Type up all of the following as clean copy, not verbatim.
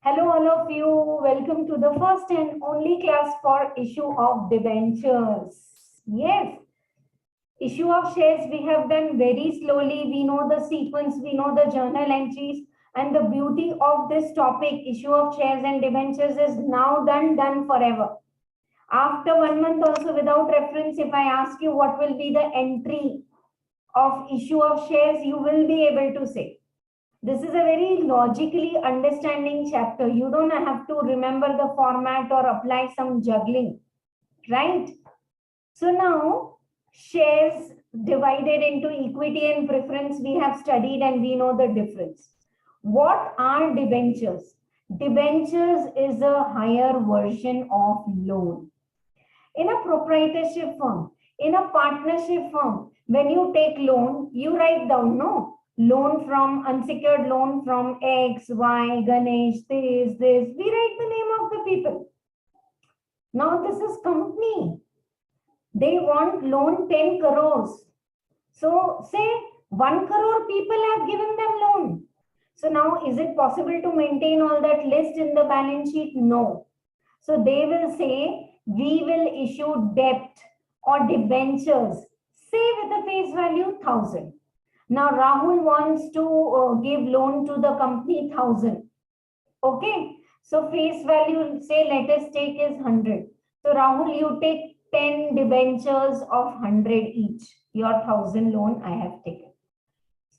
Hello, all of you. Welcome to the first and only class for issue of debentures. Yes, issue of shares we have done very slowly. We know the sequence, we know the journal entries, and the beauty of this topic, issue of shares and debentures, is now done forever. After 1 month also without reference, if I ask you what will be the entry of issue of shares, you will be able to say. This is a very logically understanding chapter. You don't have to remember the format or apply some juggling, right? So now shares divided into equity and preference we have studied and we know the difference. What are debentures? Debentures is a higher version of loan. In a proprietorship firm, in a partnership firm, when you take loan, you write down, no? Loan from unsecured loan from X, Y, Ganesh, this. We write the name of the people. Now this is company. They want loan 10 crores. So say 1 crore people have given them loan. So now is it possible to maintain all that list in the balance sheet? No. So they will say, we will issue debt or debentures, say with a face value 1,000. Now Rahul wants to give loan to the company 1,000. Okay. So face value, say let us take is 100. So Rahul, you take 10 debentures of 100 each. Your 1,000 loan I have taken.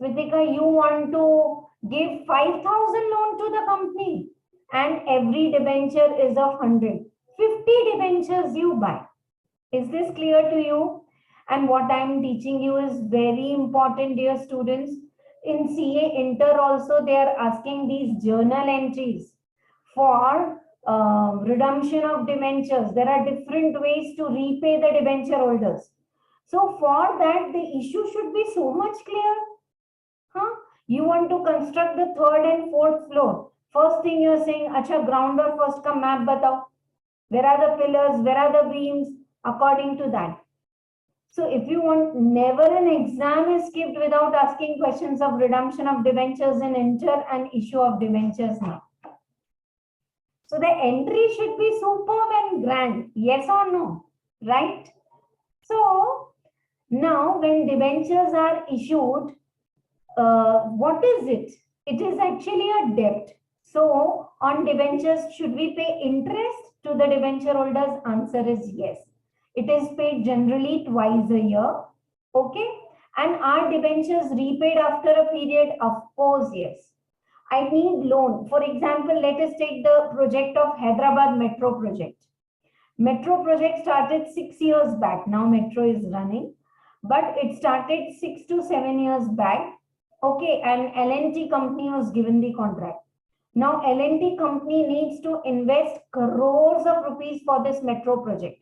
Smitika, you want to give 5,000 loan to the company and every debenture is of 100. 50 debentures you buy. Is this clear to you? And what I am teaching you is very important, dear students. In CA Inter also, they are asking these journal entries for redemption of debentures. There are different ways to repay the debenture holders. So for that, the issue should be so much clear. Huh? You want to construct the third and fourth floor. First thing you are saying, acha ground or first ka map batao. Where are the pillars? Where are the beams? According to that. So if you want, never an exam is skipped without asking questions of redemption of debentures in Inter and issue of debentures now. So the entry should be superb and grand. Yes or no? Right? So now when debentures are issued, what is it? It is actually a debt. So on debentures, should we pay interest to the debenture holders? Answer is yes. It is paid generally twice a year. Okay. And are debentures repaid after a period? Of course, yes. I need loan. For example, let us take the project of Hyderabad Metro project. Metro project started 6 years back. Now Metro is running. But it started 6 to 7 years back. Okay, and L&T company was given the contract. Now L&T company needs to invest crores of rupees for this metro project.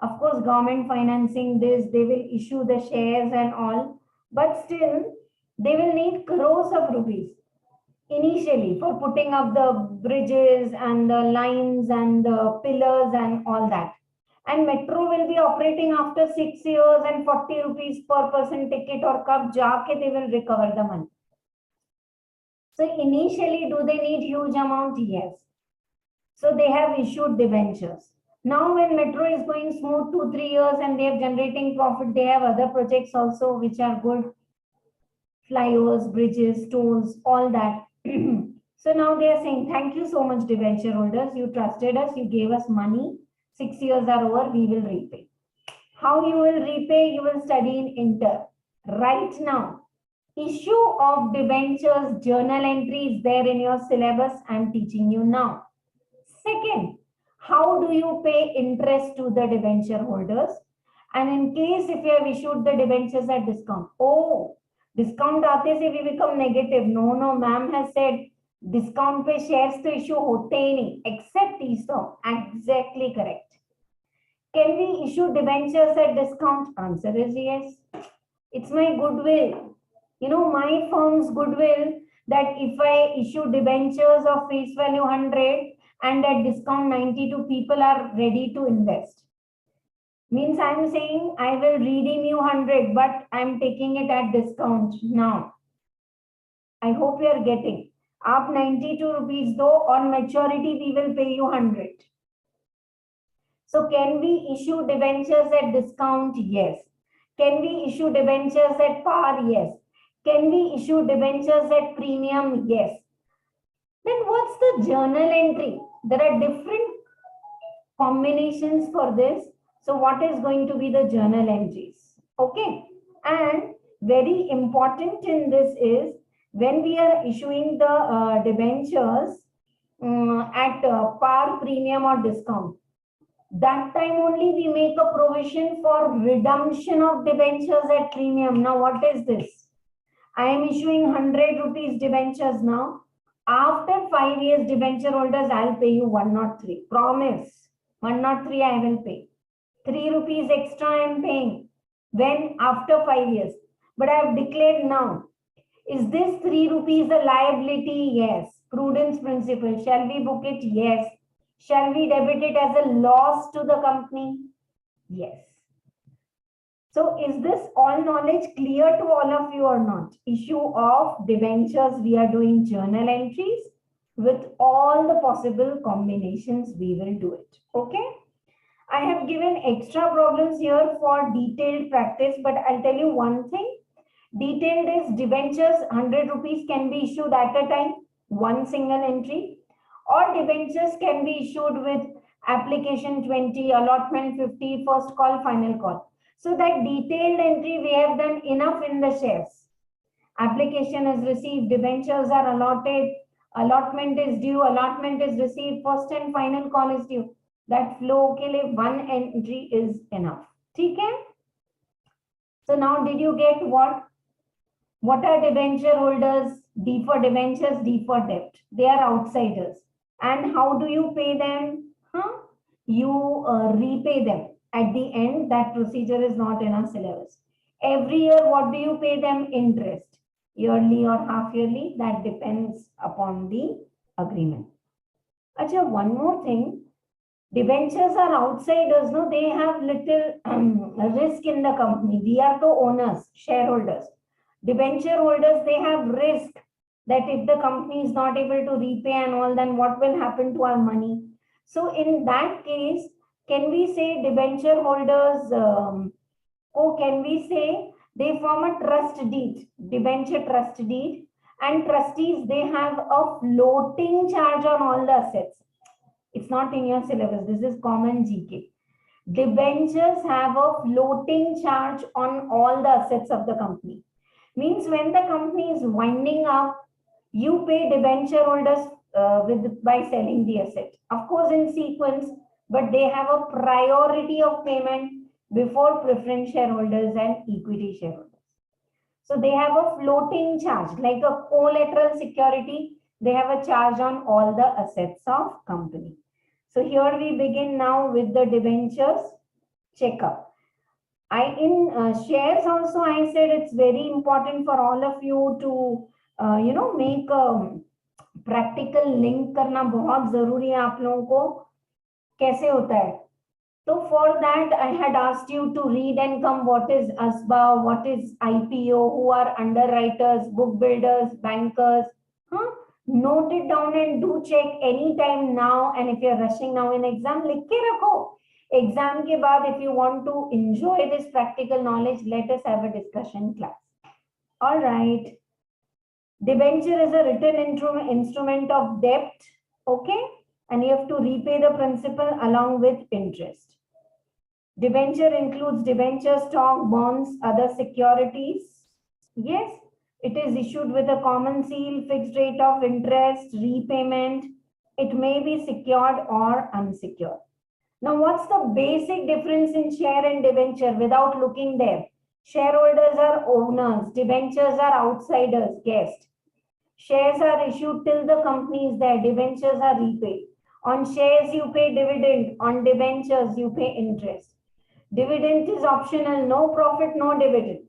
Of course, government financing this, they will issue the shares and all, but still they will need crores of rupees initially for putting up the bridges and the lines and the pillars and all that. And metro will be operating after 6 years and 40 rupees per person ticket or kab jaake they will recover the money. So initially, do they need huge amount? Yes. So they have issued debentures. Now when metro is going smooth 2-3 years and they are generating profit, they have other projects also which are good. Flyovers, bridges, tolls, all that. So now they are saying, thank you so much, debenture holders. You trusted us, you gave us money. 6 years are over, we will repay. How you will repay? You will study in Inter. Right now, issue of debentures journal entry is there in your syllabus. I am teaching you now. Second, how do you pay interest to the debenture holders? And in case if you have issued the debentures at discount, oh, discount aate se we become negative. No, ma'am has said discount pe shares to issue hote hi nahi, except ESOP. Exactly correct. Can we issue debentures at discount? Answer is yes. It's my goodwill. You know, my firm's goodwill that if I issue debentures of face value 100 and at discount 92 people are ready to invest. Means I'm saying I will redeem you 100, but I'm taking it at discount now. I hope you are getting. आप 92 rupees दो, on maturity we will pay you 100. So can we issue debentures at discount? Yes. Can we issue debentures at par? Yes. Can we issue debentures at premium? Yes. Then what's the journal entry? There are different combinations for this. So what is going to be the journal entries? Okay. And very important in this is when we are issuing the debentures at par, premium or discount, that time only we make a provision for redemption of debentures at premium. Now what is this? I am issuing 100 rupees debentures now. After 5 years, debenture holders, I'll pay you 103. Promise. 103 I will pay. 3 rupees extra I am paying. When? After 5 years. But I have declared now. Is this 3 rupees a liability? Yes. Prudence principle. Shall we book it? Yes. Shall we debit it as a loss to the company? Yes. So is this all knowledge clear to all of you or not? Issue of debentures, we are doing journal entries with all the possible combinations, we will do it. Okay. I have given extra problems here for detailed practice, but I'll tell you one thing. Detailed is debentures, 100 rupees can be issued at a time, one single entry, or debentures can be issued with application 20, allotment 50, first call, final call. So that detailed entry we have done enough in the shares. Application is received, debentures are allotted, allotment is due, allotment is received, first and final call is due. That flow के लिए one entry is enough. ठीक है? So now did you get what? What are debenture holders? D for debentures, D for debt. They are outsiders. And how do you pay them? You repay them. At the end, that procedure is not in our syllabus. Every year, what do you pay them? Interest. Yearly or half yearly, that depends upon the agreement. Achha, one more thing. Debentures are outsiders, no? They have little risk in the company. We are the owners, shareholders. Debenture holders, they have risk that if the company is not able to repay and all, then what will happen to our money? So in that case, can we say debenture holders, can we say they form a trust deed, debenture trust deed, and trustees, they have a floating charge on all the assets. It's not in your syllabus. This is common GK. Debentures have a floating charge on all the assets of the company. Means when the company is winding up, you pay debenture holders by selling the asset. Of course, in sequence, but they have a priority of payment before preference shareholders and equity shareholders. So they have a floating charge, like a collateral security. They have a charge on all the assets of company. So here we begin now with the debentures checkup. In shares also, I said it's very important for all of you to, make a practical link करना बहुत जरूरी है आप लोगों को. कैसे होता है? So for that, I had asked you to read and come what is ASBA, what is IPO, who are underwriters, book builders, bankers. Note it down and do check anytime now. And if you're rushing now in exam, लिख के रखो. Exam के बाद, if you want to enjoy this practical knowledge, let us have a discussion class. All right. Debenture is a written instrument of debt. Okay. And you have to repay the principal along with interest. Debenture includes debenture, stock, bonds, other securities. Yes. It is issued with a common seal, fixed rate of interest, repayment. It may be secured or unsecured. Now, what's the basic difference in share and debenture without looking there? Shareholders are owners, debentures are outsiders, guessed. Shares are issued till the company is there, debentures are repaid. On shares, you pay dividend. On debentures, you pay interest. Dividend is optional, no profit, no dividend.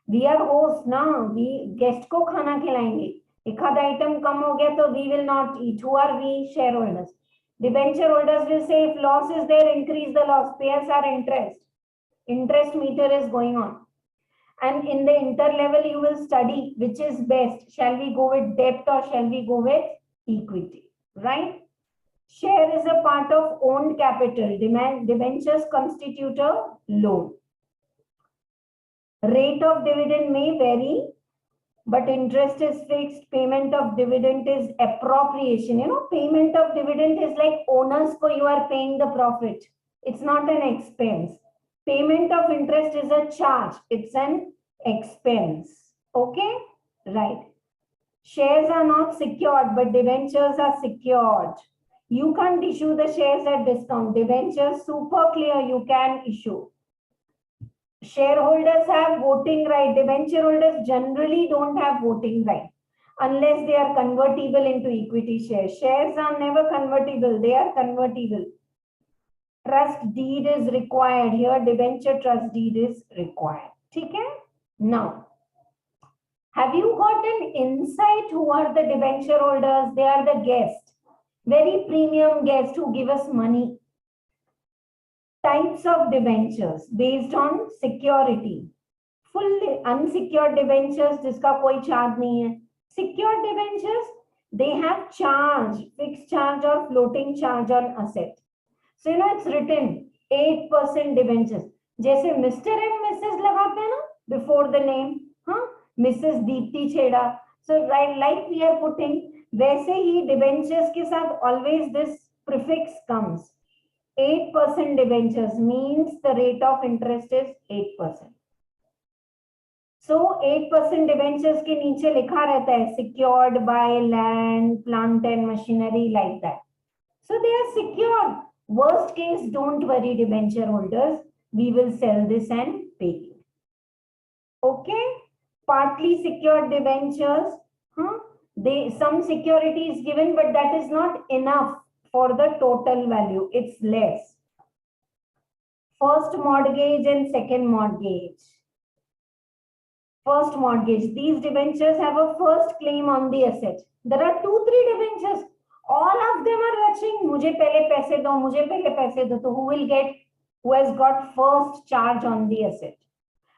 We are hosts now, we guest को खाना खिलाएंगे. एक आध item कम हो गया तो we will not eat. Who are we? Shareholders. Debenture holders will say if loss is there, increase the loss. Payers are interest. Interest meter is going on. And in the inter level, you will study which is best. Shall we go with debt or shall we go with equity, right? Share is a part of owned capital. Debentures constitute a loan. Rate of dividend may vary, but interest is fixed. Payment of dividend is appropriation. You know, payment of dividend is like owners ko you are paying the profit. It's not an expense. Payment of interest is a charge. It's an expense. Okay? Right. Shares are not secured, but debentures are secured. You can't issue the shares at discount. Debentures, super clear, you can issue. Shareholders have voting right. Debenture holders generally don't have voting right unless they are convertible into equity shares. Shares are never convertible. They are convertible. Trust deed is required. Here, debenture trust deed is required. Okay? Now, have you got an insight who are the debenture holders? They are the guests. Very premium guests who give us money. Types of debentures based on security. Full unsecured debentures, जिसका कोई charge नहीं है. Secured debentures, they have charge, fixed charge or floating charge on asset. So you know it's written 8% debentures. जैसे Mr. and Mrs. लगाते हैं ना before the name, हाँ, Mrs. Dipti Chheda. So right, like we are putting, वैसे ही debentures के साथ always this prefix comes. 8% debentures means the rate of interest is 8%. So 8% debentures के नीचे लिखा रहता है secured by land, plant and machinery like that. So they are secured. Worst case, don't worry, debenture holders. We will sell this and pay you. Okay? Partly secured debentures. Some security is given, but that is not enough for the total value. It's less. First mortgage and second mortgage. First mortgage. These debentures have a first claim on the asset. There are 2-3 debentures. All of them are rushing. मुझे पहले पैसे दो, मुझे पहले पैसे दो. So who will get? Who has got first charge on the asset?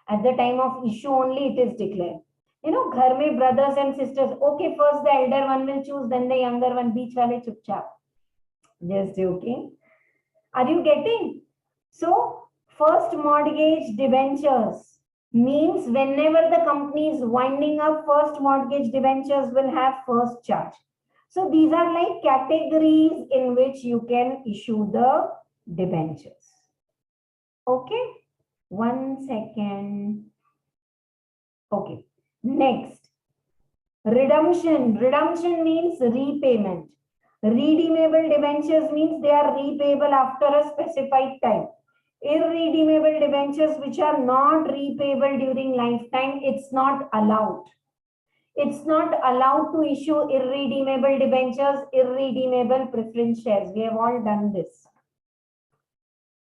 At the time of issue only it is declared. You know, घर में brothers and sisters. Okay, first the elder one will choose, then the younger one. बीच वाले चुपचाप. Just joking. Are you getting? So first mortgage debentures means whenever the company is winding up, first mortgage debentures will have first charge. So these are like categories in which you can issue the debentures. Okay, 1 second. Okay, next, redemption. Redemption means repayment. Redeemable debentures means they are repayable after a specified time. Irredeemable debentures which are not repayable during lifetime, it's not allowed. It's not allowed to issue irredeemable debentures, irredeemable preference shares. We have all done this.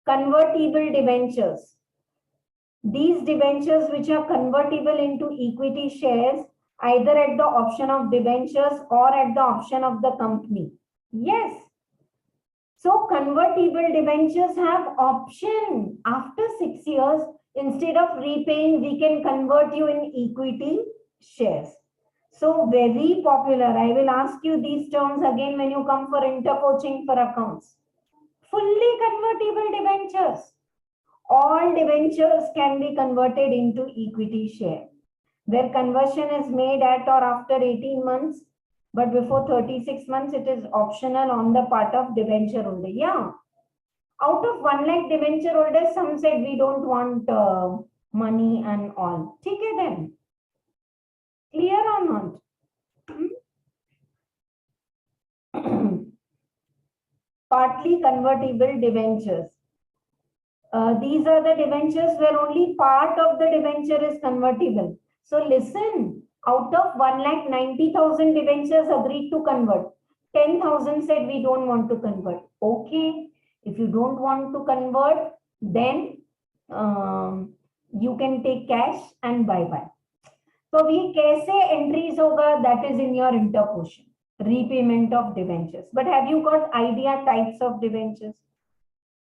Convertible debentures. These debentures which are convertible into equity shares either at the option of debentures or at the option of the company. Yes. So convertible debentures have option. After 6 years, instead of repaying, we can convert you in equity shares. So very popular. I will ask you these terms again when you come for inter-coaching for accounts. Fully convertible debentures. All debentures can be converted into equity share. Where conversion is made at or after 18 months, but before 36 months, it is optional on the part of debenture holder. Yeah. Out of 1 lakh debenture holders, some said we don't want money and all. Okay then. Clear or not? Partly convertible debentures. These are the debentures where only part of the debenture is convertible. So listen, out of 1,90,000 debentures agreed to convert, 10,000 said we don't want to convert. Okay, if you don't want to convert, then you can take cash and bye-bye. So we कैसे entries होगा, that is in your interquotion. Repayment of debentures. But have you got idea types of debentures?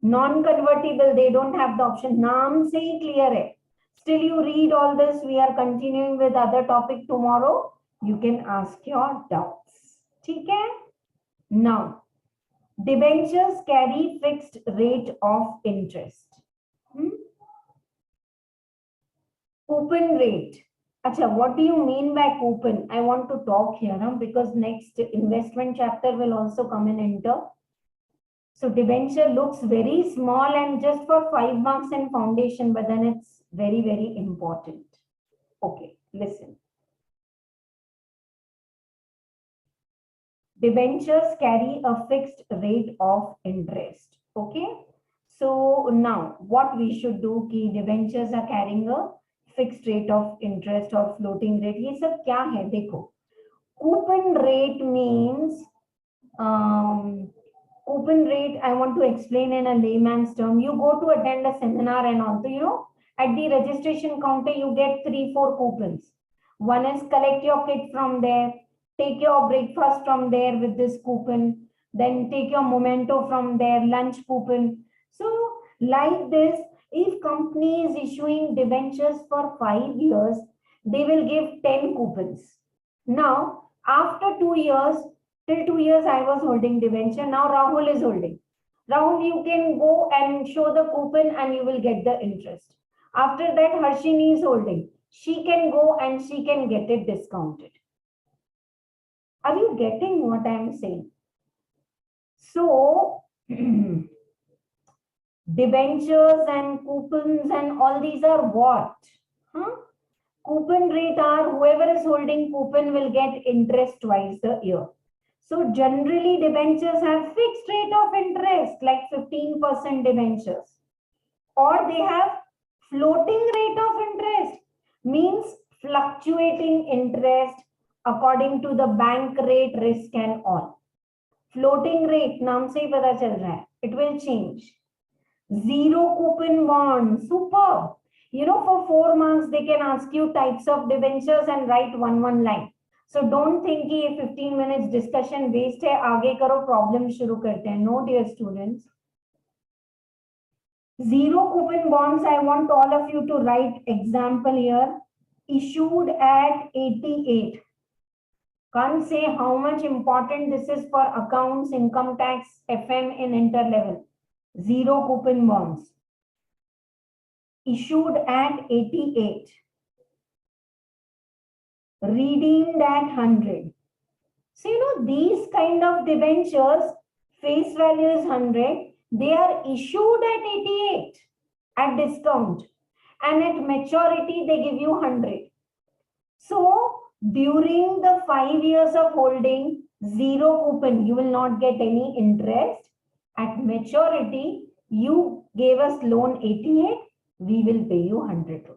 Non-convertible, they don't have the option. नाम से ही clear है. Still you read all this. We are continuing with other topic tomorrow. You can ask your doubts. Okay? Now, debentures carry fixed rate of interest. Coupon rate. Acha, what do you mean by coupon? I want to talk here because next investment chapter will also come in Inter. So debenture looks very small and just for 5 marks in foundation, but then it's very, very important. Okay, listen. Debentures carry a fixed rate of interest. Okay. So now what we should do, ki debentures are carrying a fixed rate of interest or floating rate. ये सब क्या है देखो. Coupon rate means coupon rate, I want to explain in a layman's term. You go to attend a seminar and all. So, you know, at the registration counter, you get 3-4 coupons. One is collect your kit from there, take your breakfast from there with this coupon, then take your memento from there, lunch coupon. So, like this, if company is issuing debentures for 5 years, they will give 10 coupons. Now, after 2 years, till 2 years I was holding debenture. Now Rahul is holding. Rahul, you can go and show the coupon and you will get the interest. After that, Harshini is holding. She can go and she can get it discounted. Are you getting what I am saying? So, debentures and coupons and all these are what? Coupon rate are whoever is holding coupon will get interest twice a year. So generally debentures have fixed rate of interest like 15% debentures, or they have floating rate of interest, means fluctuating interest according to the bank rate, risk and all. Floating rate नाम से ही पता चल रहा है, it will change. Zero coupon bond, superb. You know, for 4 marks they can ask you types of debentures and write one line. So don't think कि ये 15 minutes discussion waste है, आगे करो problem शुरू करते हैं. No dear students. Zero coupon bonds, I want all of you to write example here. Issued at 88. Can't say how much important this is for accounts, income tax, FM in inter level. Zero coupon bonds. Issued at 88. Redeemed at 100. So, you know, these kind of debentures, face value is 100. They are issued at 88 at discount. And at maturity, they give you 100. So, during the 5 years of holding, zero coupon, you will not get any interest. At maturity, you gave us loan 88, we will pay you 100 rupees.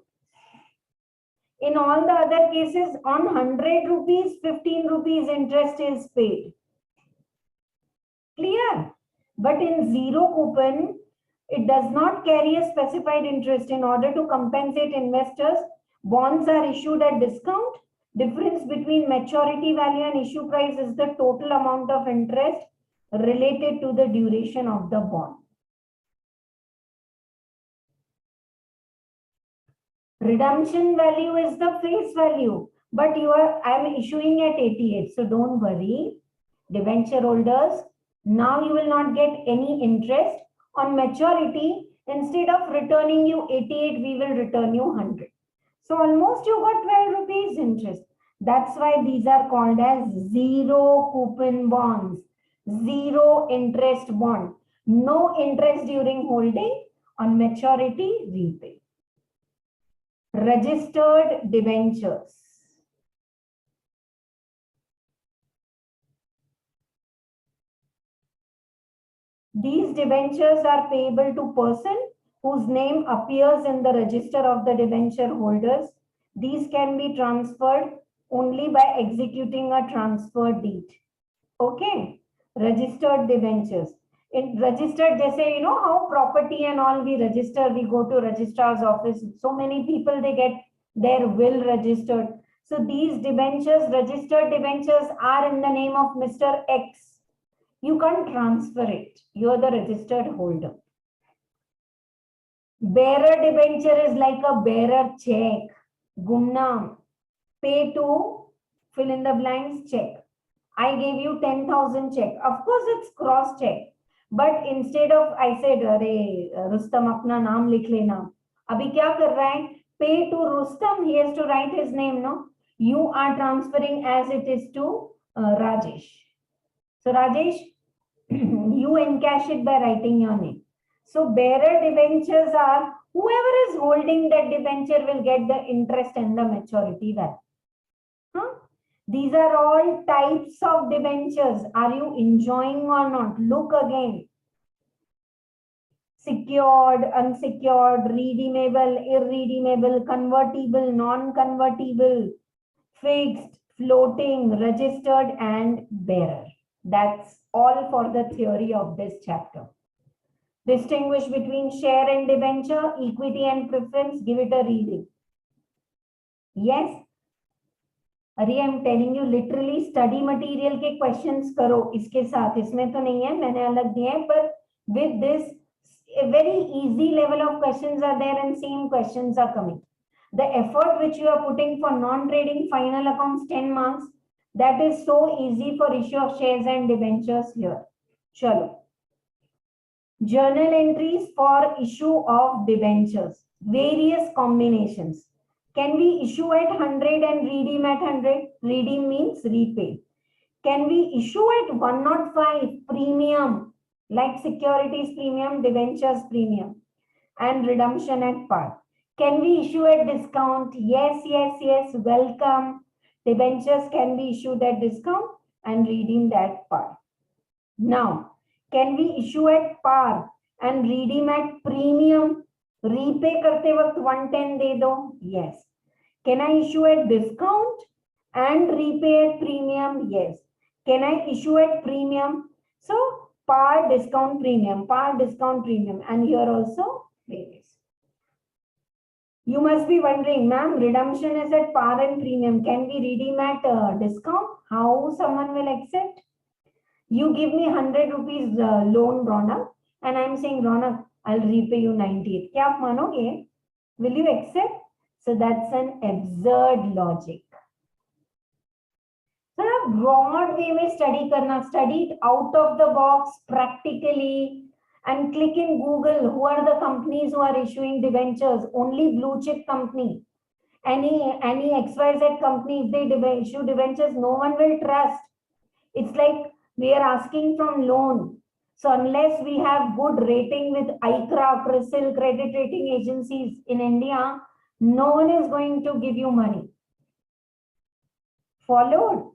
In all the other cases, on 100 rupees, 15 rupees interest is paid. Clear? But in zero coupon, it does not carry a specified interest. In order to compensate investors, bonds are issued at discount. Difference between maturity value and issue price is the total amount of interest related to the duration of the bond. Redemption value is the face value, but I am issuing at 88. So don't worry, debenture holders. Now you will not get any interest. On maturity, instead of returning you 88, we will return you 100. So almost you got 12 rupees interest. That's why these are called as zero coupon bonds. Zero interest bond. No interest during holding. On maturity, repay. Registered debentures. These debentures are payable to person whose name appears in the register of the debenture holders. These can be transferred only by executing a transfer deed. Okay, registered debentures. In registered, जैसे you know how property and all we register, we go to registrar's office. So many people they get their will registered. So these debentures, registered debentures, are in the name of Mr. X. You can't transfer it. You are the registered holder. Bearer debenture is like a bearer check. Gumnam. Pay to fill in the blanks check. I gave you 10,000 check. Of course, it's cross check. But instead of I said, "Arey Rustam, अपना नाम लिख लेना." अभी क्या कर रहा है? Pay to Rustam. He has to write his name, no? You are transferring as it is to Rajesh. So Rajesh, you encash it by writing your name. So bearer debentures are whoever is holding that debenture will get the interest and the maturity value. Huh? These are all types of debentures. Are you enjoying or not? Look again. Secured, unsecured, redeemable, irredeemable, convertible, non-convertible, fixed, floating, registered, and bearer. That's all for the theory of this chapter. Distinguish between share and debenture, equity and preference. Give it a reading. Yes. अरे I am telling you literally study material के questions करो इसके साथ. इसमें तो नहीं है, मैंने अलग दिए हैं, पर with this a very easy level of questions are there and same questions are coming. The effort which you are putting for non-trading final accounts 10 marks, that is so easy for issue of shares and debentures here. Chalo. Journal entries for issue of debentures. Various combinations. Can we issue at 100 and redeem at 100? Redeem means repay. Can we issue at 105 premium? Like securities premium, debentures premium, and redemption at par. Can we issue at discount? Yes, yes, yes. Welcome. Debentures can be issued at discount and redeemed at par. Now, can we issue at par and redeem at premium? Repay करते वक्त 110 दे दो. Yes. Can I issue at discount and repay at premium? Yes. Can I issue at premium? So par, discount, premium, par, discount, premium, and here also varies. You must be wondering, ma'am, redemption is at par and premium. Can we redeem at discount? How someone will accept? You give me 100 rupees loan, Ronak, and I'm saying, Ronak, I'll repay you 98. क्या आप मानोगे? Will you accept? So that's an absurd logic. थोड़ा broad way में study करना, study it out of the box practically, and click in Google who are the companies who are issuing debentures. Only blue chip company. Any XYZ company, if they issue debentures, no one will trust. It's like we are asking from loan. So unless we have good rating with ICRA, CRISIL, credit rating agencies in India, no one is going to give you money. Followed?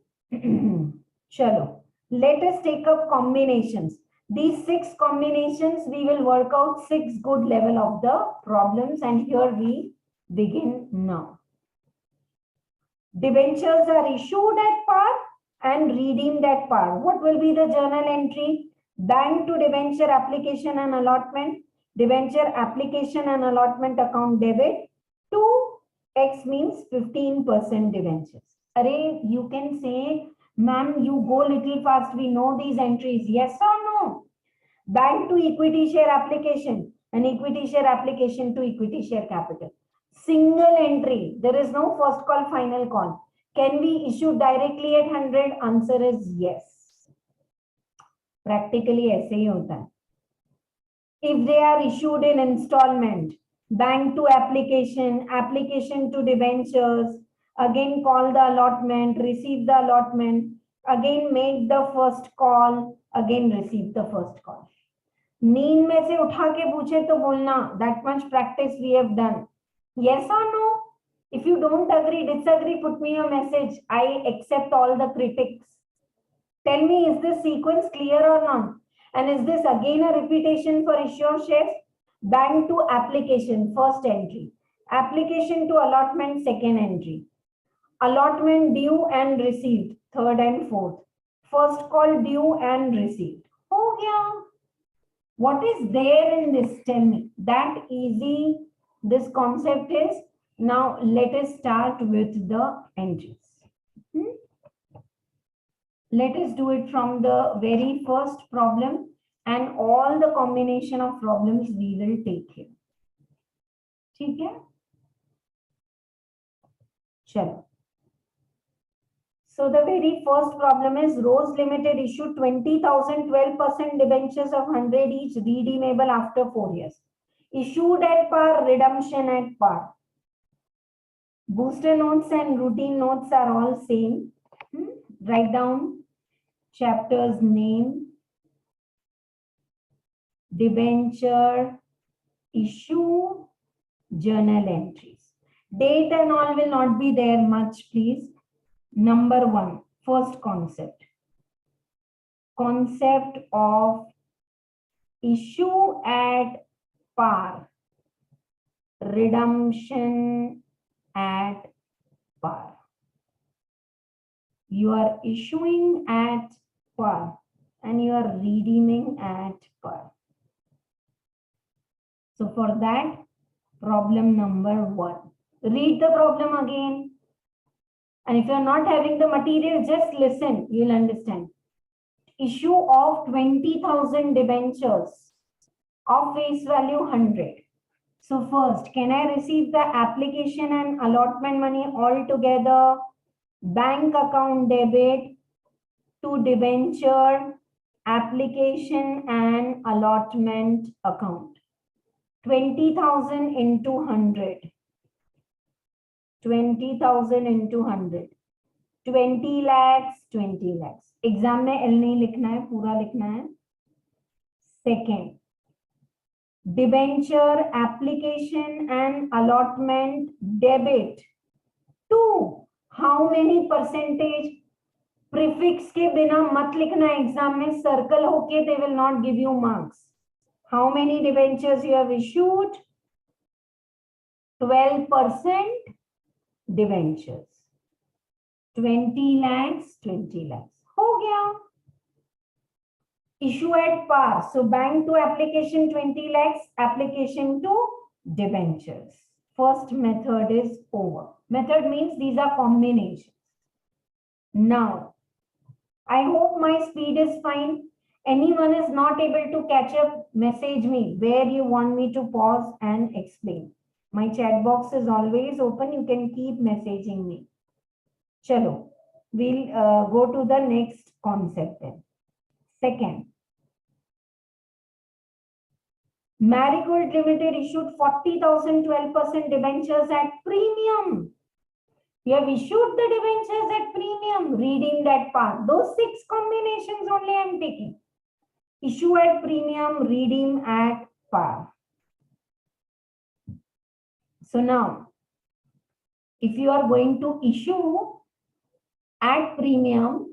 Chalo. Let us take up combinations. These 6 combinations, we will work out 6 good level of the problems, and here we begin now. Debentures are issued at par and redeemed at par. What will be the journal entry? Bank to debenture application and allotment. Debenture application and allotment account debit. 2x means 15% debentures. Array, you can say, ma'am, you go little fast. We know these entries. Yes or no? Bank to equity share application and equity share application to equity share capital. Single entry. There is no first call, final call. Can we issue directly at 100? Answer is yes. Practically ऐसे ही होता है. If they are issued in installment, bank to application, application to debentures, again call the allotment, receive the allotment, again make the first call, again receive the first call. नींद में से उठा के पूछे तो बोलना, that much practice we have done. Yes or no? If you don't agree, disagree, put me a message. I accept all the critics. Tell me, is this sequence clear or not? And is this again a repetition for issue of shares? Bank to application, first entry. Application to allotment, second entry. Allotment due and received, third and fourth. First call due and received. Oh yeah. What is there in this? Tell me. That easy this concept is. Now let us start with the entries. Let us do it from the very first problem, and all the combination of problems we will take here. ठीक है, चलो. So the very first problem is Rose Limited issued 20,000 12% debentures of 100 each redeemable after 4 years. Issued at par, redemption at par. Booster notes and routine notes are all same. Write down chapter's name, debenture, issue, journal entries. Date and all will not be there much, please. Number 1, first concept. Concept of issue at par, redemption at par. You are issuing at par and you are redeeming at par. So for that, problem number 1. Read the problem again. And if you are not having the material, just listen, you'll understand. Issue of 20,000 debentures of face value 100. So first, can I receive the application and allotment money all together? Bank account debit to debenture, application and allotment account. 20,000 into 100. 20,000 into 100. 20 lakhs, 20 lakhs. Exam में L नहीं लिखना है, पूरा लिखना है. Second, debenture application and allotment debit to how many percentage. Prefix के बिना मत लिखना एग्जाम में, सर्कल होके they will not give you marks. How many debentures you have issued? 12% debentures. 20 lakhs, 20 lakhs. हो गया. Issue at par. So bank to application 20 lakhs, application to debentures. First method is over. Method means these are combinations. Now, I hope my speed is fine. Anyone is not able to catch up, message me where you want me to pause and explain. My chat box is always open. You can keep messaging me. Chalo, we'll go to the next concept then. Second, Marigold Limited issued 40,000 12% debentures at premium. You have issued the debentures at premium, redeemed at par. Those 6 combinations only I am taking. Issue at premium, redeem at par. So now, if you are going to issue at premium,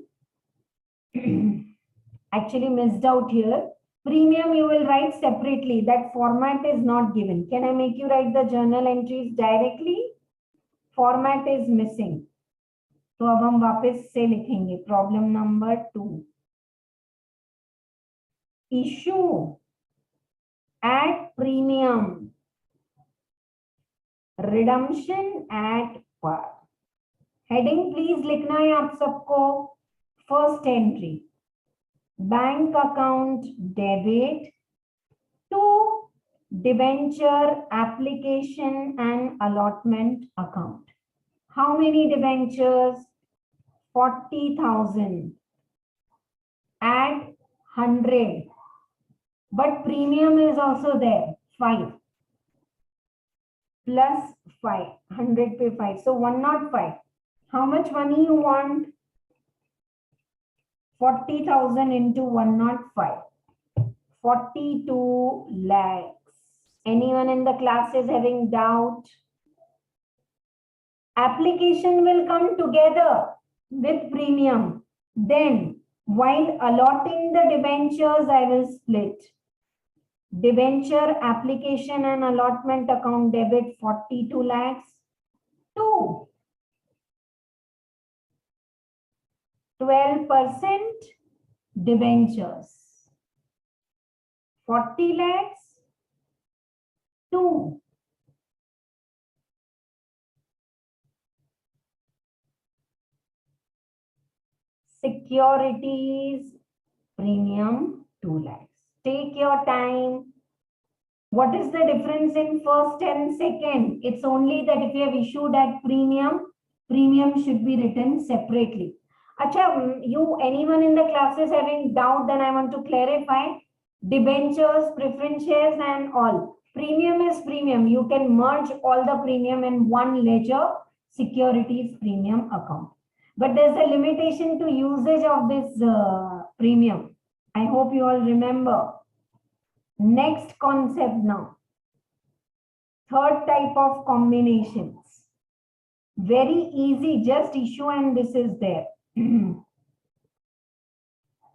actually missed out here. Premium you will write separately. That format is not given. Can I make you write the journal entries directly? Format is missing. तो अब हम वापस से लिखेंगे. Problem number 2. Issue at premium, redemption at par. Heading please लिखना है आप सबको. First entry, bank account debit to debenture application and allotment account. How many debentures? 40,000 at 100. But premium is also there. 5 plus 5. 100 पे 5. So 105. How much money you want? 40,000 into 105. 42 lakhs. Anyone in the class is having doubt? Application will come together with premium. Then, while allotting the debentures, I will split. Debenture application and allotment account debit 42 lakhs to 12% debentures 40 lakhs to securities premium 2 lakhs. Take your time. What is the difference in first and second? It's only that if you have issued at premium, premium should be written separately. Acha, anyone in the class is having doubt, then I want to clarify. Debentures, preference shares and all. Premium is premium. You can merge all the premium in one ledger, securities premium account. But there's a limitation to usage of this premium. I hope you all remember. Next concept now. Third type of combinations. Very easy, just issue and this is there.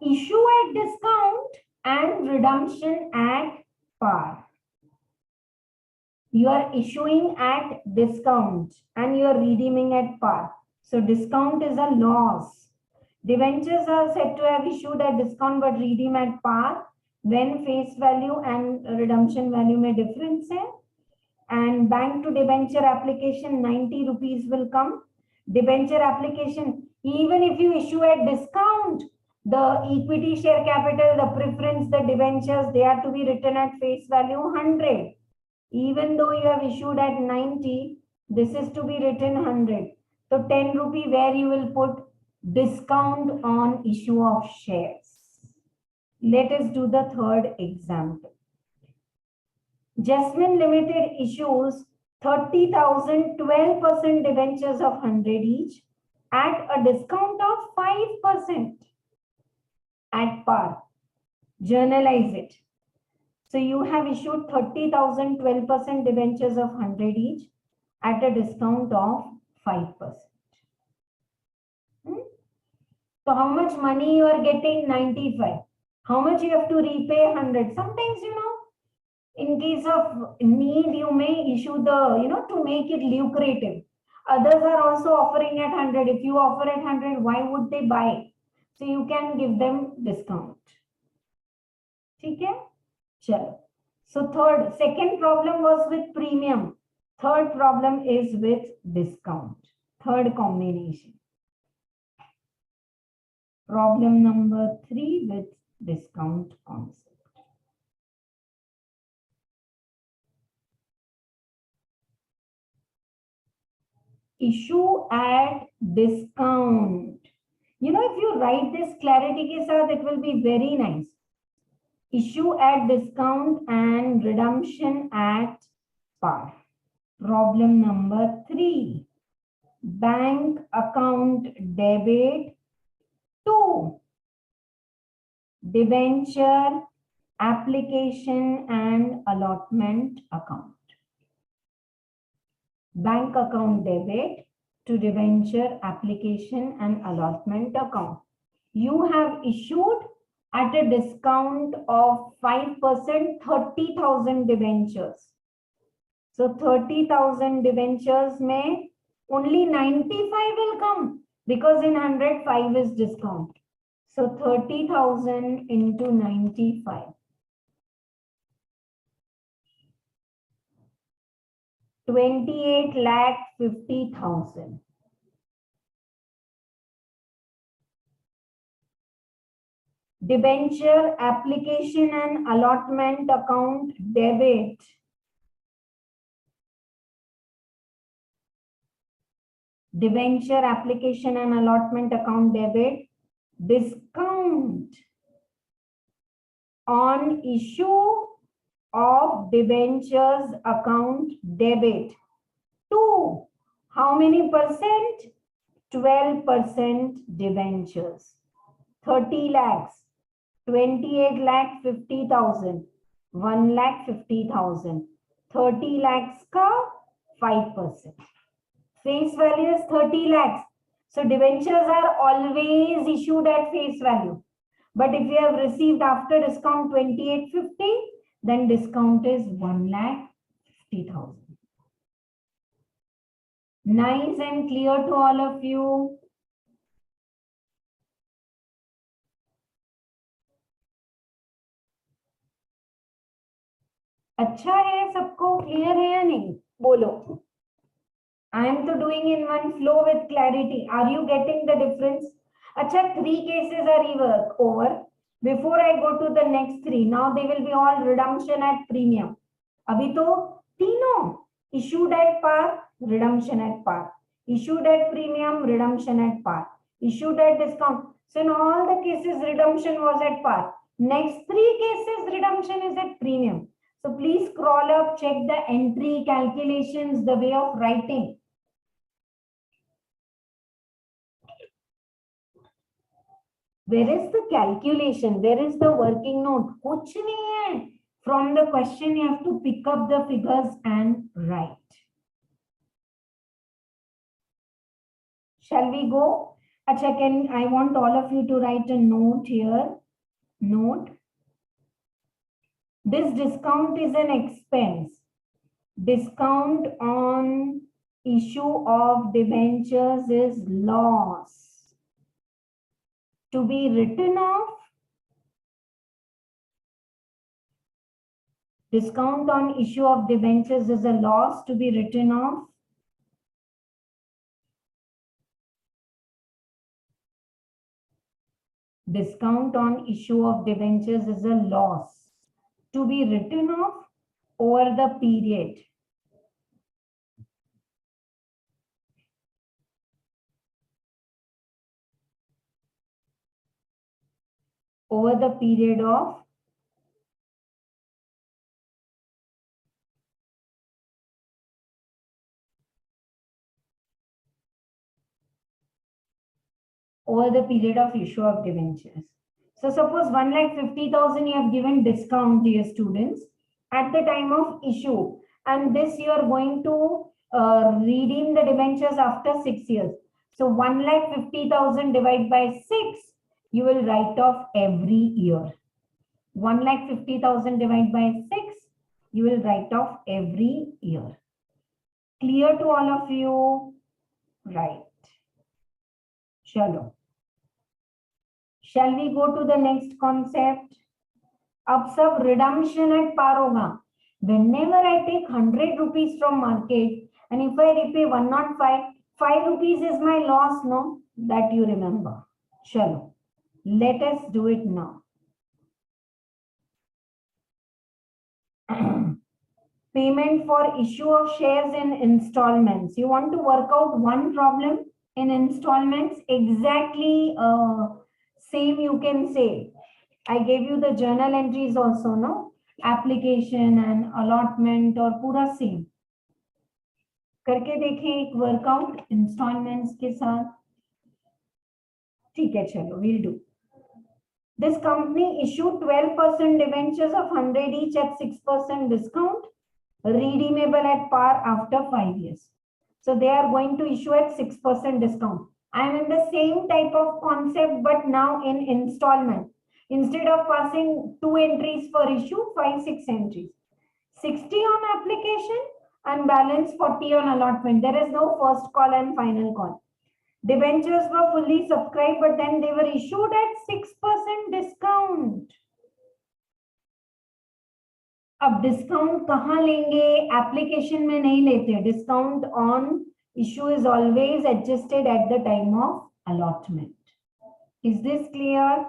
Issue at discount and redemption at par. You are issuing at discount and you are redeeming at par. So discount is a loss. Debentures are said to have issued at discount but redeem at par when face value and redemption value may difference hai. And bank to debenture application 90 rupees will come. Debenture application, even if you issue at discount, the equity share capital, the preference, the debentures, they are to be written at face value 100. Even though you have issued at 90, this is to be written 100. So 10 rupee where you will put discount on issue of shares. Let us do the third example. Jasmine Limited issues 30,000 12% debentures of 100 each at a discount of 5% at par. Journalize it. So you have issued 30,000 12% debentures of 100 each at a discount of 5%. So how much money you are getting? 95. How much you have to repay? 100. Sometimes, in case of need, you may issue the, to make it lucrative. Others are also offering at 100. If you offer at 100, why would they buy? So you can give them discount. Okay? Chalo. So second problem was with premium. Third problem is with discount. Third combination. Problem number 3 with discount concept. Issue at discount. If you write this clarity ke saath, it will be very nice. Issue at discount and redemption at par. Problem number 3. Bank account debit to debenture application and allotment account. Bank account debit to debenture application and allotment account. You have issued at a discount of 5% 30,000 debentures. So 30,000 debentures may only 95 will come because in 105 is discount. So 30,000 into 95. 28,50,000. Debenture application and allotment account debit. Debenture application and allotment account debit. Discount on issue of debentures account debit to how many percent? 12% debentures. 30 lakhs, 28,50,000, 1,50,000, 30 lakhs ka 5%. Face value is 30 lakhs. So debentures are always issued at face value. But if you have received after discount 2850, then discount is 1,50,000. Nice and clear to all of you. अच्छा है सबको clear है या नहीं बोलो I am to doing in one flow with clarity. Are you getting the difference? अच्छा 3 cases are over. Before I go to the next 3, now they will be all redemption at premium. अभी तो तीनों, issued at par, redemption at par, issued at premium, redemption at par, issued at discount. So in all the cases, redemption was at par. Next three cases, redemption is at premium. So please scroll up, check the entry calculations, the way of writing. Where is the calculation? Where is the working note? कुछ नहीं है. From the question, you have to pick up the figures and write. Shall we go? Acha, I want all of you to write a note here. Note. This discount is an expense. Discount on issue of debentures is loss. To be written off. Discount on issue of debentures is a loss to be written off. Discount on issue of debentures is a loss to be written off over the period. Over the period of issue of debentures. So suppose 1,50,000 you have given discount to your students at the time of issue, and this you are going to redeem the debentures after 6 years. So 1,50,000 divided by 6, you will write off every year. 1,50,000 divided by 6, you will write off every year. Clear to all of you? Right. Chalo. Shall we go to the next concept? अब सब redemption at par होगा. Whenever I take 100 rupees from market and if I repay 105, 5 rupees is my loss, no? That you remember. Chalo. Let us do it now. Payment for issue of shares in installments. You want to work out one problem in installments? Exactly same you can say. I gave you the journal entries also, no? Application and allotment और पूरा same. करके देखें एक workout installments के साथ. ठीक है, चलो, we'll do. This company issued 12% debentures of 100 each at 6% discount, redeemable at par after 5 years. So they are going to issue at 6% discount. I am in the same type of concept, but now in installment. Instead of passing 2 entries for issue, 5, 6 entries. 60 on application and balance 40 on allotment. There is no first call and final call. Debentures were fully subscribed, but then they were issued at 6% discount. अब discount कहाँ लेंगे? Application में नहीं लेते. Discount on issue is always adjusted at the time of allotment. Is this clear?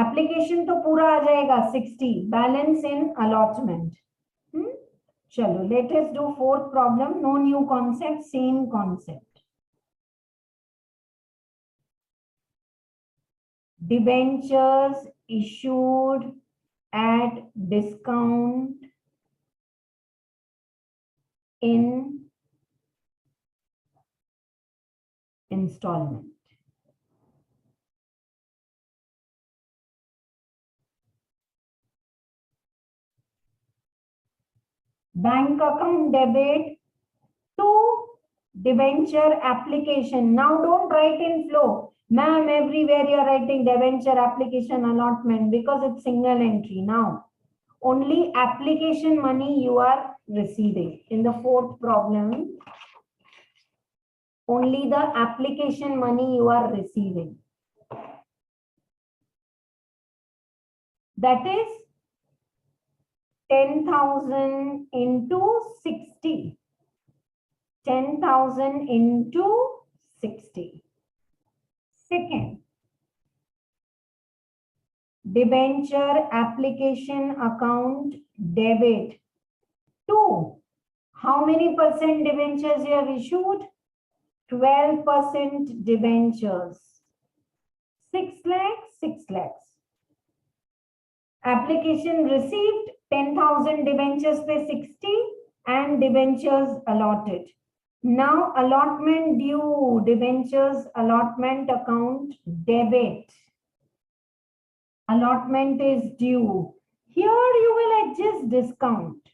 Application तो पूरा आ जाएगा 60, बैलेंस इन अलॉटमेंट. चलो, let us do fourth problem. No new concept, same concept. Debentures issued at discount in installment. Bank account debit to debenture application. Now don't write in flow. Ma'am, everywhere you are writing debenture application allotment because it's single entry. Now, only application money you are receiving. In the fourth problem, only the application money you are receiving. That is 10,000 into 60. 10,000 into 60. Second, debenture application account debit. 2. How many percent debentures you have issued? 12% debentures. 6 lakhs, 6 lakhs. Application received 10,000 debentures by 60 and debentures allotted. Now allotment due, debentures allotment account debit. Allotment is due. Here you will adjust discount.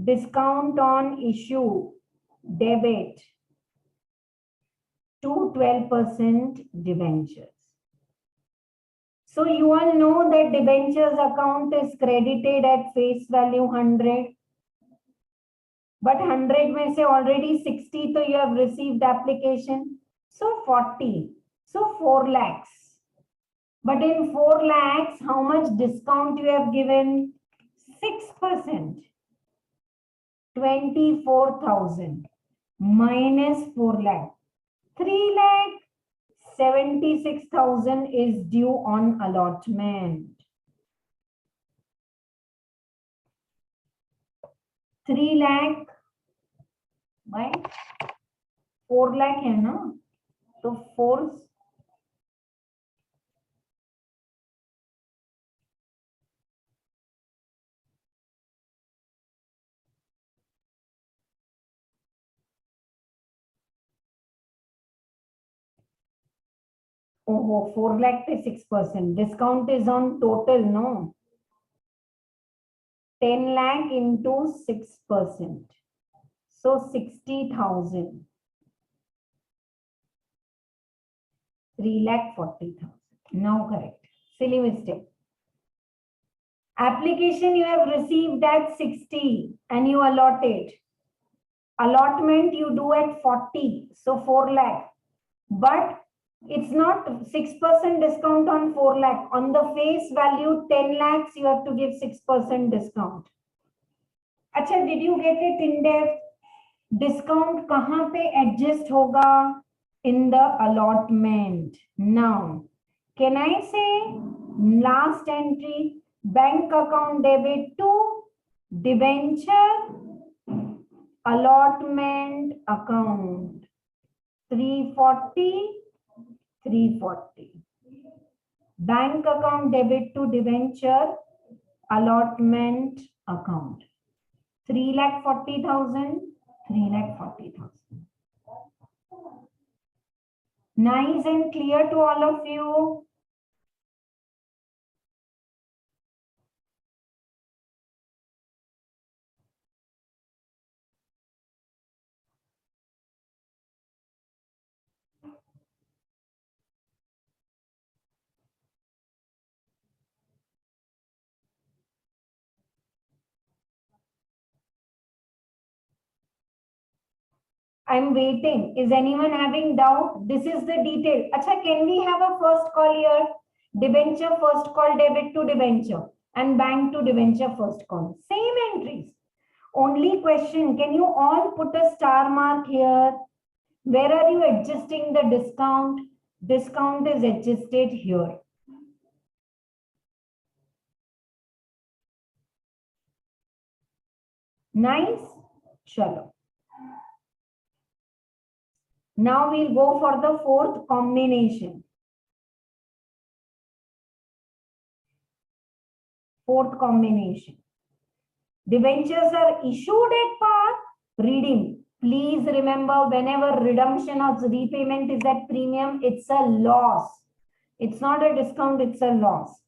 Discount on issue debit to 12% debentures. So you all know that debentures account is credited at face value 100. But 100 में से already 60 तो you have received application. So 40. So 4 lakhs. But in 4 lakhs, how much discount you have given? 6%. 24,000 minus 4 lakh. 3 lakh 76,000 is due on allotment. 3 lakh by 4 lakh है ना, तो 4 oh 4 lakh पे 6%. Discount is on total, no? 10 lakh into 6%. So 60,000. 3,40,000. Now correct. Silly mistake. Application you have received at 60 and you allotted. Allotment you do at 40. So 4 lakh. But it's not 6% discount on 4 lakh. On the face value 10 lakhs, you have to give 6% discount. Acha, did you get it in depth? Discount kahan pe adjust hoga? In the allotment. Now, can I say last entry, bank account debit to debenture allotment account 340, 340. Bank account debit to debenture allotment account 3,40,000, 3,40,000. Nice and clear to all of you. I'm waiting. Is anyone having doubt? This is the detail. Acha, can we have a first call here? Debenture first call debit to debenture and bank to debenture first call. Same entries. Only question, can you all put a star mark here? Where are you adjusting the discount? Discount is adjusted here. Nice? Chalo. Now we'll go for the fourth combination. Fourth combination. Debentures are issued at par, redeemed. Please remember, whenever redemption or repayment is at premium, it's a loss. It's not a discount, it's a loss.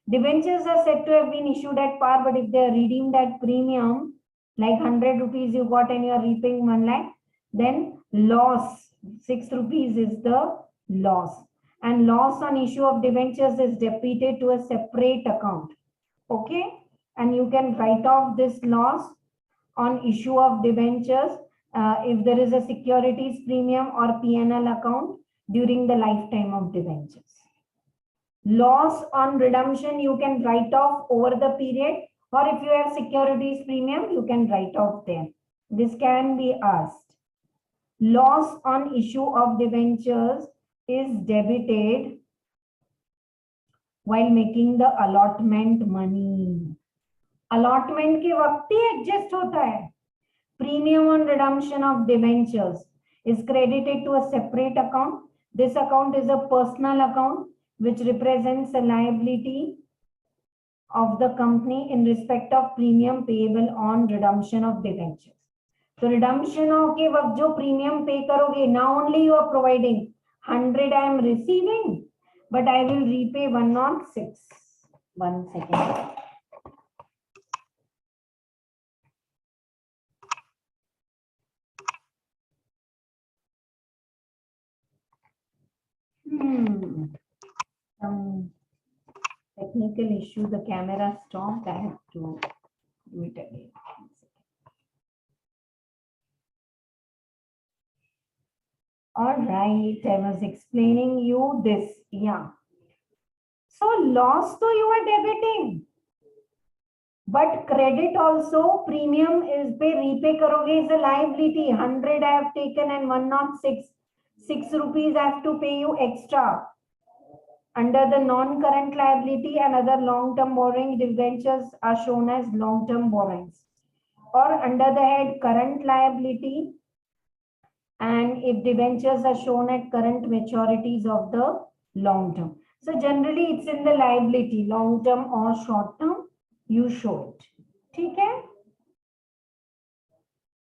Debentures are said to have been issued at par, but if they are redeemed at premium, like 100 rupees you got and you are repaying 1 lakh, then loss. 6 rupees is the loss. And loss on issue of debentures is debited to a separate account. Okay? And you can write off this loss on issue of debentures if there is a securities premium or P&L account during the lifetime of debentures. Loss on redemption you can write off over the period, or if you have securities premium, you can write off there. This can be asked. Loss on issue of debentures is debited while making the allotment money. Allotment के वक्त ही adjust होता है. Premium on redemption of debentures is credited to a separate account. This account is a personal account which represents a liability of the company in respect of premium payable on redemption of debentures. So redemption के वक्त जो premium pay करोगे, now only you are providing 100 I am receiving, but I will repay 106. 1 second. Some technical issue, the camera stopped. I have to do it again. All right, I was explaining you this. Yeah. So loss to you are debiting, but credit also premium is pay repay karoge is a liability. 100 I have taken and 106. 6 rupees I have to pay you extra. Under the non-current liability and other long-term borrowing, debentures are shown as long-term borrowings. Or under the head current liability, and if debentures are shown at current maturities of the long term. So generally it's in the liability, long term or short term, you show it. Okay?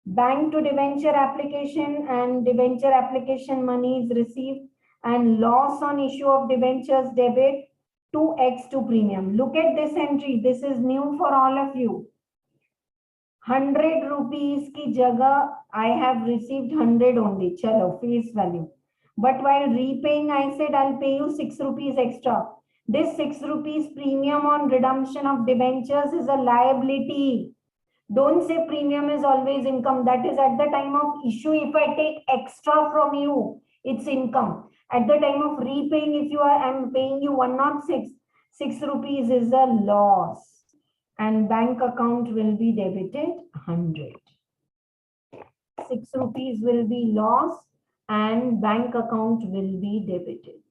Bank to debenture application and debenture application money is received and loss on issue of debentures debit 2x to premium. Look at this entry. This is new for all of you. 100 rupees ki jagah I have received 100 only. Chalo, face value. But while repaying, I said I'll pay you 6 rupees extra. This 6 rupees premium on redemption of debentures is a liability. Don't say premium is always income. That is at the time of issue. If I take extra from you, it's income. At the time of repaying, if you are, I'm paying you 106, 6 rupees is a loss. And bank account will be debited 100. 6 rupees will be loss and bank account will be debited.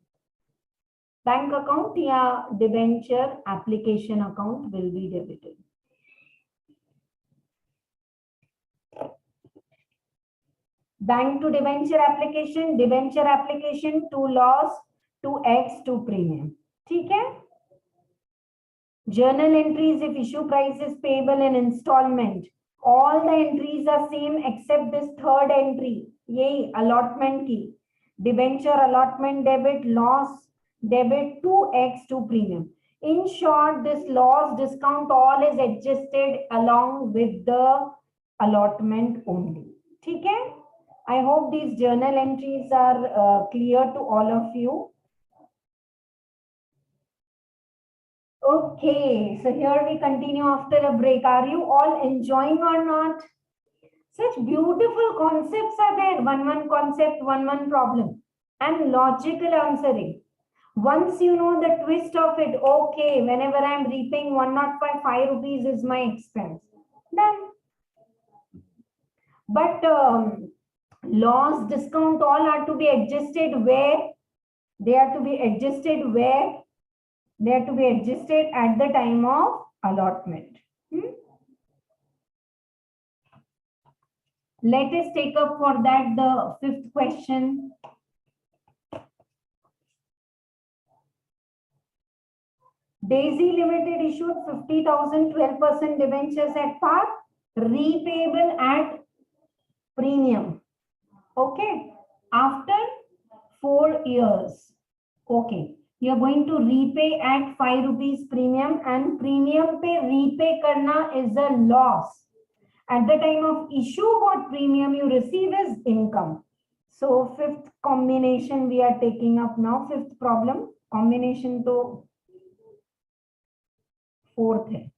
Bank account या debenture application account will be debited. Bank to debenture application to loss to X to premium. ठीक है? Journal entries if issue price is payable in installment. All the entries are same except this third entry. Yay, allotment key. Debenture allotment debit, loss debit 2x to premium. In short, this loss discount all is adjusted along with the allotment only. Okay? I hope these journal entries are clear to all of you. Okay, so here we continue after a break. Are you all enjoying or not? Such beautiful concepts are there. One concept, one problem. And logical answering. Once you know the twist of it, okay, whenever I am repaying 105, 5 rupees is my expense. Done. But loss, discount, all are to be adjusted where? They are to be adjusted where? They are to be adjusted at the time of allotment. Let us take up for that the fifth question. Daisy Limited issued 50,000 12% debentures at par, repayable at premium. Okay. After 4 years. Okay. You are going to repay at 5 rupees premium and premium pe repay karna is a loss. At the time of issue, what premium you receive is income. So fifth combination we are taking up now. Fifth problem. Combination to fourth hai.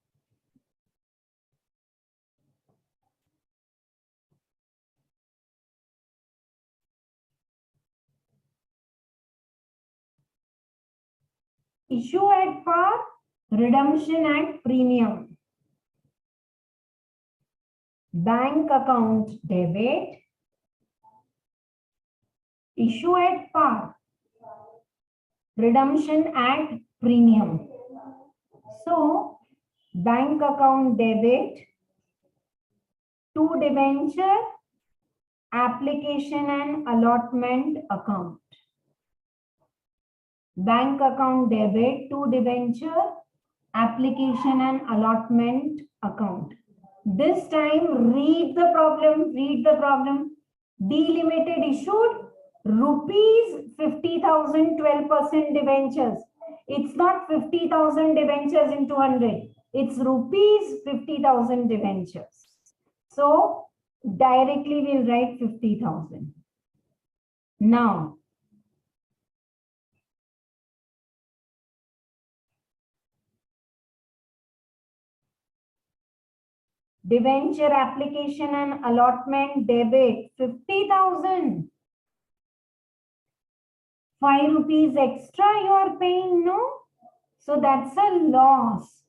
Issue at par, redemption at premium. Bank account debit. Issue at par, redemption at premium. So bank account debit to debenture, application and allotment account. Bank account debit to debenture, application and allotment account. This time read the problem, Delimited issued rupees 50,000, 12% debentures. It's not 50,000 debentures into 100. It's rupees 50,000 debentures. So directly we'll write 50,000. Now, debenture application and allotment debit 50,000. 5 rupees extra you are paying, no? So that's a loss.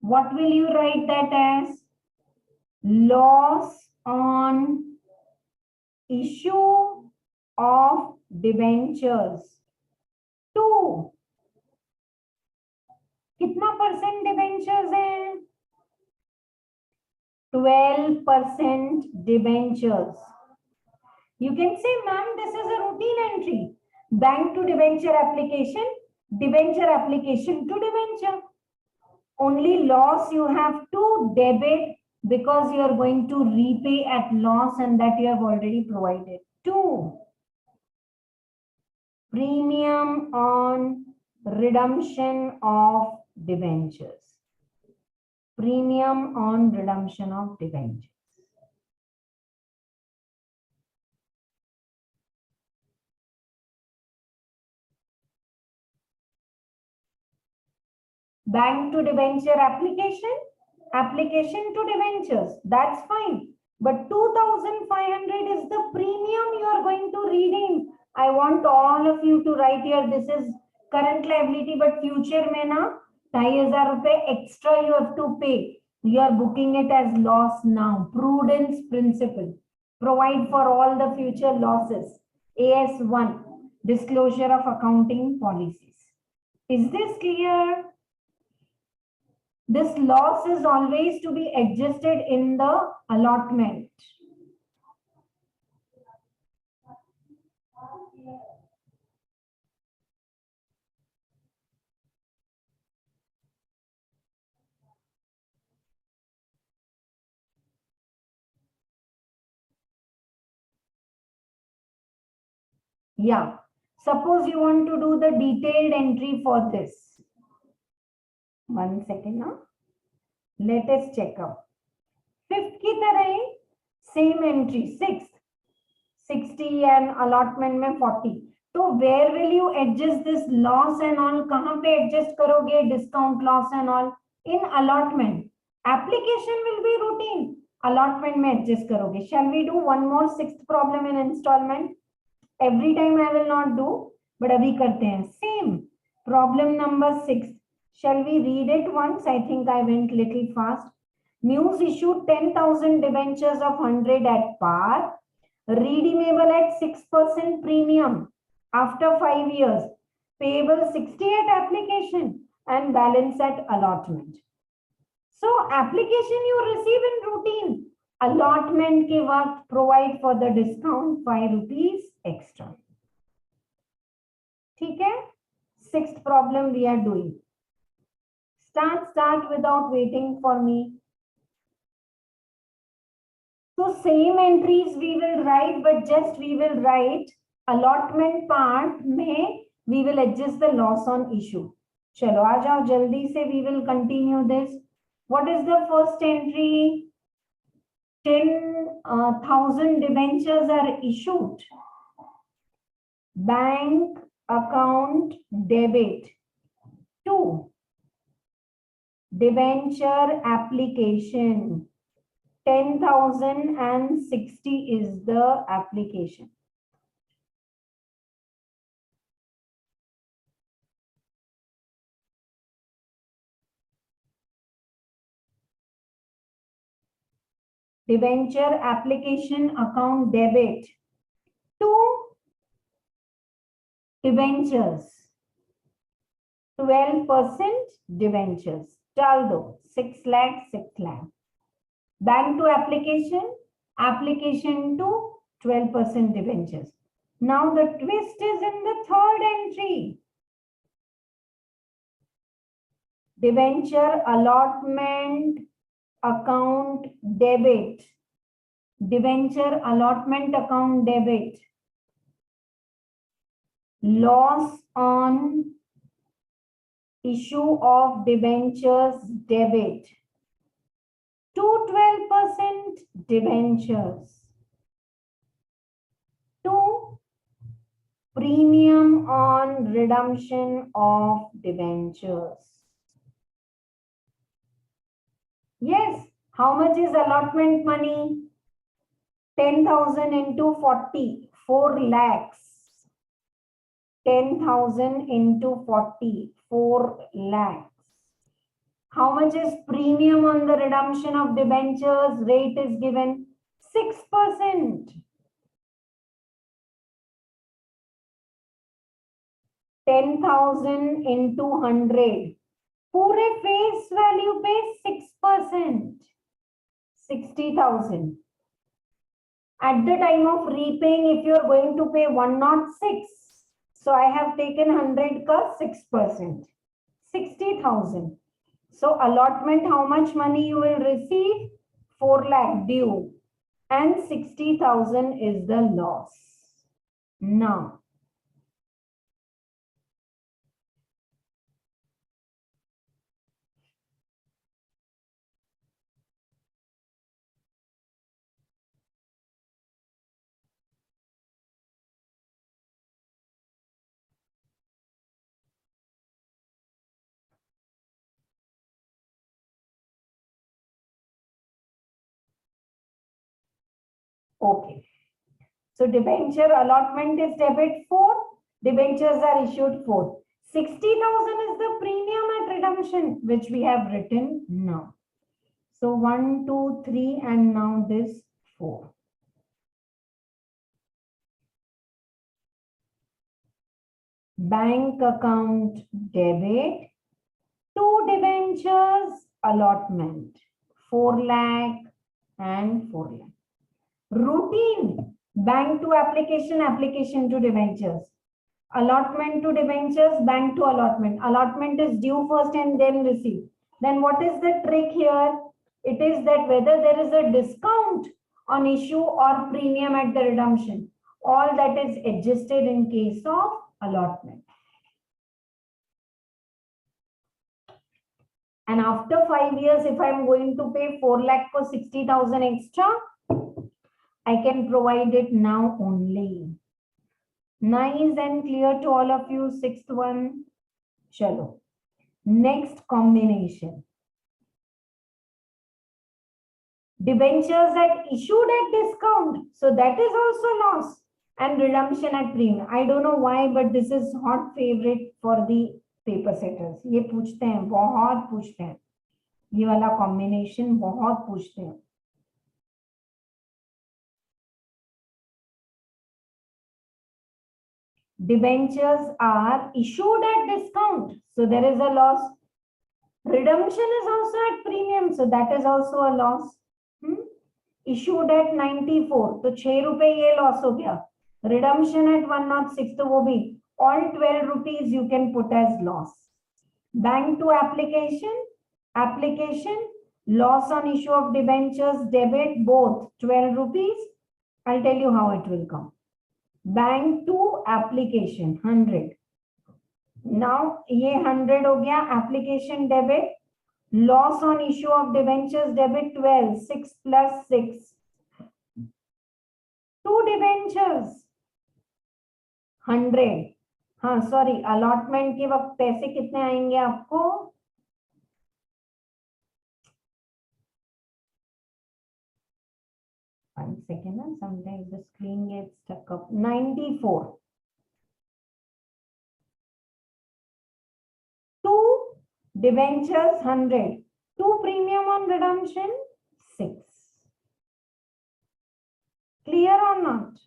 What will you write that as? Loss on issue of debentures. 2. कितना percent debentures है? 12% debentures. You can say, ma'am, this is a routine entry. Bank to debenture application to debenture. Only loss you have to debit because you are going to repay at loss and that you have already provided. 2. Premium on redemption of debentures. Premium on redemption of debentures. Bank to debenture application to debentures, that's fine. But 2,500 is the premium you are going to redeem. I want all of you to write here, this is current liability, but future mein na 2,500 rupees extra you have to pay. You are booking it as loss now. Prudence principle. Provide for all the future losses. AS1, disclosure of accounting policies. Is this clear? This loss is always to be adjusted in the allotment. Yeah. Suppose you want to do the detailed entry for this. 1 second now. Let us check out. 5th की तरह same entry 6th 60 and allotment में 40. So where will you adjust this loss and all? कहाँ पे adjust करोगे discount loss and all? In allotment. Application will be routine. Allotment में adjust करोगे. Shall we do one more 6th problem in installment? Every time I will not do, but अभी करते हैं. Same. Problem number 6. Shall we read it once? I think I went little fast. Muse issued 10,000 debentures of 100 at par, redeemable at 6% premium after 5 years, payable 60 at application and balance at allotment. So application you receive in routine. Allotment के वक्त provide for the discount 5 rupees extra. ठीक है? 6th problem we are doing. Start without waiting for me. So same entries we will write, but just we will write allotment part में we will adjust the loss on issue. चलो आ जाओ जल्दी से, we will continue this. What is the first entry? 10,000 debentures are issued. Bank account debit to debenture application. 10,060 is the application. Debenture application account debit to debentures. 12% debentures. डाल दो 6 lakh 6 lakh. Bank to application, application to 12% debentures. Now the twist is in the third entry. Debenture allotment account debit. Debenture allotment account debit. Loss on issue of debentures debit. To 12% debentures. To premium on redemption of debentures. Yes, how much is allotment money? 10,000 into 40, 4 lakhs. 10,000 into 40, 4 lakhs. How much is premium on the redemption of debentures? Rate is given 6%. 10,000 into 100. पूरे face value पे 6%. 60,000. At the time of repaying, if you are going to pay 106, so I have taken 100 ka 6%. 60,000. So allotment, how much money you will receive? 4 lakh due. And 60,000 is the loss. Now, okay. So debenture allotment is debit 4. Debentures are issued 4. 60,000 is the premium at redemption, which we have written now. So 1, 2, 3, and now this 4. Bank account debit. 2 debentures allotment. 4 lakh and 4 lakh. Routine. Bank to application, application to debentures. Allotment to debentures, bank to allotment. Allotment is due first and then receive. Then what is the trick here? It is that whether there is a discount on issue or premium at the redemption. All that is adjusted in case of allotment. And after 5 years, if I am going to pay 4 lakh for 60,000 extra, I can provide it now only. Nice and clear to all of you. Sixth one. Chalo. Next combination. Debentures at issued at discount. So that is also loss. And redemption at premium. I don't know why, but this is hot favorite for the paper setters. ये पूछते हैं, बहुत पूछते हैं. ये वाला combination बहुत पूछते हैं. Debentures are issued at discount. So there is a loss. Redemption is also at premium. So that is also a loss. Issued at 94. तो 6 रुपए ये loss हो गया. Redemption at 106. तो वो भी. All 12 rupees you can put as loss. Bank to application. Application. Loss on issue of debentures. Debit both. 12 rupees. I'll tell you how it will come. Bank to application 100. Now ये 100 हो गया. Application debit. Loss on issue of debentures debit 12. 6 plus 6. 2 debentures 100. हाँ sorry, allotment के वक्त पैसे कितने आएंगे आपको? One second, sometimes the screen gets stuck up. 94. 2 debentures 100. 2 premium on redemption 6. Clear or not?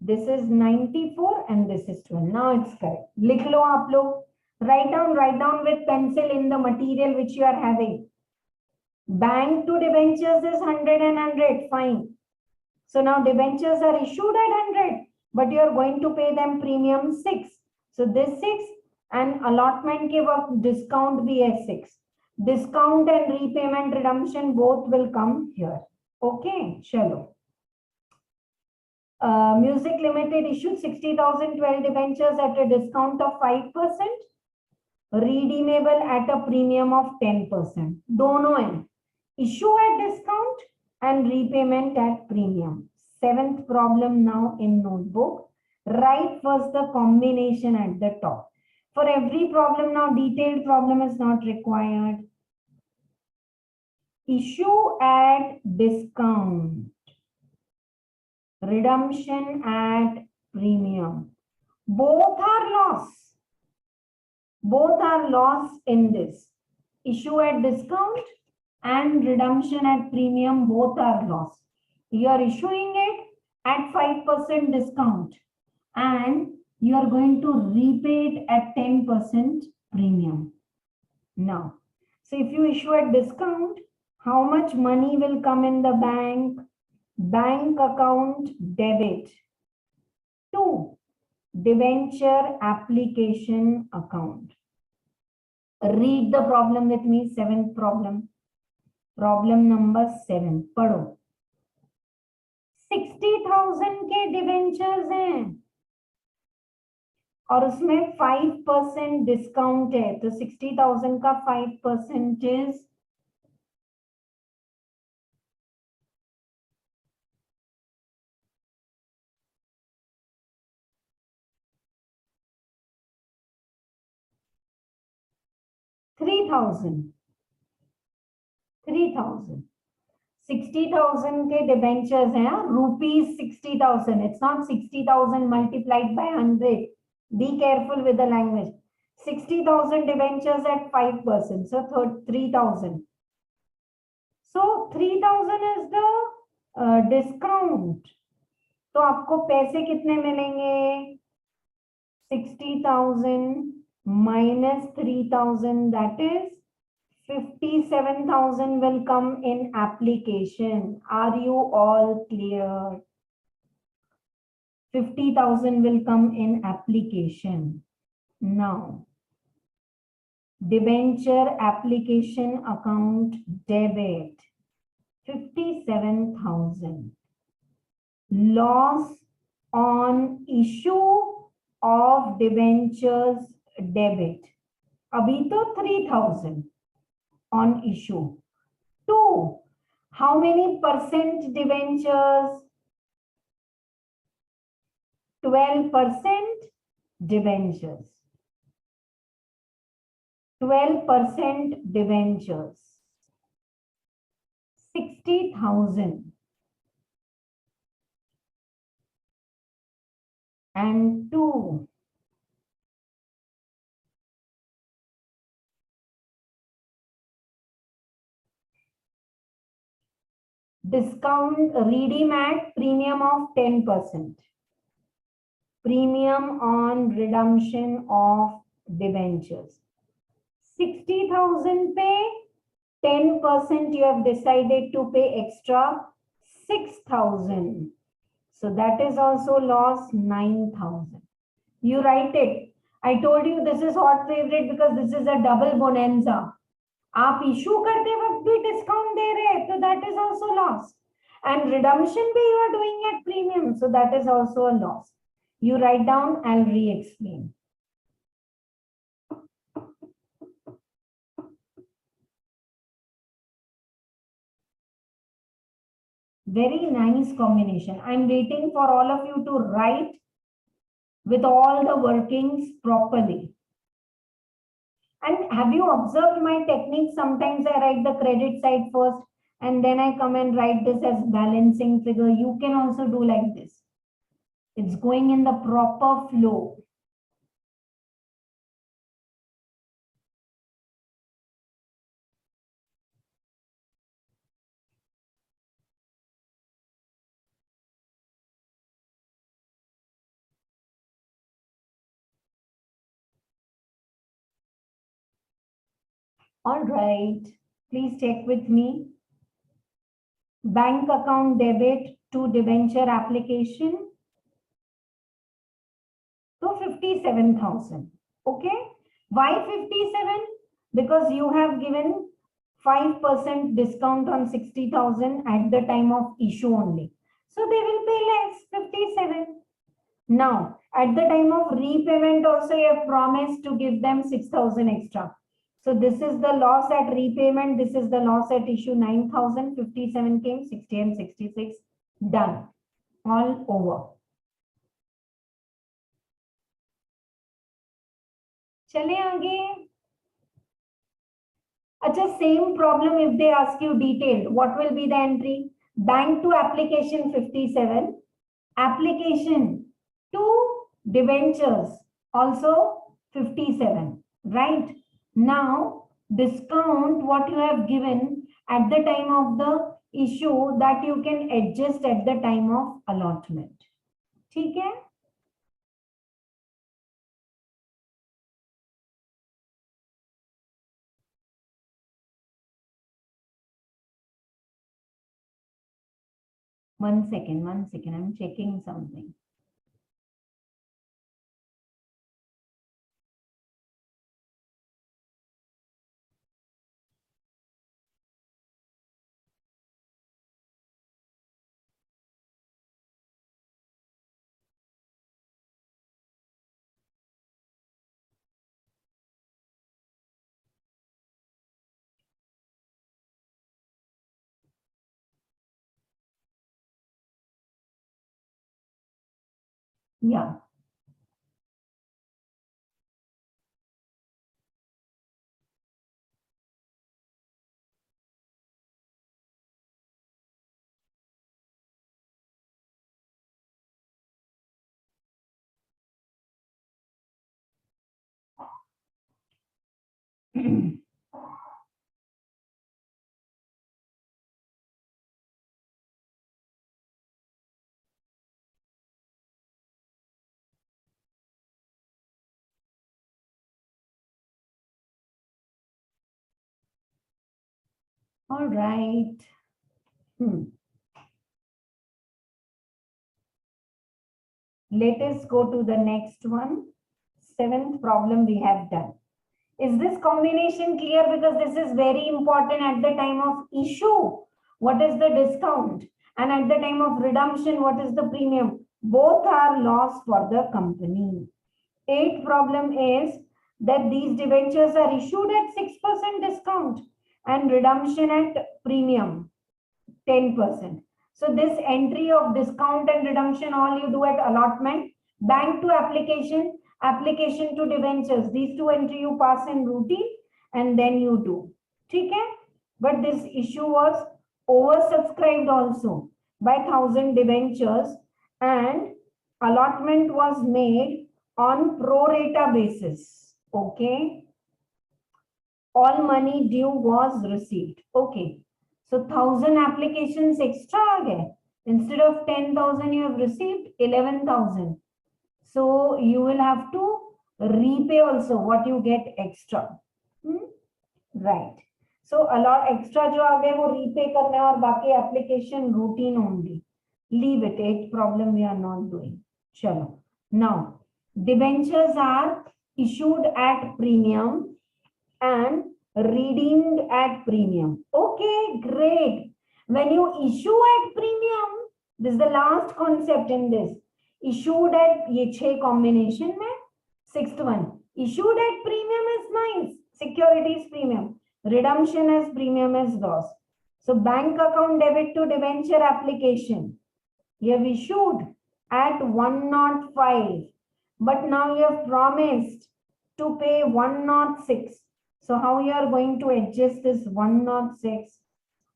This is 94 and this is 12. Now it's correct. लिख लो आप लोग. Write down with pencil in the material which you are having. Bank to debentures is 100 and 100. Fine. So now debentures are issued at 100, but you are going to pay them premium 6. So this 6 and allotment के वक्त discount भी है 6. Discount and repayment redemption both will come here. Okay, चलो. Music Limited issued 60,012 debentures at a discount of 5%, redeemable at a premium of 10%. दोनों हैं, issue at discount and repayment at premium. Seventh problem now in notebook. Write first the combination at the top. For every problem now, detailed problem is not required. Issue at discount. Redemption at premium. Both are loss. Both are loss in this. Issue at discount and redemption at premium, both are loss. You are issuing it at 5% discount and you are going to repay it at 10% premium. Now, so if you issue at discount, how much money will come in the bank? Bank account debit to debenture application account. Read the problem with me. Seventh problem. Problem number 7. पढ़ो. 60,000 के debentures हैं और उसमें 5% discount है, तो 60,000 का 5% is 3,000. 60,000 के debentures हैं, rupees 60,000. It's not 60,000 multiplied by 100. Be careful with the language. 60,000 debentures at 5%, so 3,000. So 3,000 is the discount. तो आपको पैसे कितने मिलेंगे? 60,000 minus 3,000, that is 57,000 will come in application. Are you all clear? 50,000 will come in application. Now, debenture application account debit 57,000. Loss on issue of debentures debit. Abhi to 3,000 on issue. 2. How many percent debentures? 12% debentures. 12% debentures. 60,000. And 2. Discount redeem at premium of 10%. Premium on redemption of debentures. 60,000 pay, 10% you have decided to pay extra 6,000. So that is also loss 9,000. You write it. I told you this is hot favorite because this is a double bonanza. आप issue करते वक्त भी discount दे रहे हैं, तो that is also loss. And redemption भी you are doing at premium, so that is also a loss. You write down, I'll re-explain. Very nice combination. I'm waiting for all of you to write with all the workings properly. And have you observed my technique? Sometimes I write the credit side first and then I come and write this as balancing figure. You can also do like this. It's going in the proper flow. All right, please check with me. Bank account debit to debenture application to 57,000. Okay, why 57? Because you have given 5% discount on 60,000 at the time of issue only. So they will pay less, 57. Now, at the time of repayment also you have promised to give them 6,000 extra. So this is the loss at repayment. This is the loss at issue. 9,000, 57 came, 60 and 66. Done. All over. चले आगे. अच्छा, same problem if they ask you detailed. What will be the entry? Bank to application 57. Application to debentures also 57. Right? Now, discount what you have given at the time of the issue that you can adjust at the time of allotment. ठीक है? One second, I'm checking something. Yeah. All right. Let us go to the next one. 7th problem we have done. Is this combination clear? Because this is very important at the time of issue. What is the discount? And at the time of redemption, what is the premium? Both are loss for the company. 8th problem is that these debentures are issued at 6% discount and redemption at premium 10%. So this entry of discount and redemption all you do at allotment, bank to application, application to debentures. These two entry you pass in routine and then you do. Okay? But this issue was oversubscribed also by 1,000 debentures and allotment was made on pro rata basis. Okay? All money due was received. Okay. So 1,000 applications extra again. Instead of 10,000 you have received 11,000. So you will have to repay also what you get extra. Right. So a lot extra जो आ गए वो repay करना है और बाकी application routine only. Leave it. 8th problem we are not doing. चलो. Now debentures are issued at premium and redeemed at premium. Okay, great. When you issue at premium, this is the last concept in this. Issued at ये 6 combination में 6th one. Issued at premium is nice. Securities premium. Redemption as premium as loss. So bank account debit to debenture application. You have issued at 105. But now you have promised to pay 106. So how you are going to adjust this 106?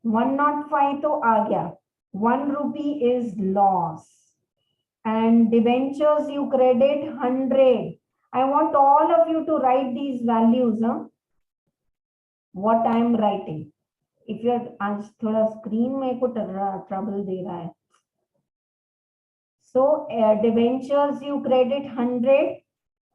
105 to aa gaya. 1 rupee is loss. And debentures you credit 100. I want all of you to write these values. What I am writing. If you are आज थोड़ा screen में को trouble दे रहा है. So debentures you credit 100.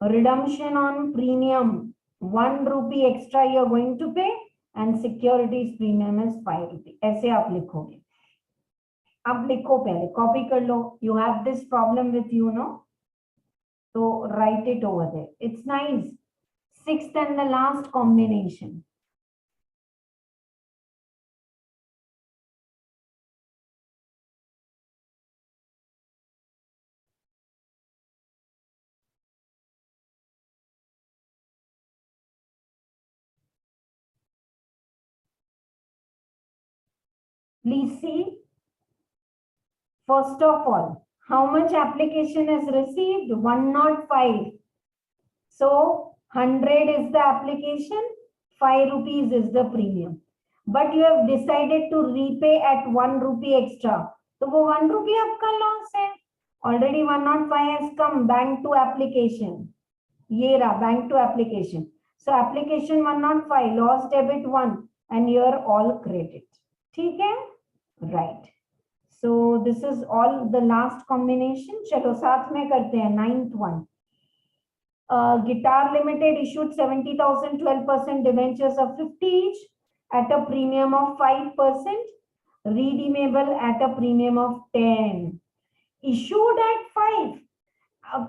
Redemption on premium 1 rupee extra you are going to pay. and securities premium is 5 rupees. ऐसे आप लिखोगे. अब लिखो पहले, कॉपी कर लो. You have this problem with you, no? So write it over there. It's nice. Sixth and the last combination. Please see. First of all, how much application is received? 105. So 100 is the application, 5 rupees is the premium. But you have decided to repay at 1 rupee extra. So वो 1 rupee आपका loss है. Already 105 has come. Bank to application. ये रहा bank to application. So application 105, loss debit 1, and here all credit. ठीक है? Right. So this is all the last combination. चलो साथ में करते हैं. 9th one. Guitar Limited issued 70,000 12% debentures of 50 each at a premium of 5%, redeemable at a premium of 10. Issued at 5.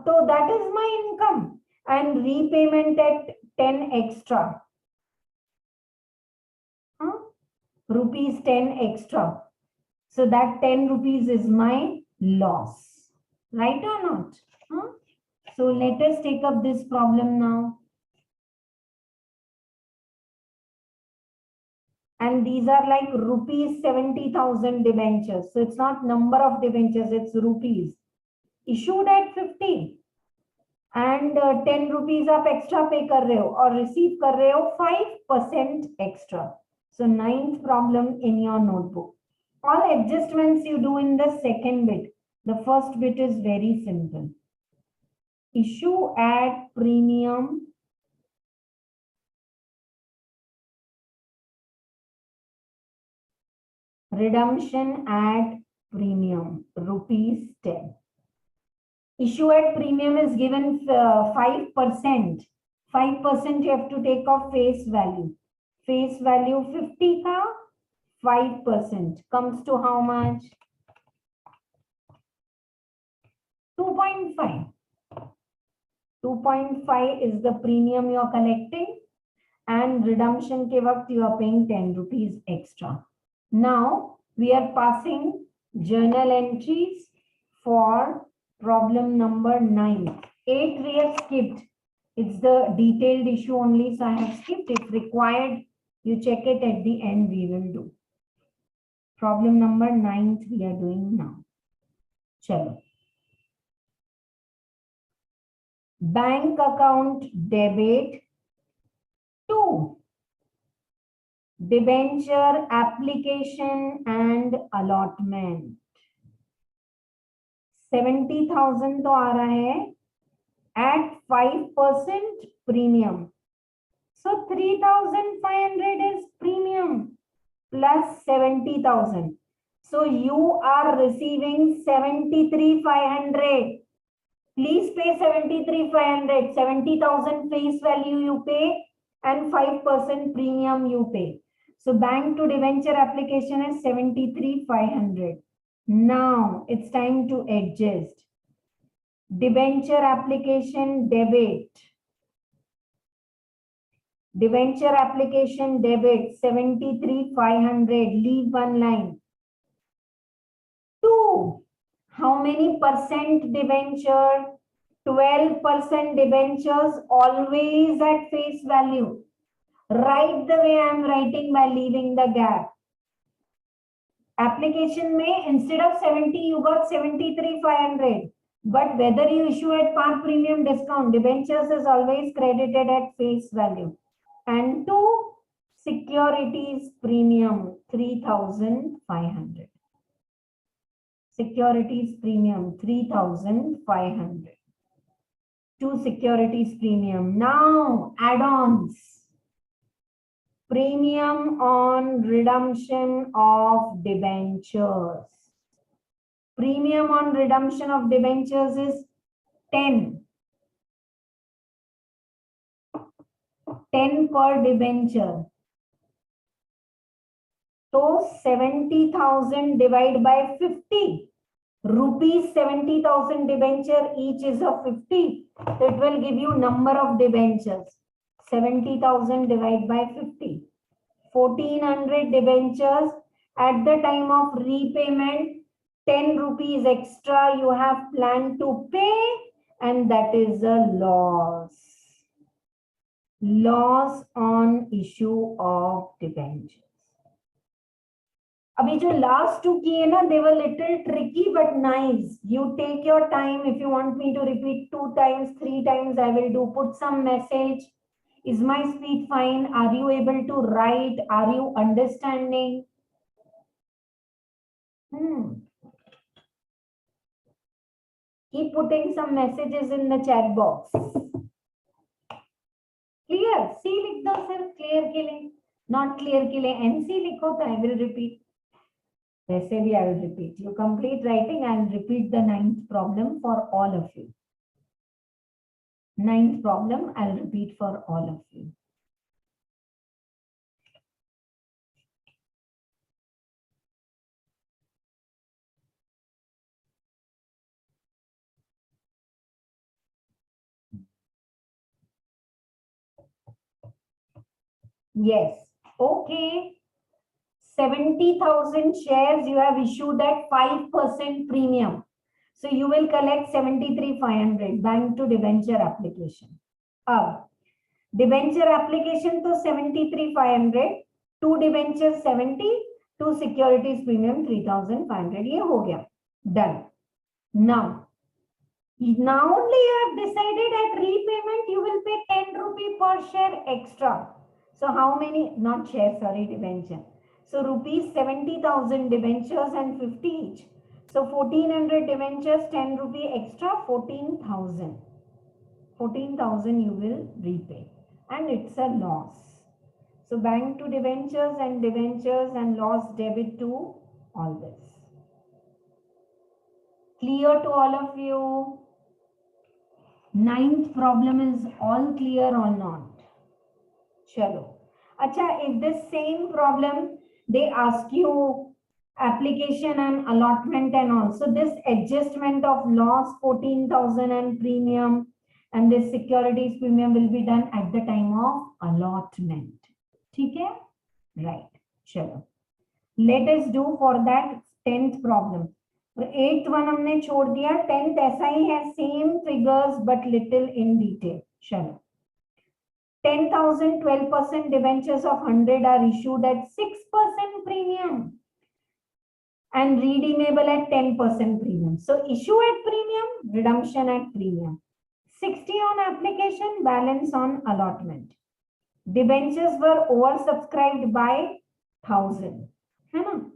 So that is my income, and repayment at 10 extra. Rupees 10 extra. So that 10 rupees is my loss. Right or not? So let us take up this problem now. And these are like rupees 70,000 debentures. So it's not number of debentures, it's rupees. Issued at 50. And 10 rupees आप extra pay कर रहे हो और receive कर रहे हो 5% extra. So 9th problem in your notebook. All adjustments you do in the second bit. The first bit is very simple. Issue at premium. Redemption at premium, rupees 10. Issue at premium is given 5%. 5% you have to take off face value. Face value 50 ka 5% comes to how much? 2.5. 2.5 is the premium you are collecting, and redemption ke waqt you are paying 10 rupees extra. Now we are passing journal entries for problem number 9. 8 we have skipped. It's the detailed issue only, so I have skipped. If required, you check it at the end, we will do. Problem number 9 we are doing now. Chalo. Bank account debit to debenture application and allotment. 70,000 तो आ रहा है at 5% premium. So 3,500 is premium plus 70,000. So you are receiving 73,500. Please pay 73,500. 70,000 face value you pay and 5% premium you pay. So bank to debenture application is 73,500. Now it's time to adjust. Debenture application debit. Debenture application debit 73,500. Leave one line. 2. How many percent debenture? 12% debentures, always at face value. Write the way I am writing by leaving the gap. Application may, instead of 70, you got 73,500. But whether you issue at par premium discount, debentures is always credited at face value. And 2, securities premium 3,500. Securities premium 3,500. 2 securities premium. Now add-ons. Premium on redemption of debentures. Premium on redemption of debentures is 10. 10 per debenture. तो 70,000 divide by 50. Rupees 70,000 debenture each is of 50. So it will give you number of debentures. 70,000 divided by 50. 1,400 debentures. At the time of repayment, 10 rupees extra you have planned to pay, and that is a loss. Loss on issue of debentures. अभी जो last two किए ना, they were little tricky but nice. You take your time. If you want me to repeat 2 times, 3 times, I will do. Put some message. Is my speed fine? Are you able to write? Are you understanding? Keep putting some messages in the chat box. Clear? C लिख दो सिर्फ clear के लिए. Not clear के लिए NC लिखो तो I will repeat. वैसे भी I will repeat. You complete writing, I will repeat the 9th problem for all of you. 9th problem I'll repeat for all of you. Yes. Okay. 70,000 shares you have issued at 5% premium. So you will collect 73,500 bank to debenture application. Debenture application to 73,500, 2 debentures 70, 2 securities premium 3,500. ये हो गया. Done. Now only you have decided at repayment you will pay 10 rupee per share extra. So how many, not share, sorry, debenture. So rupees 70,000 debentures and 50 each. So 1,400 debentures, 10 rupee extra, 14,000. 14,000 you will repay. And it's a loss. So bank to debentures and loss debit to all this. Clear to all of you? 9th problem is all clear or not? Chalo. Acha, if the same problem they ask you application and allotment and also this adjustment of loss 14,000 and premium and this securities premium will be done at the time of allotment. Okay? Right. Chalo. Let us do for that 10th problem. 8th one हमने छोड़ दिया, 10th ऐसा ही है, same figures but little in detail. चलो. 10,000, 12% debentures of 100 are issued at 6% premium and redeemable at 10% premium. So issue at premium, redemption at premium. 60 on application, balance on allotment. Debentures were oversubscribed by 1,000. है ना?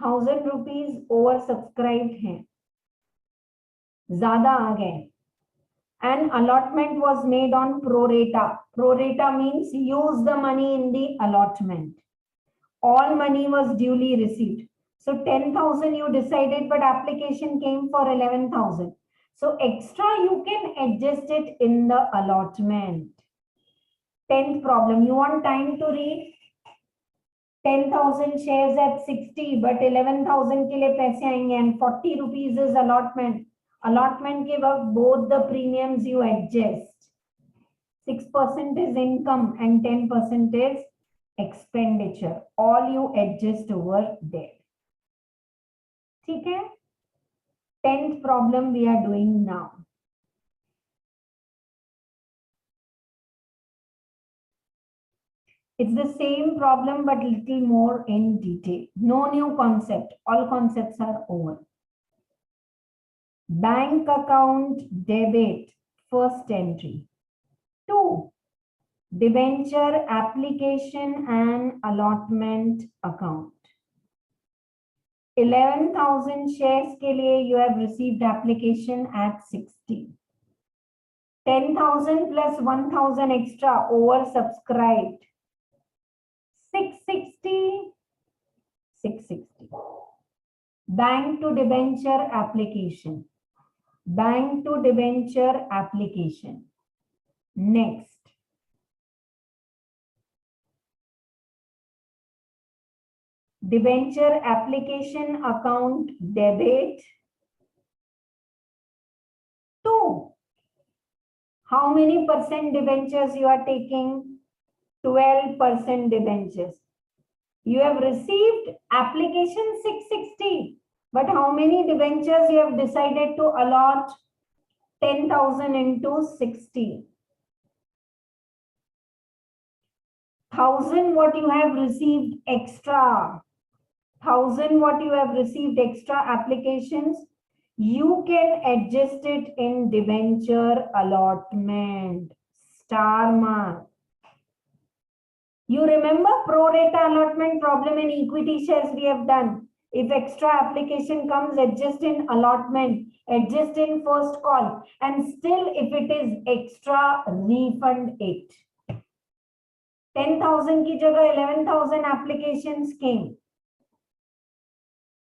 1,000 rupees oversubscribed हैं. ज़्यादा आ गए. And allotment was made on pro rata. Pro rata means use the money in the allotment. All money was duly received. So 10,000 you decided, but application came for 11,000. So extra you can adjust it in the allotment. 10th problem. You want time to read? 10,000 shares at 60, but 11,000 के लिए पैसे आएंगे and 40 rupees is allotment. Allotment के वक्त both the premiums you adjust. 6% is income and 10% is expenditure. All you adjust over there. ठीक है? 10th problem we are doing now. It's the same problem but little more in detail. No new concept. All concepts are over. Bank account debit, first entry. 2. Debenture application and allotment account. 11,000 shares के लिए you have received application at 60. 10,000 plus 1,000 extra oversubscribed. 660. 660. Bank to debenture application. Bank to debenture application. Next. Debenture application account debit. 2. How many percent debentures you are taking? 12% debentures. You have received application 660. But how many debentures you have decided to allot? 10,000 into 60. 1,000 what you have received extra. 1,000 what you have received extra applications. You can adjust it in debenture allotment. Star mark. You remember pro rata allotment problem in equity shares we have done. If extra application comes, adjust in allotment, adjust in first call, and still if it is extra, refund it. 10,000 ki jagah 11,000 applications came.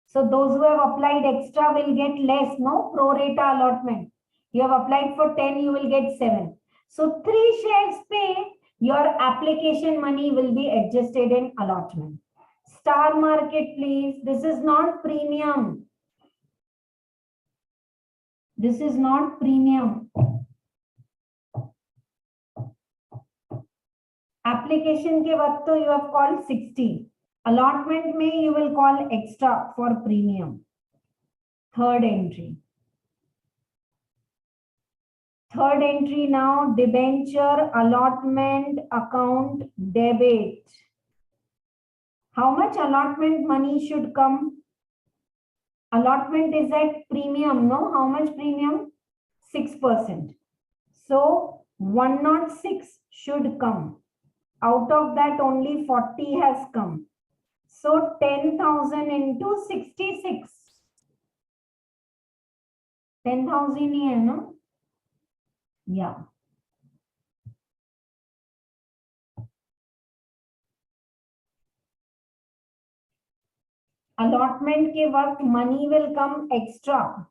So those who have applied extra will get less, no? Pro rata allotment. You have applied for 10, you will get 7. So 3 shares pay, your application money will be adjusted in allotment. Star market, please. This is not premium. This is not premium. Application ke वक्त you have called 60. Allotment में you will call extra for premium. Third entry. Third entry now, debenture allotment account debit. How much allotment money should come? Allotment is at premium, no? How much premium? 6%. So 106 should come. Out of that only 40 has come. So 10,000 into 66. 10,000 ही है ना? Yeah. Allotment के वक्त money will come extra.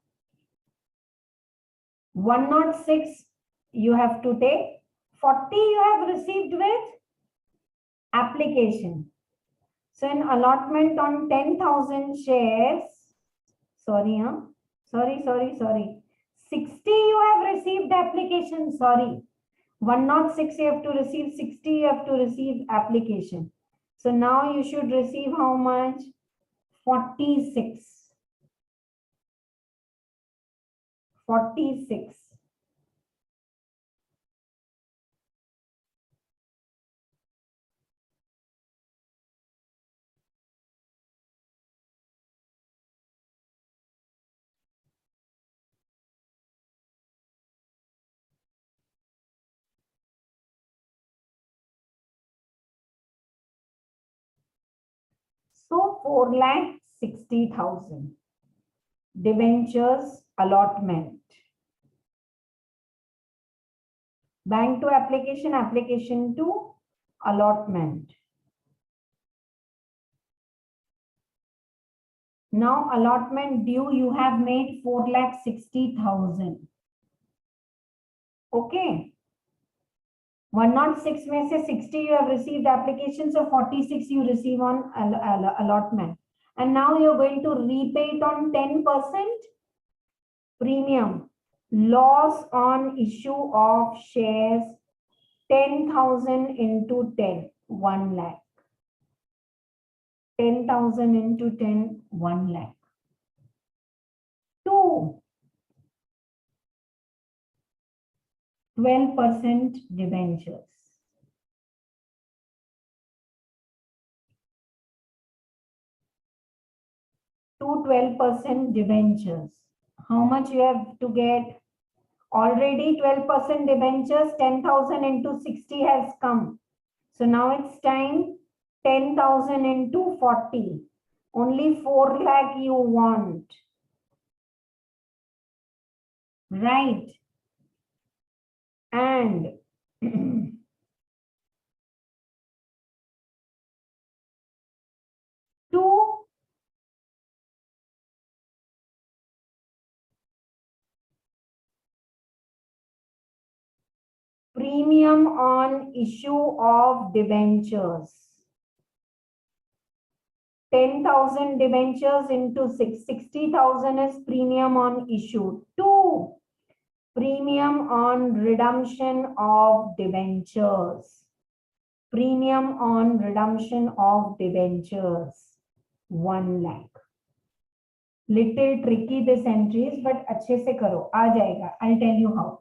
106 you have to take. 40 you have received with application. So in allotment on 10,000 shares, sorry. 60 you have received application, sorry. 106 you have to receive, 60 you have to receive application. So now you should receive how much? 46. 46. So 4,60,000 debentures allotment. Bank to application, application to allotment. Now allotment due you have made 4,60,000. Okay. 106 में से 60 you have received application, so 46 you receive on allotment. And now you're going to repay it on 10% premium. Loss on issue of shares 10,000 into 10, 1 lakh. 10,000 into 10, 1 lakh. 2. 12% debentures. 12% debentures. How much you have to get? Already 12% debentures, 10,000 into 60 has come. So now it's time 10,000 into 40. Only 4 lakh you want. Right. And two premium on issue of debentures. 10,000 debentures into 60,000 is premium on issue. 2, premium on redemption of debentures. Premium on redemption of debentures. 1 lakh. Little tricky this entries, but अच्छे से करो, आ जाएगा. I'll tell you how.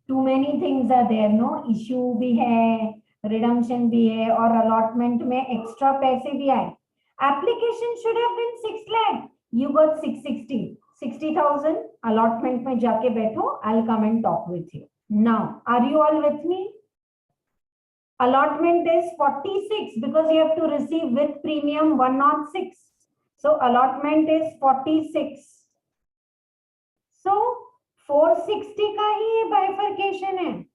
Too many things are there, no? Issue भी है, redemption भी है, और allotment में extra पैसे भी आए. Application should have been 6 lakh. You got 660. 60,000 allotment में जाके बैठो. I'll come and talk with you. Now, are you all with me? Allotment is 46 because you have to receive with premium 106. So allotment is 46. So 460 का ही ये bifurcation है.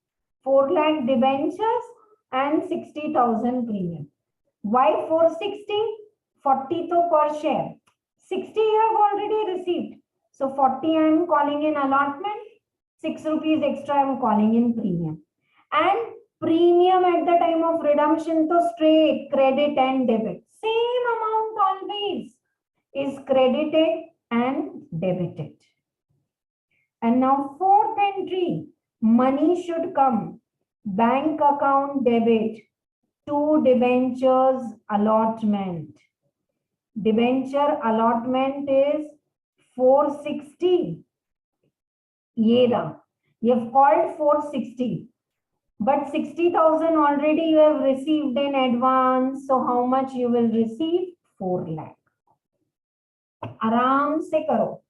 4 lakh debentures and 60,000 premium. Why 460? 40 to per share. 60 you have already received. So 40 I am calling in allotment. 6 rupees extra I am calling in premium. And premium at the time of redemption to straight credit and debit. Same amount always is credited and debited. And now fourth entry, money should come. Bank account debit to debentures allotment. Debenture allotment is 460. Yeda. You have called 460. But 60,000 already you have received in advance. So how much you will receive? 4 lakh. आराम से करो.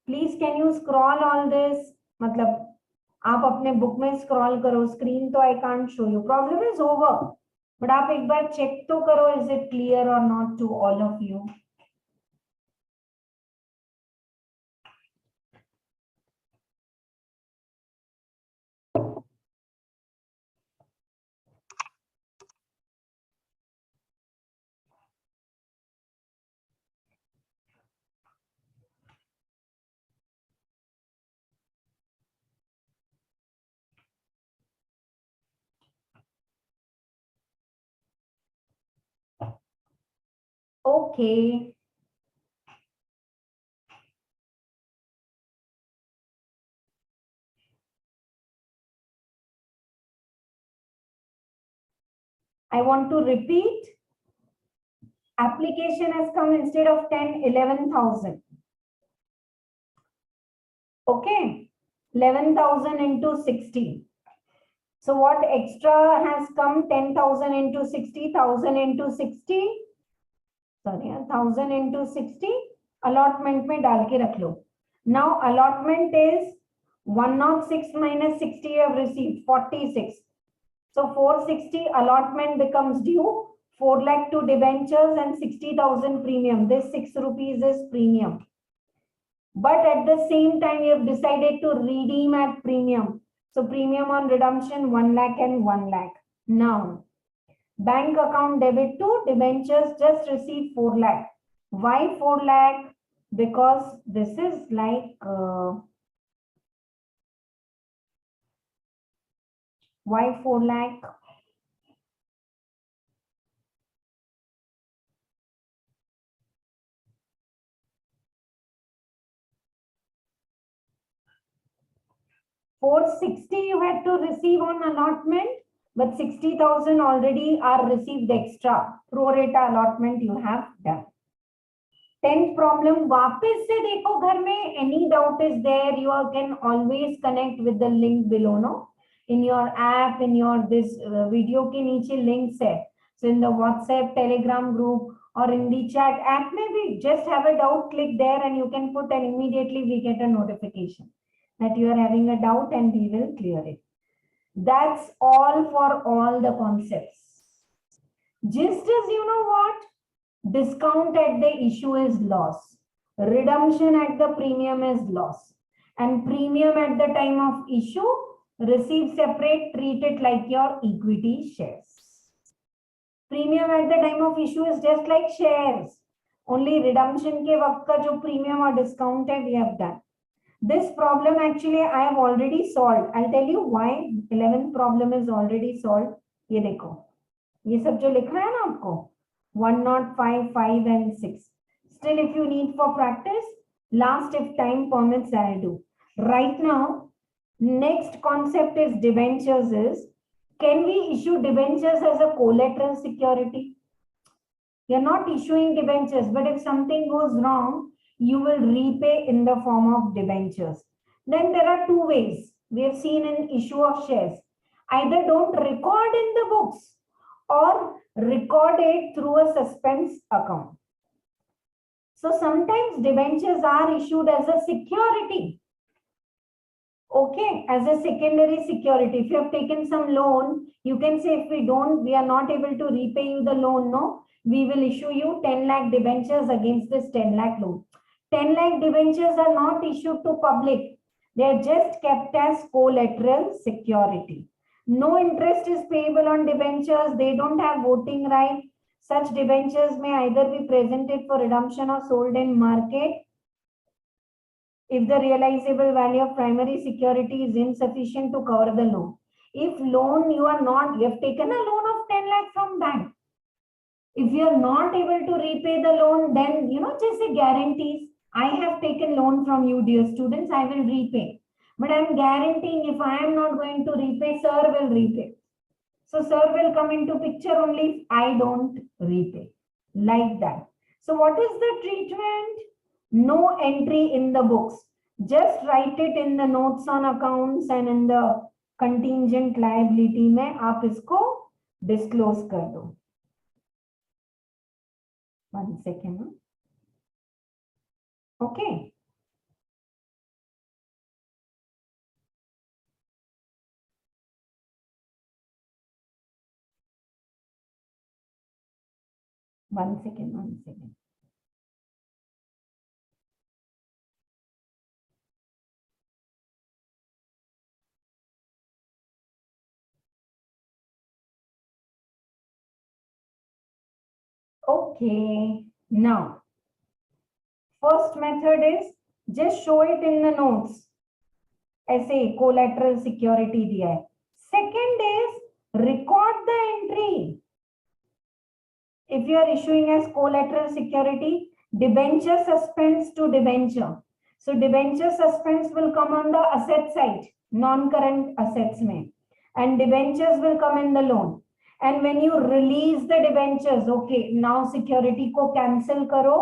Please can you scroll all this? मतलब आप अपने book में scroll करो. Screen तो I can't show you. Problem is over. But आप एक बार check तो करो. Is it clear or not to all of you? Okay. I want to repeat. Application has come instead of 10, 11,000. Okay. 11,000 into 60. So what extra has come? 10,000 into 60,000 into 60. Sorry, 1,000 into 60. Allotment में डाल के रख लो. Now allotment is 106 minus 60 you have received 46. So 460 allotment becomes due. 4 lakh to debentures and 60,000 premium. This 6 rupees is premium. But at the same time you have decided to redeem at premium. So premium on redemption 1 lakh and 1 lakh. Now bank account debit to debentures just receive 4 lakh. Why 4 lakh? Because this is like why 4 lakh? $460 you had to receive on allotment, but 60,000 already are received extra. Pro rata allotment you have done. 10th problem, वापस से देखो घर में. Any doubt is there, you can always connect with the link below, no? In your app, in your this video के नीचे links है. So in the WhatsApp, Telegram group or in the chat app, maybe just have a doubt, click there and you can put and immediately we get a notification that you are having a doubt and we will clear it. That's all for all the concepts. Just as you know what? Discount at the issue is loss. Redemption at the premium is loss. And premium at the time of issue, receive separate, treat it like your equity shares. Premium at the time of issue is just like shares. Only redemption के वक्त का जो premium or discount है, we have done. This problem actually I have already solved. I'll tell you why 11th problem is already solved. ये देखो. ये सब जो लिखा है ना आपको 105, 5 and 6. Still, if you need for practice, last if time permits, I'll do. Right now, next concept is debentures is, can we issue debentures as a collateral security? You're not issuing debentures, but if something goes wrong, you will repay in the form of debentures. Then there are two ways we have seen in issue of shares. Either don't record in the books or record it through a suspense account. So sometimes debentures are issued as a security. Okay, as a secondary security. If you have taken some loan, you can say if we are not able to repay you the loan, no, we will issue you 10 lakh debentures against this 10 lakh loan. 10 lakh debentures are not issued to public. They are just kept as collateral security. No interest is payable on debentures. They don't have voting right. Such debentures may either be presented for redemption or sold in market if the realizable value of primary security is insufficient to cover the loan. If loan you have taken a loan of 10 lakh from bank. If you are not able to repay the loan, then just say guarantees. I have taken loan from you, dear students, I will repay. But I am guaranteeing if I am not going to repay, sir will repay. So sir will come into picture only if I don't repay. Like that. So what is the treatment? No entry in the books. Just write it in the notes on accounts and in the contingent liability में आप इसको disclose कर दो. 1 second. Okay. One second. Okay, now, first method is just show it in the notes. ऐसे collateral security दिया है. Second is record the entry. If you are issuing as collateral security, debenture suspense to debenture. So debenture suspense will come on the asset side, non-current assets में, and debentures will come in the loan. And when you release the debentures, okay, now security को cancel करो,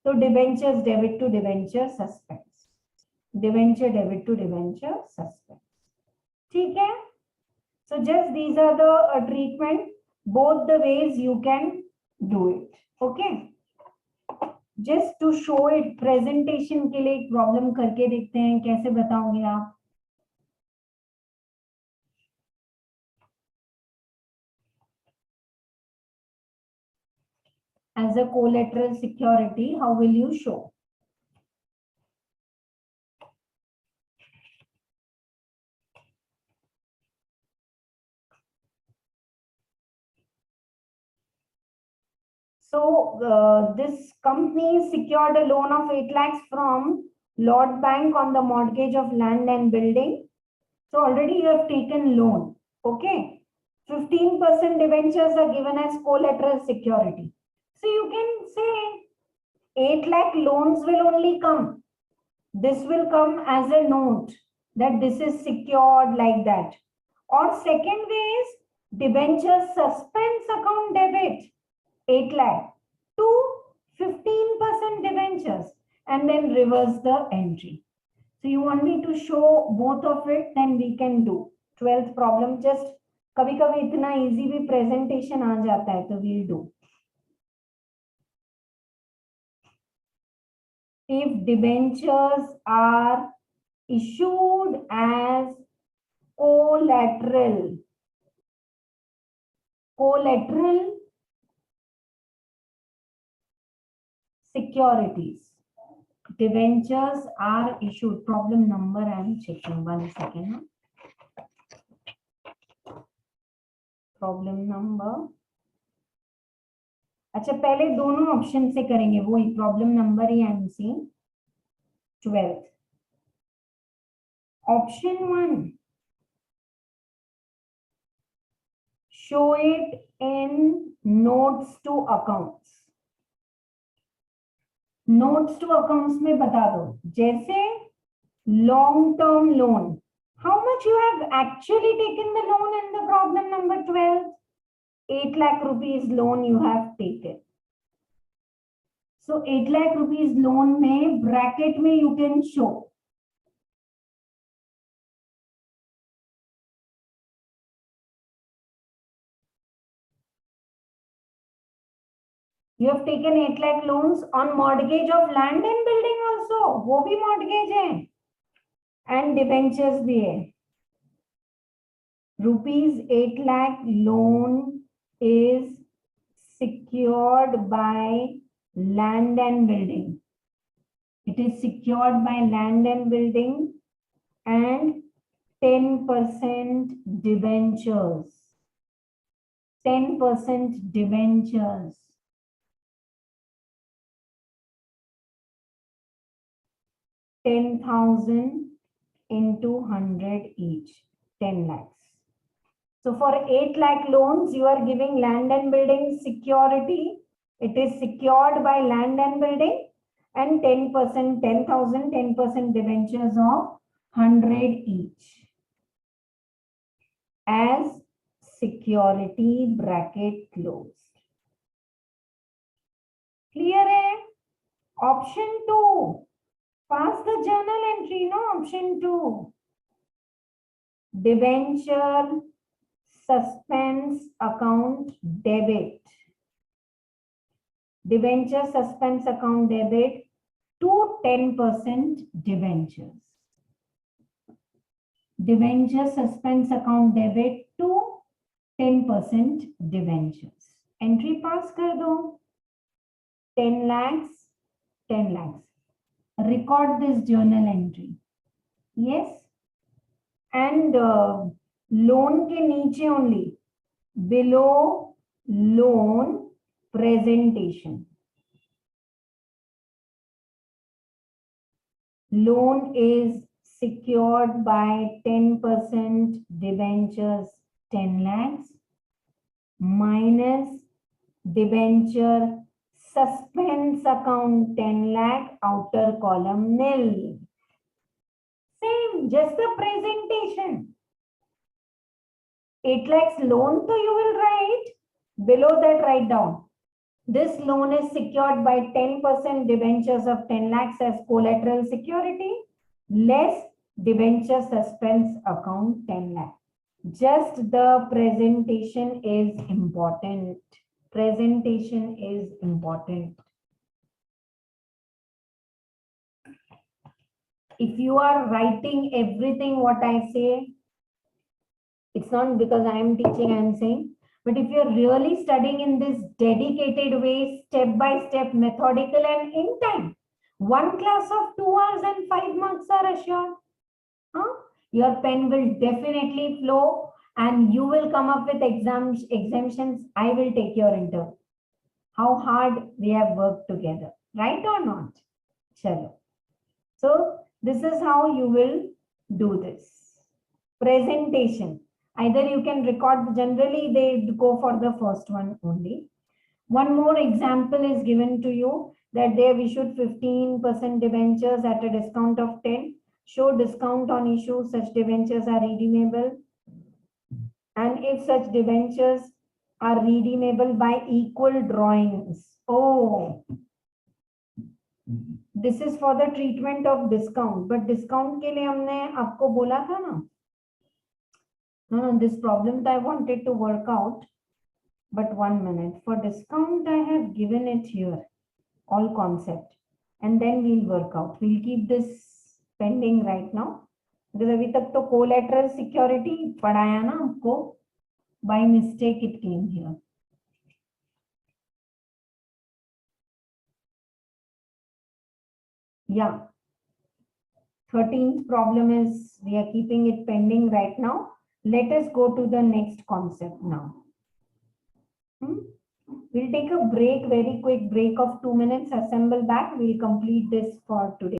तो debentures debit to debenture suspense. Debenture debit to debenture suspense. ठीक है? So just these are the treatment. Both the ways you can do it. Okay? Just to show it, presentation के लिए एक problem करके देखते हैं, कैसे बताओगे आप? As a collateral security, how will you show? So this company secured a loan of 8 lakhs from Lord Bank on the mortgage of land and building. So already you have taken loan. Okay. 15% debentures are given as collateral security. So you can say 8 lakh loans will only come. This will come as a note that this is secured like that. Or second way is debenture suspense account debit 8 lakh to 15% debentures and then reverse the entry. So you want me to show both of it, then we can do 12th problem. Just कभी-कभी इतना easy भी presentation आ जाता है तो we'll do. If debentures are issued as collateral securities, debentures are issued. Problem number I am checking. 1 second. Problem number. अच्छा पहले दोनों option से करेंगे वही problem number he I am seeing 12th. Option 1, show it in notes to accounts. Notes to accounts में बता दो, जैसे long term loan, how much you have actually taken the loan in the problem number 12? 8 lakh rupees loan you have taken. So 8 lakh rupees loan में bracket में you can show. You have taken 8 lakh loans on mortgage of land and building also. वो भी mortgage है. And debentures भी है. Rupees 8 lakh loan is secured by land and building. It is secured by land and building and 10% debentures. 10% debentures. 10,000 into 100 each, 10 lakhs. So for 8 lakh loans, you are giving land and building security. It is secured by land and building and 10%, 10,000, 10% debentures of 100 each as security bracket closed. Clear hai? Option 2. Pass the journal entry, no? Option 2. Debenture suspense account debit. Debenture suspense account debit to 10% debentures. Debenture suspense account debit to 10% debentures. Entry pass kar do. 10 lakhs, 10 lakhs. Record this journal entry. Yes. And loan ke niche only. Below loan presentation. Loan is secured by 10% debentures 10 lakhs minus debenture suspense account 10 lakh, outer column nil. Same, just the presentation. 8 lakhs loan, so you will write below that, write down. This loan is secured by 10% debentures of 10 lakhs as collateral security, less debenture suspense account 10 lakh. Just the presentation is important. Presentation is important. If you are writing everything what I say, it's not because I am teaching, I am saying, but if you're really studying in this dedicated way, step by step, methodical and in time, one class of 2 hours and 5 marks are assured. Your pen will definitely flow and you will come up with exemptions. I will take your interview. How hard we have worked together, right or not? Chalo. So this is how you will do this. Presentation. Either you can record, generally they go for the first one only. One more example is given to you that they have issued 15% debentures at a discount of 10. Show discount on issue, such debentures are redeemable. And if such debentures are redeemable by equal drawings. Oh, this is for the treatment of discount. But discount के लिए हमने आपको बोला था ना? No, this problem that I wanted to work out. But 1 minute. For discount, I have given it here. All concept. And then we'll work out. We'll keep this pending right now. Because अभी तक तो collateral security पढ़ाया ना आपको. By mistake it came here. Yeah. 13th problem is we are keeping it pending right now. Let us go to the next concept now. We'll take a break, very quick break of 2 minutes, assemble back. We'll complete this for today.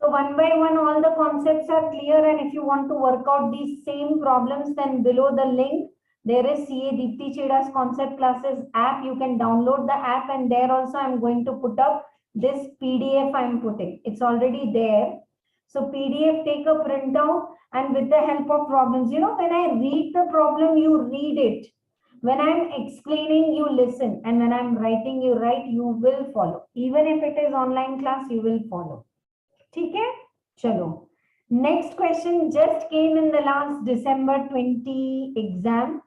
So So one by one, all the concepts are clear. And if you want to work out these same problems, then below the link, there is CA Dipti Chheda's concept classes app. You can download the app, and there also I'm going to put up this PDF I'm putting. It's already there. So PDF, take a printout, and with the help of problems, when I read the problem, you read it. When I'm explaining, you listen. And when I'm writing, you write, you will follow. Even if it is online class, you will follow. ठीक है चलो next question just came in the last December 20 exam.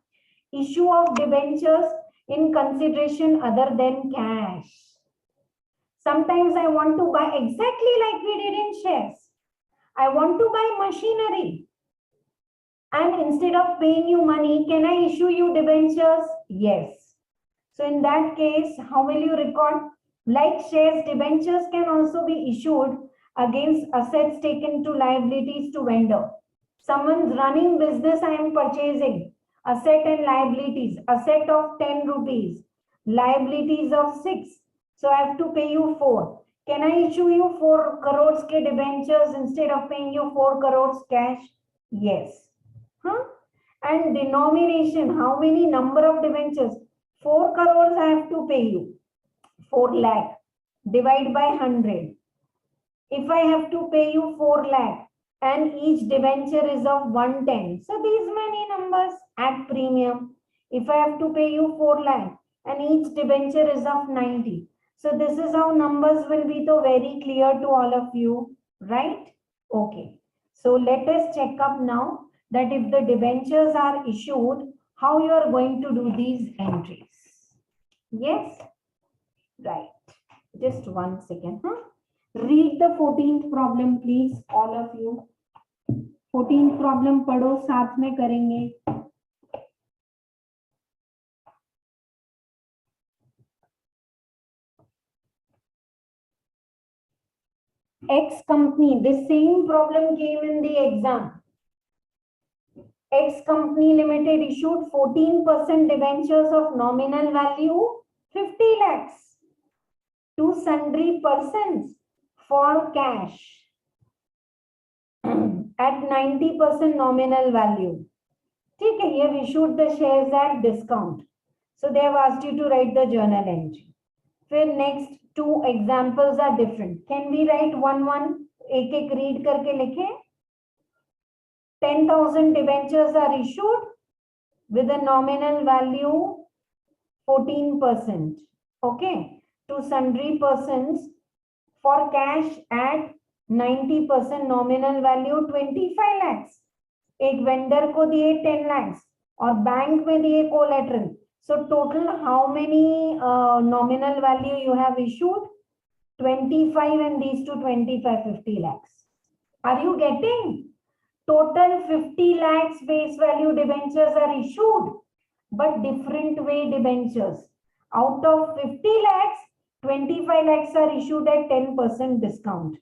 Issue of debentures in consideration other than cash. Sometimes I want to buy exactly like we did in shares. I want to buy machinery, and instead of paying you money, can I issue you debentures? Yes. So in that case, how will you record? Like shares, debentures can also be issued against assets taken to liabilities to vendor. Someone's running business, I am purchasing. Asset and liabilities. Asset of 10 rupees. Liabilities of 6. So I have to pay you 4. Can I issue you 4 crores ke debentures instead of paying you 4 crores cash? Yes. Huh? And denomination, how many number of debentures? 4 crores I have to pay you. 4 lakh. Divide by 100. If I have to pay you 4 lakh and each debenture is of 110. So these many numbers at premium. If I have to pay you 4 lakh and each debenture is of 90. So this is how numbers will be so very clear to all of you, right? Okay. So let us check up now that if the debentures are issued, how you are going to do these entries. Yes? Right. Just 1 second. Read the 14th problem, please, all of you. 14th problem पढ़ो, साथ में करेंगे. X company, the same problem came in the exam. X company limited issued 14% debentures of nominal value 50 lakhs to sundry persons for cash at 90% nominal value. ठीक है, you have issued the shares at discount. So they have asked you to write the journal entry. फिर next 2 examples are different. Can we write one एक read करके लिखें? 10,000 debentures are issued with a nominal value 14%. Okay, to sundry persons for cash at 90% nominal value 25 lakhs. एक vendor को दिए 10 lakhs और bank में दिए collateral. So total how many nominal value you have issued? 25 and these two 25, 50 lakhs. Are you getting? Total 50 lakhs face value debentures are issued, but different way debentures. Out of 50 lakhs, 25 lakhs are issued at 10% discount.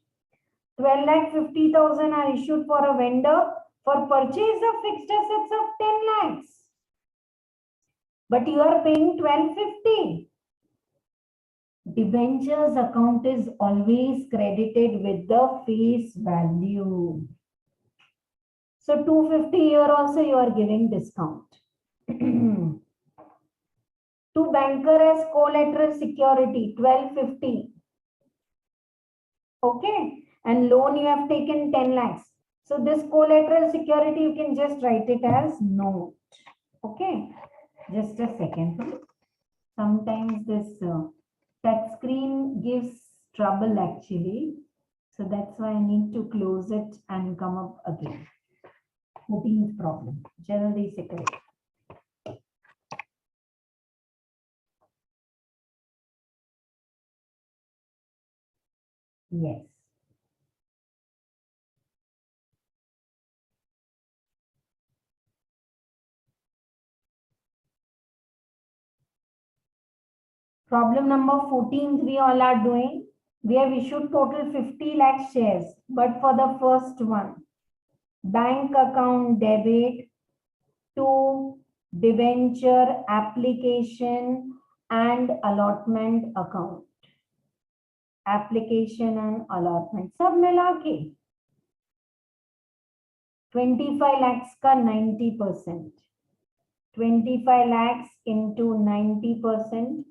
12 lakh 50,000 are issued for a vendor for purchase of fixed assets of 10 lakhs. But you are paying 1250. Debentures account is always credited with the face value. So 250 here also you are giving discount. To banker as collateral security 1250. Okay, and loan you have taken 10 lakhs. So this collateral security you can just write it as note. Okay, just a second. Sometimes this touch screen gives trouble actually. So that's why I need to close it and come up again. 14th problem. Jaldi se kare. Yes. Problem number 14th we all are doing. We have issued total 50 lakh shares, but for the first one, bank account debit to debenture application and allotment account. application and allotment सब मिला के 25 lakhs का 90%, 25 lakhs into 90%,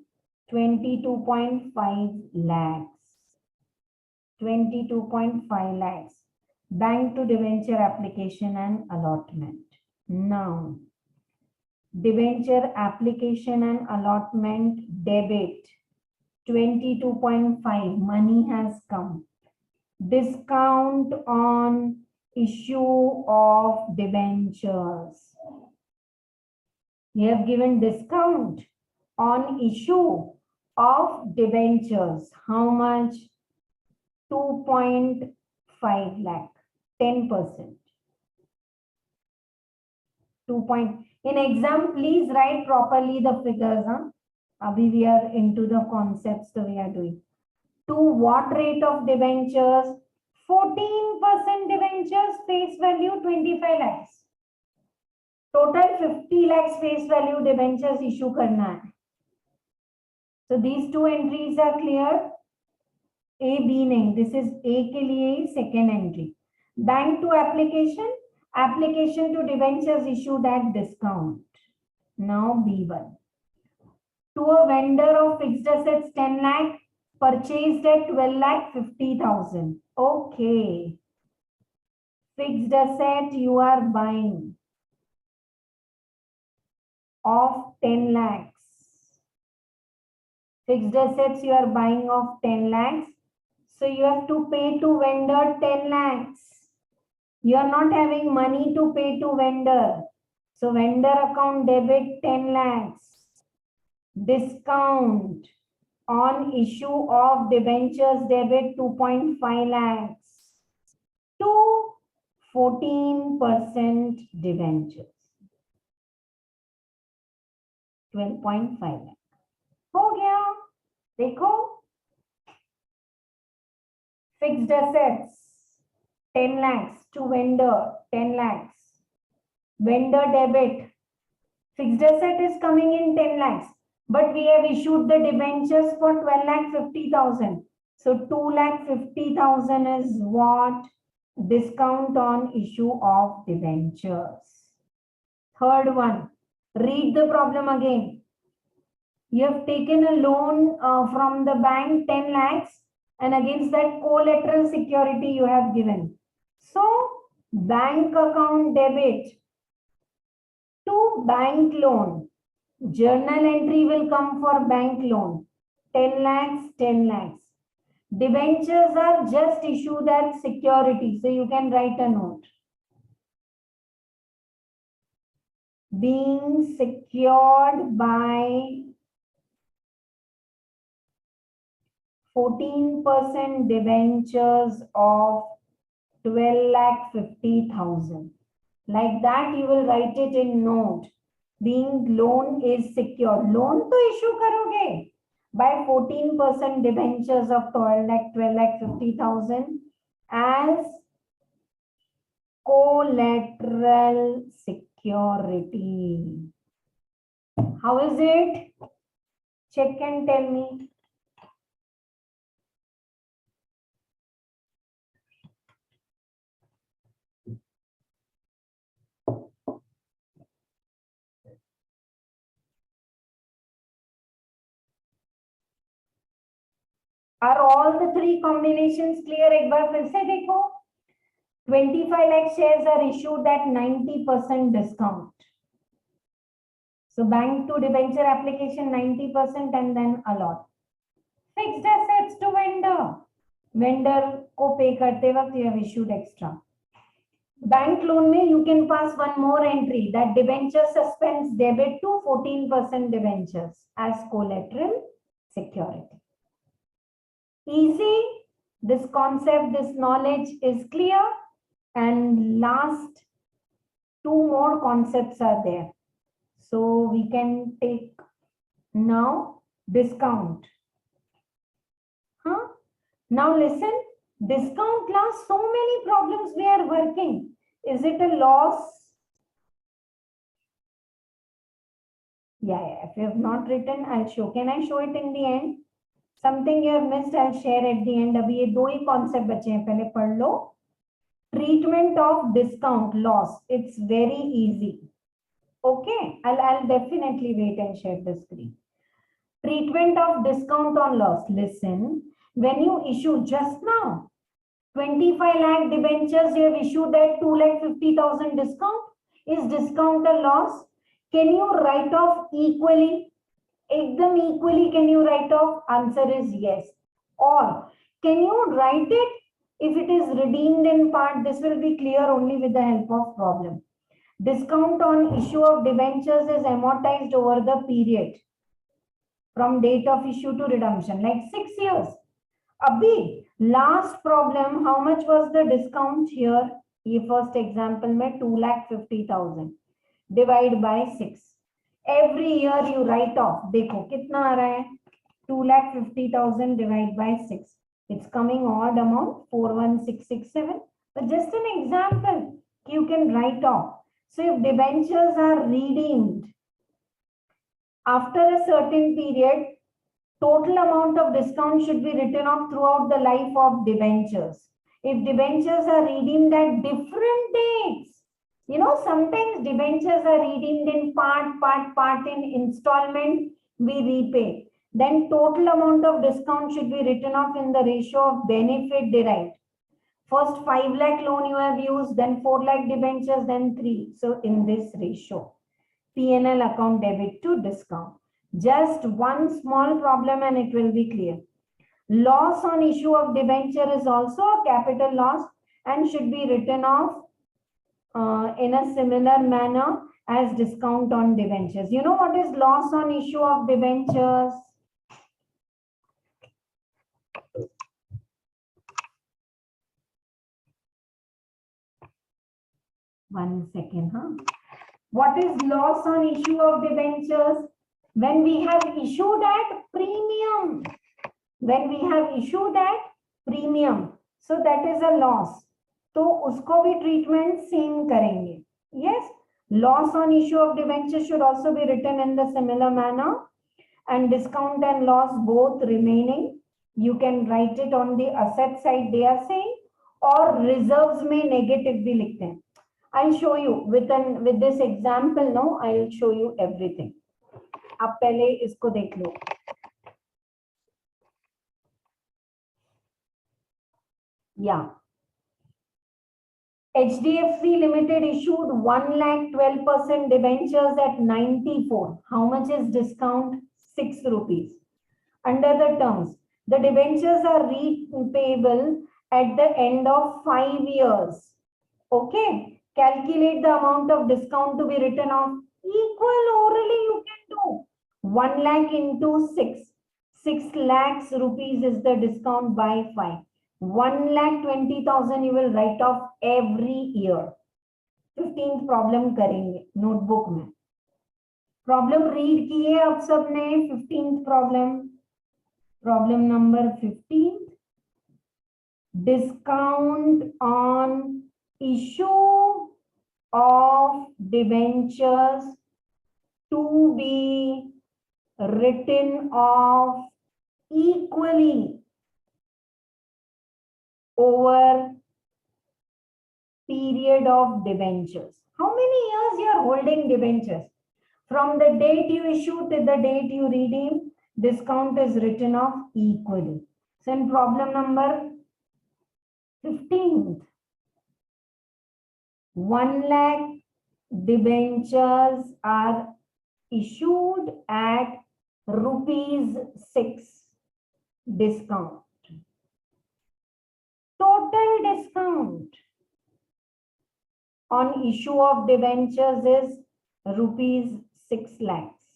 22.5 lakhs. 22.5 lakhs. Bank to debenture application and allotment. Now, debenture application and allotment debit 22.5, money has come. Discount on issue of debentures. You have given discount on issue of debentures. How much? 2.5 lakh, 10%. 2. In exam, please write properly the figures. Abhi we are into the concepts, so we are doing. To what rate of debentures? 14% debentures, face value 25 lakhs. Total 50 lakhs face value debentures issue karna hai. So these two entries are clear. A, B नहीं, this is A के लिए second entry. Bank to application, application to debentures issued at discount. Now B1. To a vendor of fixed assets 10 lakh, purchased at 12 lakh 50,000. Okay. Fixed asset you are buying of 10 lakhs. Fixed assets you are buying of 10 lakhs. So you have to pay to vendor 10 lakhs. You are not having money to pay to vendor. So vendor account debit 10 lakhs. Discount on issue of debentures debit 2.5 lakhs to 14% debentures. 12.5 lakhs. हो गया. देखो. Fixed assets 10 lakhs to vendor 10 lakhs. Vendor debit. Fixed asset is coming in 10 lakhs. But we have issued the debentures for 12 lakh 50,000. So 2 lakh 50,000 is what? Discount on issue of debentures. Third one. Read the problem again. You have taken a loan from the bank 10 lakhs. And against that collateral security you have given. So, bank account debit to bank loan. Journal entry will come for bank loan. 10 lakhs, 10 lakhs. Debentures are just issued as security. So, you can write a note. Being secured by 14% debentures of 12 lakh 50,000. Like that, you will write it in note. Being loan is secure. Loan to issue karoge by 14% debentures of 12 lakh 50,000 as collateral security. How is it? Check and tell me. Are all the three combinations clear? एक बार फिर से देखो. 25 lakh shares are issued at 90% discount. So bank to debenture application 90% and then allot. Fixed assets to vendor. Vendor को pay करते वक्त you have issued extra. Bank loan में you can pass one more entry that debenture suspends debit to 14% debentures as collateral security. Easy. This concept, this knowledge is clear. And last two more concepts are there. So we can take now discount. Now listen, discount class, so many problems we are working. Is it a loss? Yeah. If you have not written, I'll show. Can I show it in the end? Something you have missed, I'll share at the end. अभी ये दो ही concept बचे हैं, पहले पढ़ लो. Treatment of discount loss. It's very easy. Okay, I'll definitely wait and share the screen. Treatment of discount on loss. Listen, when you issue just now 25 lakh debentures, you have issued at 2,50,000 discount. Is discount a loss? Can you write off equally? Ekdam equally can you write off? Answer is yes. Or can you write it if it is redeemed in part? This will be clear only with the help of problem. Discount on issue of debentures is amortized over the period from date of issue to redemption, like 6 years. Abhi, last problem, how much was the discount here? ये first example में 2,50,000 divide by 6. Every year you write off. देखो कितना आ रहा है? 2,50,000 divide by 6. It's coming odd amount 41667. But just an example, you can write off. So if debentures are redeemed after a certain period, total amount of discount should be written off throughout the life of debentures. If debentures are redeemed at different dates, you know, sometimes debentures are redeemed in part in installment, we repay. Then total amount of discount should be written off in the ratio of benefit derived. First 5 lakh loan you have used, then 4 lakh debentures, then 3. So in this ratio, P&L account debit to discount. Just one small problem and it will be clear. Loss on issue of debenture is also a capital loss and should be written off in a similar manner as discount on debentures. You know what is loss on issue of debentures? One second, What is loss on issue of debentures? When we have issued at premium. When we have issued at premium. So that is a loss. तो उसको भी treatment same करेंगे. Yes. Loss on issue of debentures should also be written in the similar manner. And discount and loss both remaining. You can write it on the asset side they are saying. और reserves में negative भी लिखते हैं. I'll show you with this example now. I'll show you everything. आप पहले इसको देख लो. Yeah. HDFC Limited issued 1,12% debentures at 94. How much is discount? 6 rupees. Under the terms, the debentures are repayable at the end of 5 years. Okay. Calculate the amount of discount to be written off. Equal orally you can do. 1 lakh into 6. 6 lakhs rupees is the discount by 5. 1,20,000 you will write off every year. 15th problem करेंगे notebook में. Problem read किए अब सबने. 15th problem. Problem number 15. Discount on issue of debentures to be written off equally over period of debentures. How many years you are holding debentures? From the date you issue to the date you redeem, discount is written off equally. So in problem number 15th, 1 lakh debentures are issued at ₹6 discount. Total discount on issue of debentures is ₹6 lakhs.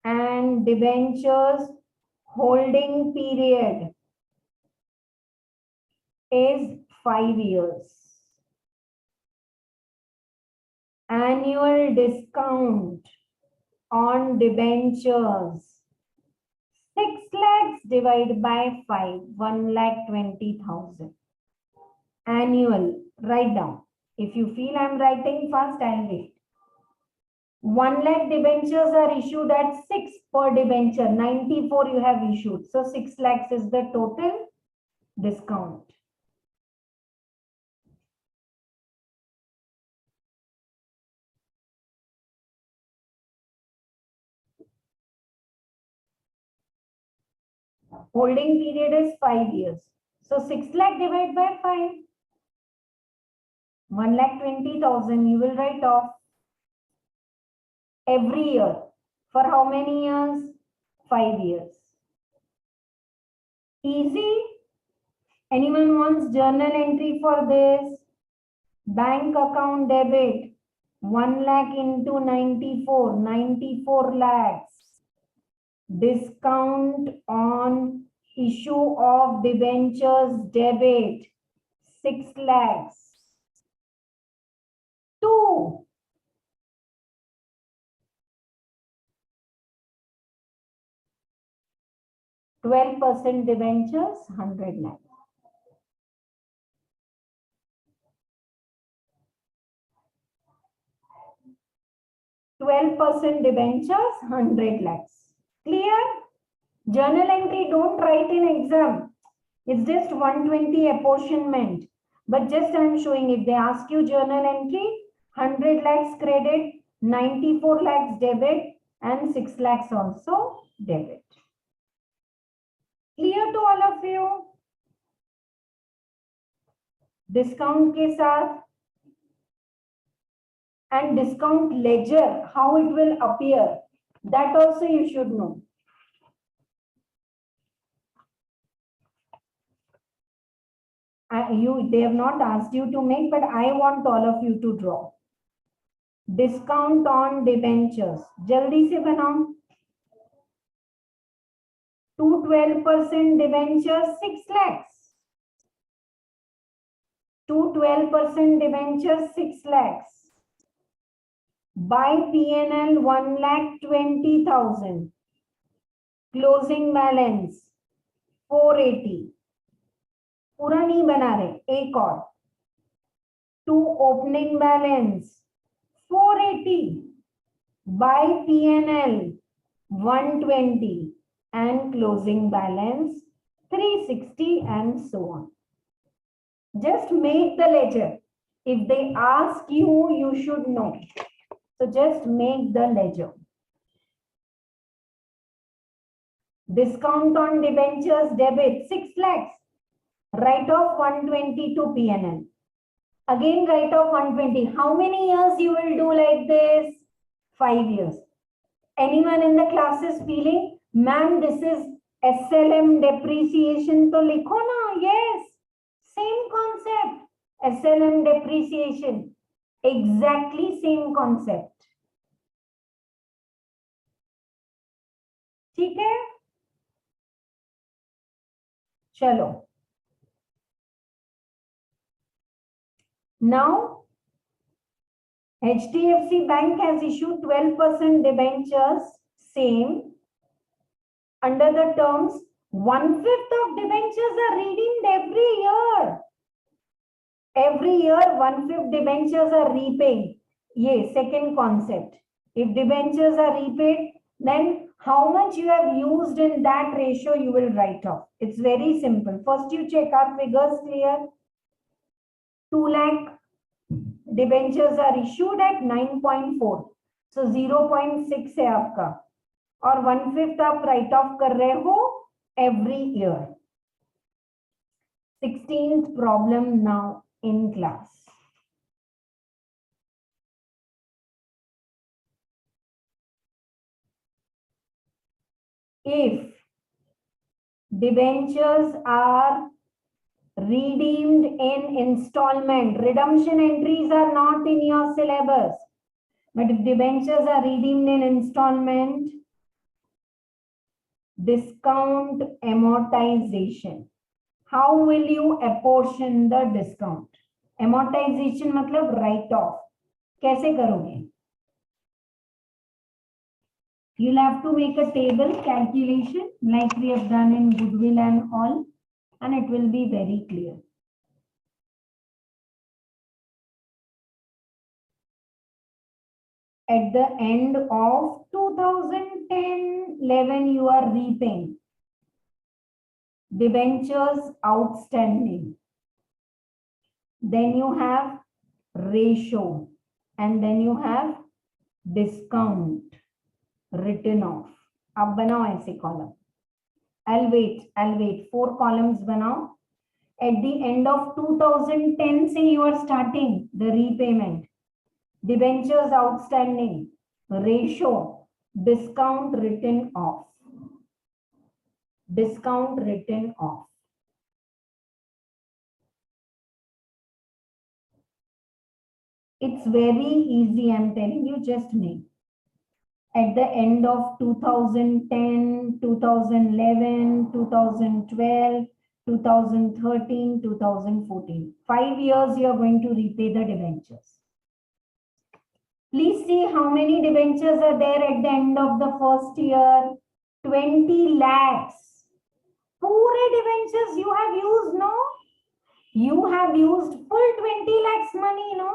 And debentures holding period is 5 years. Annual discount on debentures 6 lakhs divided by 5, 1,20,000. Annual, write down. If you feel I'm writing fast, I'll wait. 1 lakh debentures are issued at 6 per debenture. 94 you have issued. So 6 lakhs is the total discount. Holding period is 5 years. So 6 lakh divided by 5. 1,20,000 you will write off every year. For how many years? 5 years. Easy. Anyone wants journal entry for this? Bank account debit. 1 lakh into 94. 94 lakhs. Discount on issue of debentures debit. 6 lakhs. 2. 12% debentures, 100 lakhs. 12% debentures, 100 lakhs. Clear? Journal entry don't write in exam. It's just 120 apportionment. But just I'm showing it. They ask you journal entry, 100 lakhs credit, 94 lakhs debit, and 6 lakhs also debit. Clear to all of you? Discount के साथ and discount ledger, how it will appear, that also you should know. They have not asked you to make, but I want all of you to draw. Discount on debentures. Jaldi se banao. 12% debentures, 6 lakhs. 12% debentures, 6 lakhs. By P&L, 1,20,000. Closing balance, 480. पूरा नहीं बना रहे, एक और. To opening balance, 480. By P&L, 120. And closing balance, 360, and so on. Just make the ledger. If they ask you, you should know. So just make the ledger. Discount on debentures debit, 6 lakhs. Write off 120 to P&L. Again write off 120. How many years you will do like this? 5 years. Anyone in the class is feeling, ma'am, this is SLM depreciation, to likho na. Yes, same concept. SLM depreciation, exactly same concept. ठीक है? चलो. Now, HDFC Bank has issued 12% debentures, same. Under the terms, 1/5 of debentures are redeemed every year. Every year, 1/5 debentures are repaid. Yes, second concept. If debentures are repaid, then how much you have used in that ratio you will write off. It's very simple. First you check our figures clear. 2 lakh debentures are issued at 9.4. So 0.6 है आपका. और 1/5 आप write off कर रहे हो every year. 16th problem now in class. If debentures are redeemed in installment, redemption entries are not in your syllabus, but if debentures are redeemed in installment, discount amortization. How will you apportion the discount? Amortization मतलब write off. कैसे करोगे? You'll have to make a table calculation like we have done in goodwill and all, and it will be very clear. at the end of 2010-11 you are repaying. Debentures outstanding. Then you have ratio, and then you have discount written off. अब बनाओ ऐसे column. I'll wait. 4 columns बनाओ. At the end of 2010 say you are starting the repayment. Debentures outstanding, ratio, discount written off. Discount written off. It's very easy, I'm telling you, just me. At the end of 2010, 2011, 2012, 2013, 2014. 5 years you are going to repay the debentures. Please see how many debentures are there at the end of the first year. 20 lakhs. Pure debentures you have used, no? You have used full 20 lakhs money, no?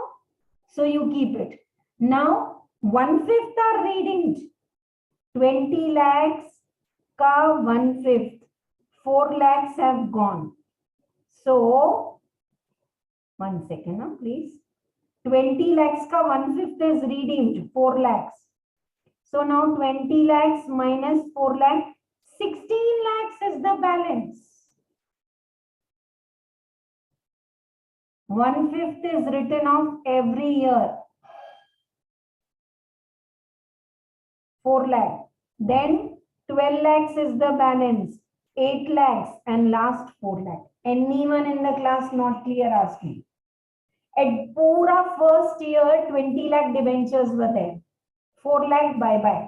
So you keep it. Now, 1/5 are redeemed. 20 lakhs ka 1/5. 4 lakhs have gone. So, 1 second, now, please. 20 lakhs ka 1/5 is redeemed. 4 lakhs. So now 20 lakhs minus 4 lakhs. 16 lakhs is the balance. 1/5 is written off every year. 4 lakhs. Then 12 lakhs is the balance. 8 lakhs and last 4 lakhs. Anyone in the class not clear, ask me. At pura first year 20 lakh debentures were there. 4 lakh bye-bye.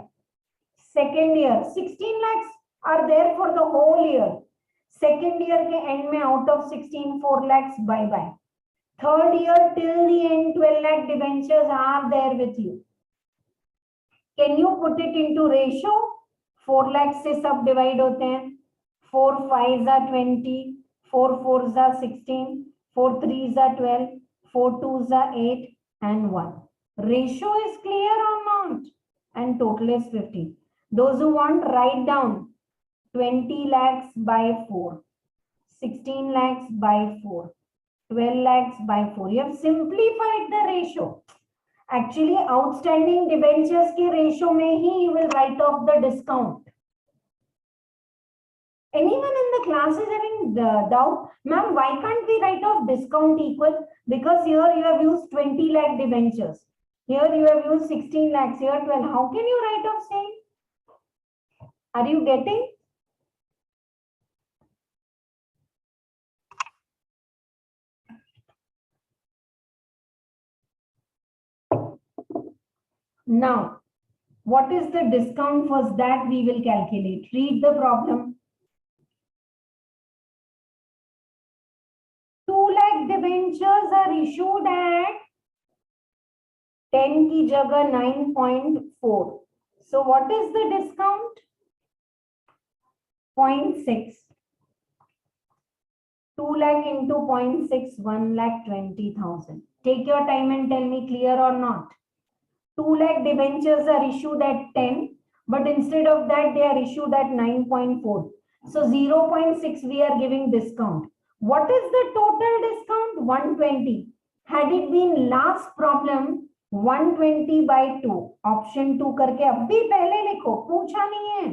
Second year 16 lakhs are there for the whole year. Second year ke end mein out of 16 4 lakhs bye-bye. Third year till the end 12 lakh debentures are there with you. Can you put it into ratio? 4 lakhs से सब divide होते हैं. 4 5s are 20, 4 4s are 16, 4 3s are 12, 4 2s are 8 and 1. Ratio is clear or not? And total is 50. Those who want, write down 20 lakhs by 4, 16 lakhs by 4, 12 lakhs by 4. You have simplified the ratio. Actually, outstanding debentures के ratio में ही you will write off the discount. Anyone in the class is having the doubt? Ma'am, why can't we write off discount equal? Because here you have used 20 lakh debentures. Here you have used 16 lakhs. Here 12. How can you write off same? Are you getting? Now, what is the discount first that we will calculate? Read the problem. 2 lakh debentures are issued at 10 की जगह 9.4. So what is the discount? 0.6. 2 lakh into 0.6, 1,20,000. Take your time and tell me clear or not. 2 lakh debentures are issued at 10, but instead of that they are issued at 9.4. So 0.6 we are giving discount. What is the total discount? 120. Had it been last problem, 120 by 2. Option 2 करके अभी पहले लिखो, पूछा नहीं है.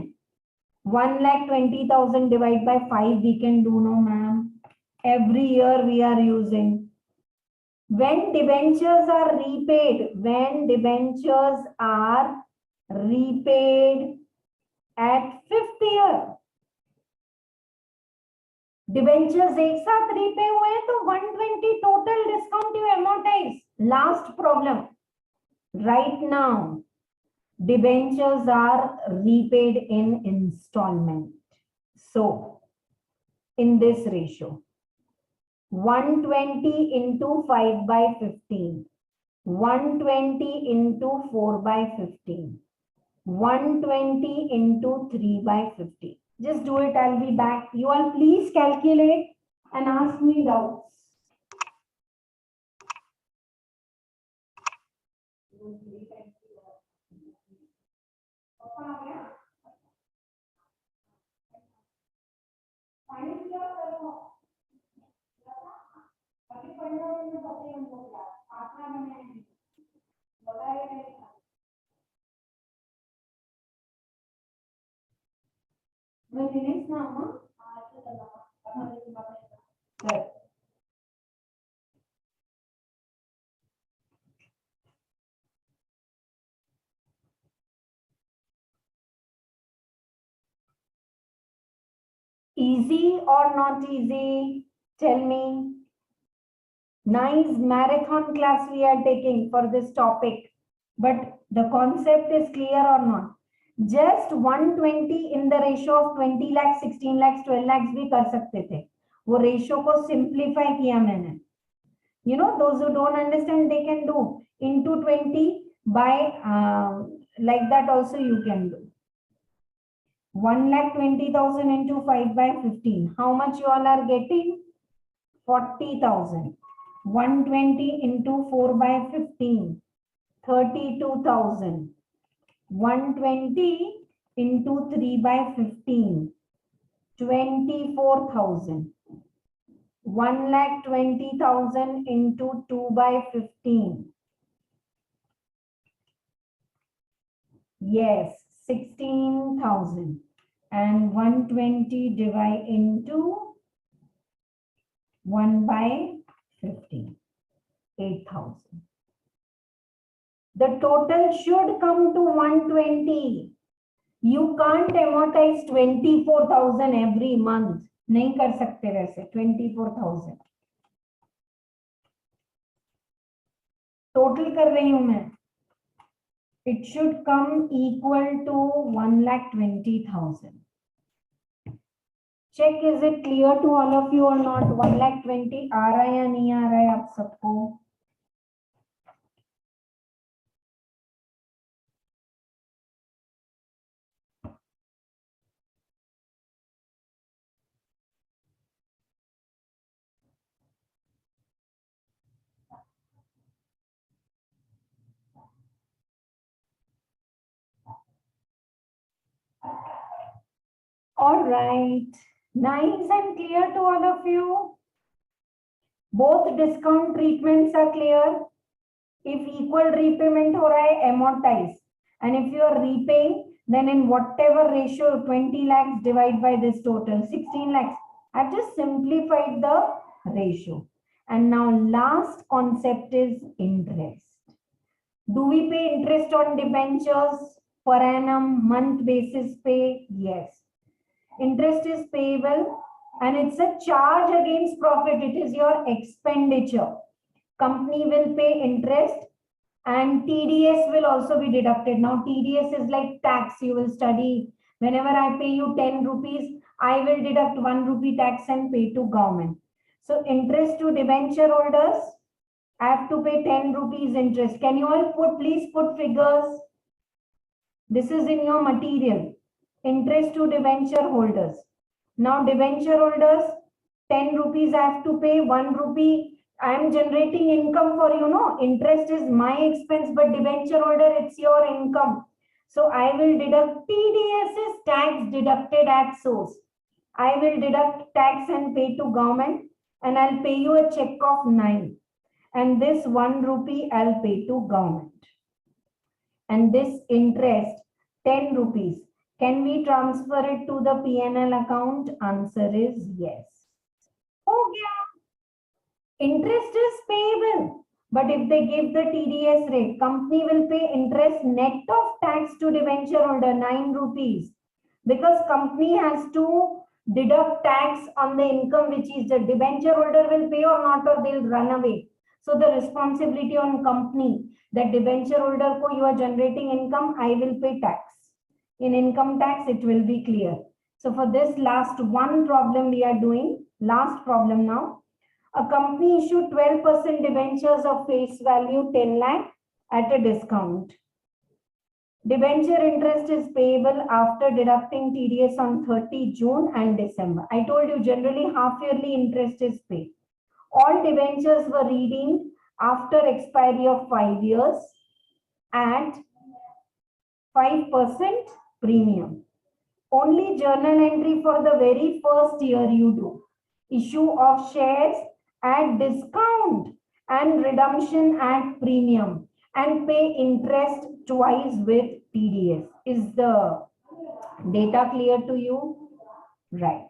1,20,000 divided by 5 we can do, no ma'am. Every year we are using. When debentures are repaid, at 5th year, debentures एक साथ repay हुए हैं तो 120 total discount you amortize. Last problem. Right now, debentures are repaid in installment. So, in this ratio, 120 into 5 by 15, 120 into 4 by 15, 120 into 3 by 50. Just do it, I'll be back. You all please calculate and ask me doubts. Easy or not easy? Tell me. Nice marathon class we are taking for this topic. But the concept is clear or not? Just 120 in the ratio of 20 lakhs, 16 lakhs, 12 lakhs भी कर सकते थे. वो ratio को simplify किया मैंने. You know, those who don't understand, they can do into 20 by like that also you can do. 1,20,000 into 5 by 15. How much you all are getting? 40,000. 120 into 4 by 15. 32,000. 120 into 3 by 15. 24,000. 1,20,000 into 2 by 15. Yes, 16,000. And 120 divide into 1 by 15. 8,000. The total should come to 120. You can't amortize 24,000 every month. नहीं कर सकते वैसे 24,000. Total कर रही हूं मैं. It should come equal to 1,20,000. Check, is it clear to all of you or not? 1,20,000 आ रहा है या नहीं आ रहा है आप सबको? All right, nice and clear to all of you. Both discount treatments are clear. If equal repayment हो रहा है, amortize. And if you are repaying, then in whatever ratio, 20 lakhs divide by this total, 16 lakhs. I've just simplified the ratio. And now last concept is interest. Do we pay interest on debentures per annum, month basis pay? Yes. Interest is payable and it's a charge against profit. It is your expenditure. Company will pay interest and TDS will also be deducted. Now TDS is like tax. You will study. Whenever I pay you 10 rupees, I will deduct 1 rupee tax and pay to government. So interest to debenture holders, I have to pay 10 rupees interest. Can you all please put figures? This is in your material. Interest to debenture holders. Now debenture holders, 10 rupees I have to pay, 1 rupee. I am generating income for you, no? Interest is my expense, but debenture holder, it's your income. So I will deduct TDS is tax deducted at source. I will deduct tax and pay to government and I'll pay you a check of 9. And this 1 rupee I'll pay to government. And this interest, 10 rupees. Can we transfer it to the P&L account? Answer is yes. Okay. Interest is payable. But if they give the TDS rate, company will pay interest net of tax to debenture holder 9 rupees. Because company has to deduct tax on the income which is the debenture holder will pay or not, or they'll run away. So the responsibility on company that debenture holder ko you are generating income, I will pay tax. In income tax, it will be clear. So for this last one problem we are doing, last problem now. A company issued 12% debentures of face value 10 lakh at a discount. Debenture interest is payable after deducting TDS on 30 June and December. I told you generally half yearly interest is paid. All debentures were redeemed after expiry of 5 years at 5% premium. Only journal entry for the very first year you do. Issue of shares at discount and redemption at premium, and pay interest twice with TDS. Is the data clear to you? Right.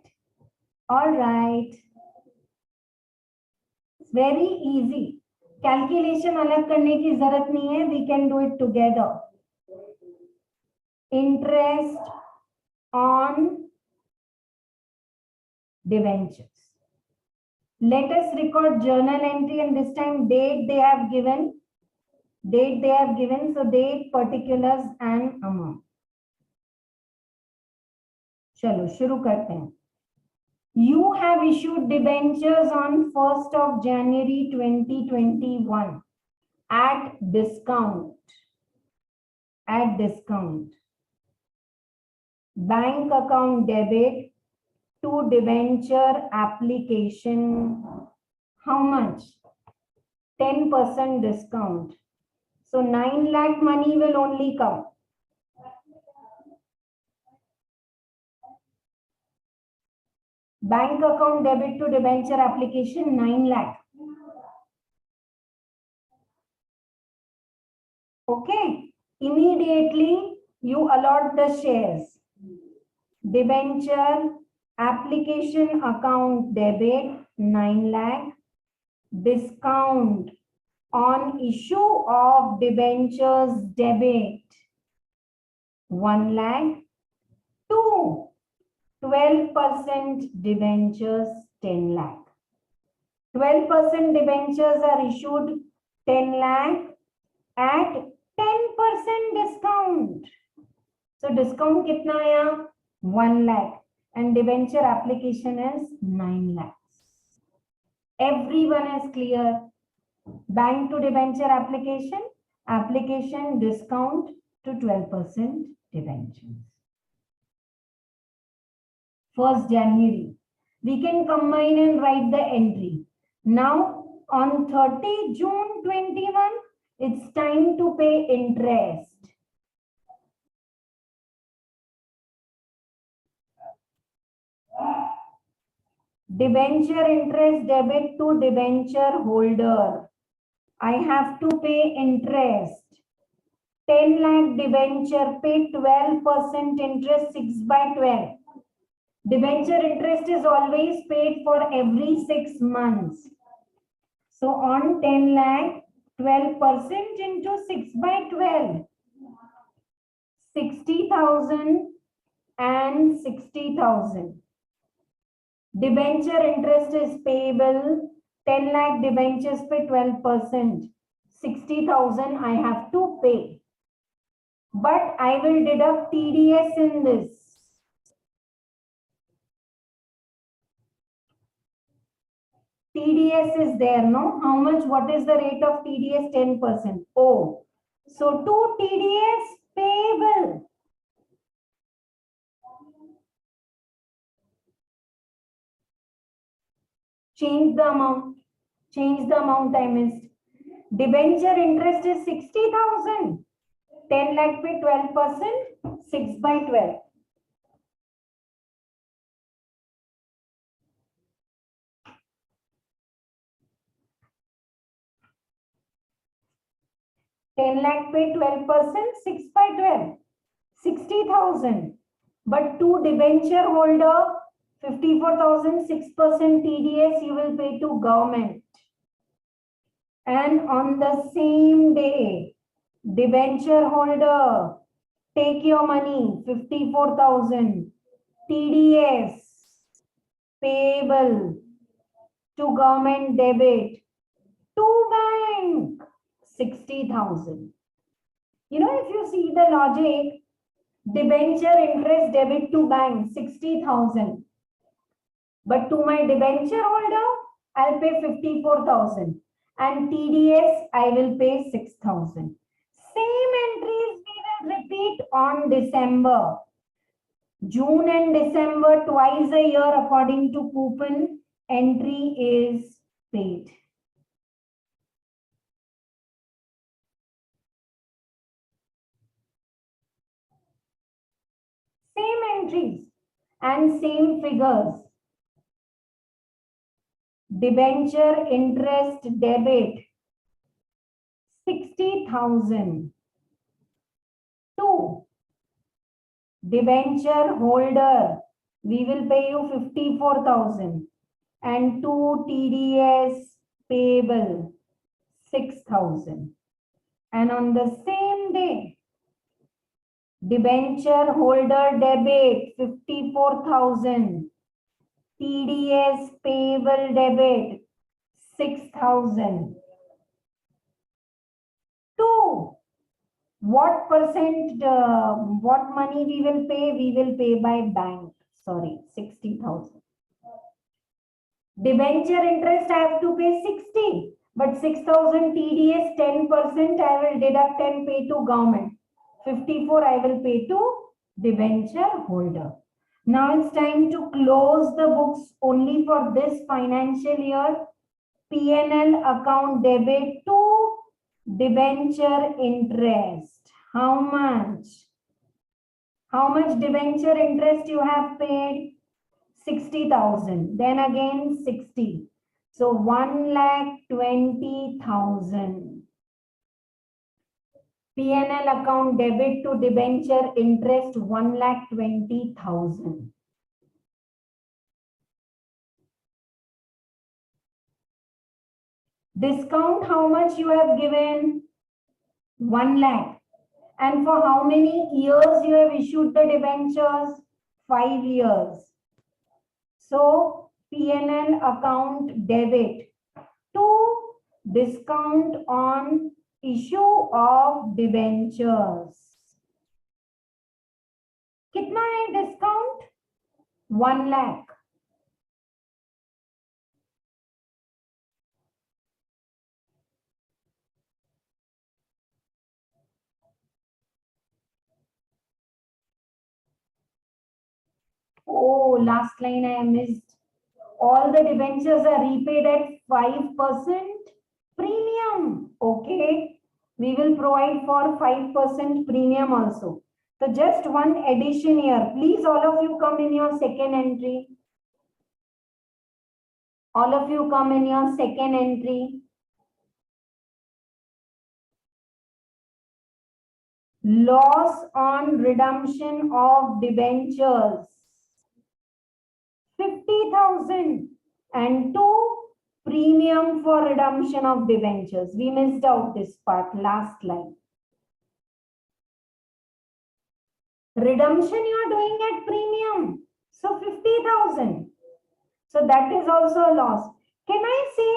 All right. It's very easy. Calculation अलग करने की जरूरत नहीं है. We can do it together. Interest on debentures. Let us record journal entry, and this time date they have given. Date they have given, so date, particulars and amount. चलो शुरू करते हैं. You have issued debentures on 1st of January 2021 at discount. At discount. Bank account debit to debenture application. How much? 10% discount. So 9 lakh money will only come. Bank account debit to debenture application 9 lakh. Okay. Immediately you allot the shares. Debenture application account debit 9 lakh. Discount on issue of debentures debit 1 lakh. 2. 12% debentures 10 lakh. 12% debentures are issued 10 lakh at 10% discount. So discount kitna aaya? 1 lakh. And debenture application is 9 lakhs. Everyone is clear. Bank to debenture application, application discount to 12% debentures. 1st January. We can combine and write the entry. Now on 30 June 21, it's time to pay interest. Debenture interest debit to debenture holder. I have to pay interest. 10 lakh debenture, pay 12% interest, 6 by 12. Debenture interest is always paid for every 6 months. So on 10 lakh, 12% into 6 by 12. 60,000 and 60,000. Debenture interest is payable. 10 lakh debentures pay 12%. 60,000 I have to pay. But I will deduct TDS in this. TDS is there, no? How much? What is the rate of TDS? 10%. Oh, so to TDS payable. Change the amount. Change the amount I missed. Debenture interest is 60,000. 10 lakh pay 12%. 6 by 12. Ten lakh pay 12%, 6 by 12, 60,000. But to debenture holder, 54,000, 6% TDS you will pay to government. And on the same day, debenture holder, take your money, 54,000, TDS payable to government debit to bank. 60,000. You know, if you see the logic, debenture interest debit to bank 60,000. But to my debenture holder, I'll pay 54,000. And TDS, I will pay 6,000. Same entries we will repeat on December. June and December, twice a year according to coupon, entry is paid. Same entries and same figures. Debenture interest debit 60,000. 2. Debenture holder, we will pay you 54,000. And 2 TDS payable 6,000. And on the same day, debenture holder debit 54,000. TDS payable debit 6,000. 2. What percent, what money we will pay? We will pay by bank. Sorry, 60,000. Debenture interest I have to pay 60, but 6,000 TDS 10% I will deduct and pay to government. 54 I will pay to debenture holder. Now it's time to close the books only for this financial year. P&L account debit to debenture interest. How much? How much debenture interest you have paid? 60,000. Then again 60. So 1,20,000. P&L account debit to debenture interest 1,20,000. Discount, how much you have given? 1 lakh. And for how many years you have issued the debentures? 5 years. So P&L account debit to discount on issue of debentures. कितना है discount? 1 lakh. Oh, last line I missed. All the debentures are repaid at 5% premium. Okay. We will provide for 5% premium also. So just one addition here. Please, all of you come in your second entry. All of you come in your second entry. Loss on redemption of debentures. 50,000 and 2 premium for redemption of debentures. We missed out this part, last line. Redemption you are doing at premium. So 50,000. So that is also a loss. Can I say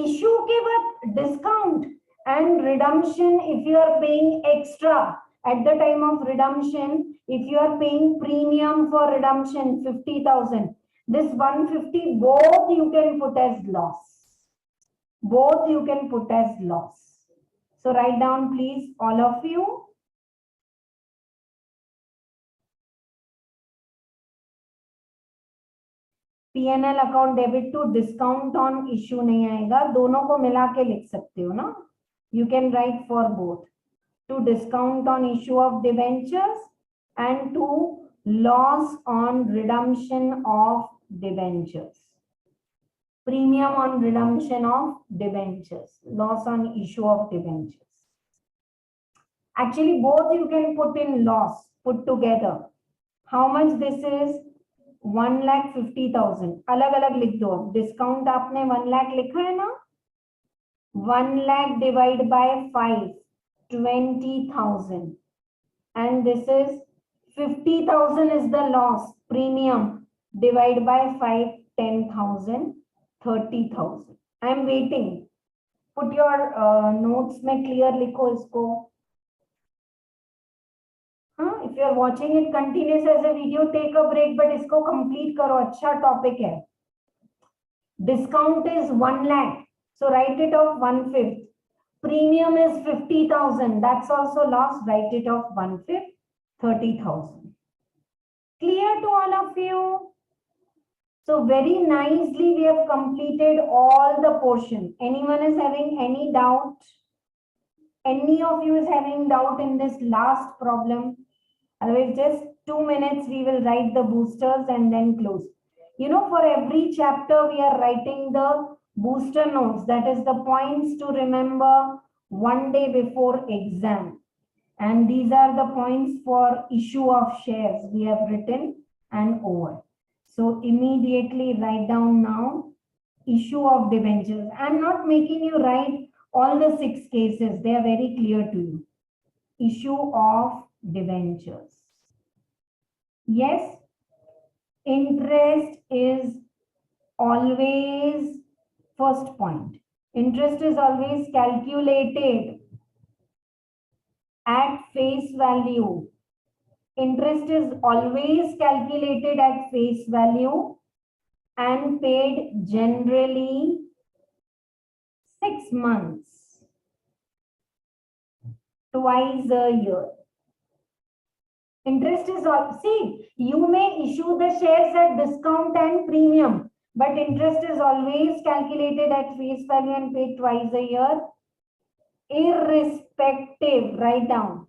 issue ke baad discount and redemption if you are paying extra? At the time of redemption, if you are paying premium for redemption 50,000, this 150 both you can put as loss. Both you can put as loss. So write down please all of you. P&L account debit to discount on issue नहीं आएगा, दोनों को मिला के लिख सकते हो ना. You can write for both. To discount on issue of debentures and to loss on redemption of debentures. Premium on redemption of debentures. Loss on issue of debentures. Actually, both you can put in loss, put together. How much this is? 1,50,000. अलग अलग लिख दो. Discount आपने 1 lakh लिखा है ना? 1 lakh divided by 5. 20,000 and this is 50,000 is the loss premium divided by 5 10,000 30,000. I am waiting. Put your notes में clear लिखो इसको. If you are watching it continuous as a video, take a break, but इसको complete करो. अच्छा topic है. Discount is 1 lakh, so write it off 1/5. Premium is 50,000. That's also loss. Write it off 1/5, 30,000. Clear to all of you? So very nicely we have completed all the portion. Anyone is having any doubt? Any of you is having doubt in this last problem? Otherwise, just 2 minutes we will write the boosters and then close. You know, for every chapter we are writing the booster notes, that is the points to remember one day before exam. And these are the points for issue of shares we have written and over. So immediately write down now issue of debentures. I'm not making you write all the 6 cases. They are very clear to you. Issue of debentures. Yes, interest is always, first point, interest is always calculated at face value. Interest is always calculated at face value and paid generally 6 months, twice a year. Interest is all, see, you may issue the shares at discount and premium, but interest is always calculated at face value and paid twice a year, irrespective, write down,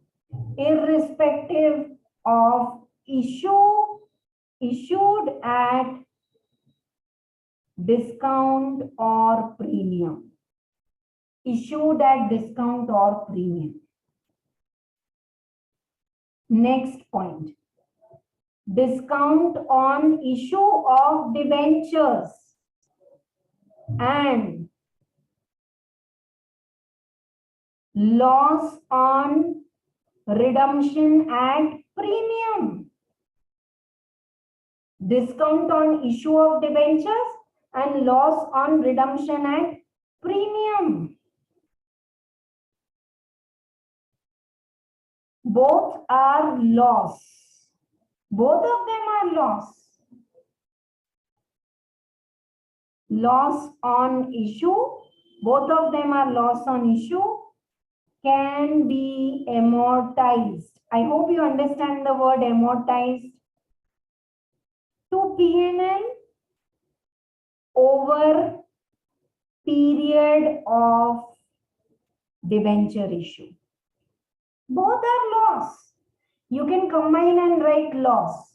irrespective of issued at discount or premium. Issued at discount or premium. Next point. Discount on issue of debentures and loss on redemption at premium. Discount on issue of debentures and loss on redemption at premium. Both are loss. Both of them are loss. Loss on issue. Both of them are loss on issue. Can be amortized. I hope you understand the word amortized. To P&L over period of debenture issue. Both are loss. You can combine and write loss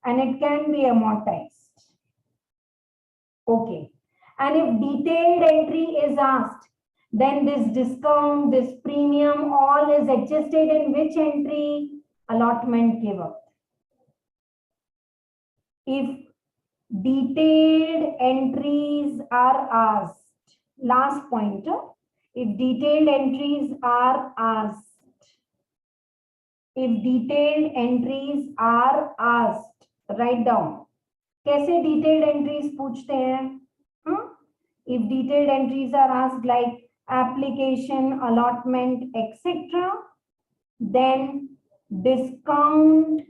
and it can be amortized. Okay. And if detailed entry is asked, then this discount, this premium, all is adjusted in which entry? Allotment given. If detailed entries are asked, last point, if detailed entries are asked, if detailed entries are asked, write down. कैसे detailed entries पूछते हैं? If detailed entries are asked like application, allotment, etc., then discount,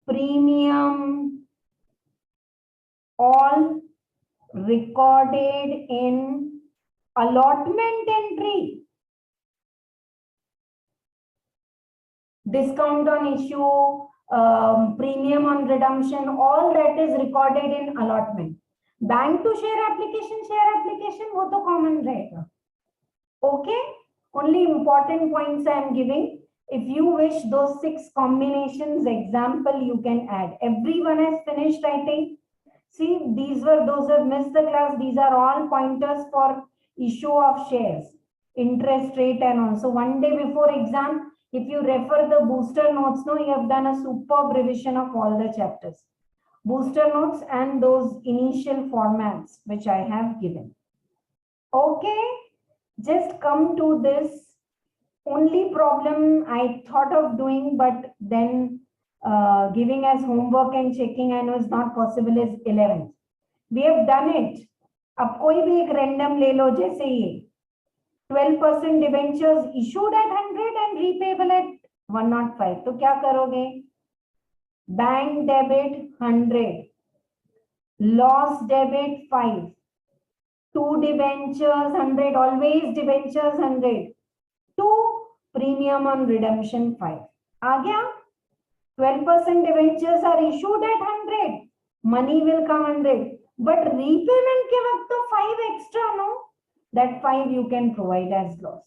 premium, all recorded in allotment entry. Discount on issue, premium on redemption, all that is recorded in allotment. Bank to share application, वो तो common रहेगा. Okay, only important points I am giving. If you wish those 6 combinations example, you can add. Everyone has finished writing. See, these were those who have missed the class. These are all pointers for issue of shares, interest rate and also one day before exam. If you refer the booster notes, no, you have done a superb revision of all the chapters. Booster notes and those initial formats which I have given. Okay, just come to this. Only problem I thought of doing, but then giving as homework and checking I know is not possible is 11th. We have done it. अब कोई भी एक random ले लो जैसे ये 12% debentures issued at 100 and repayable at 105. तो क्या करोगे? Bank debit 100, loss debit 5, 2 debentures 100, always debentures 100, 2 premium on redemption 5. आ गया? 12% debentures are issued at 100, money will come 100, but repayment के वक्त तो 5 extra, no? That 5 you can provide as loss.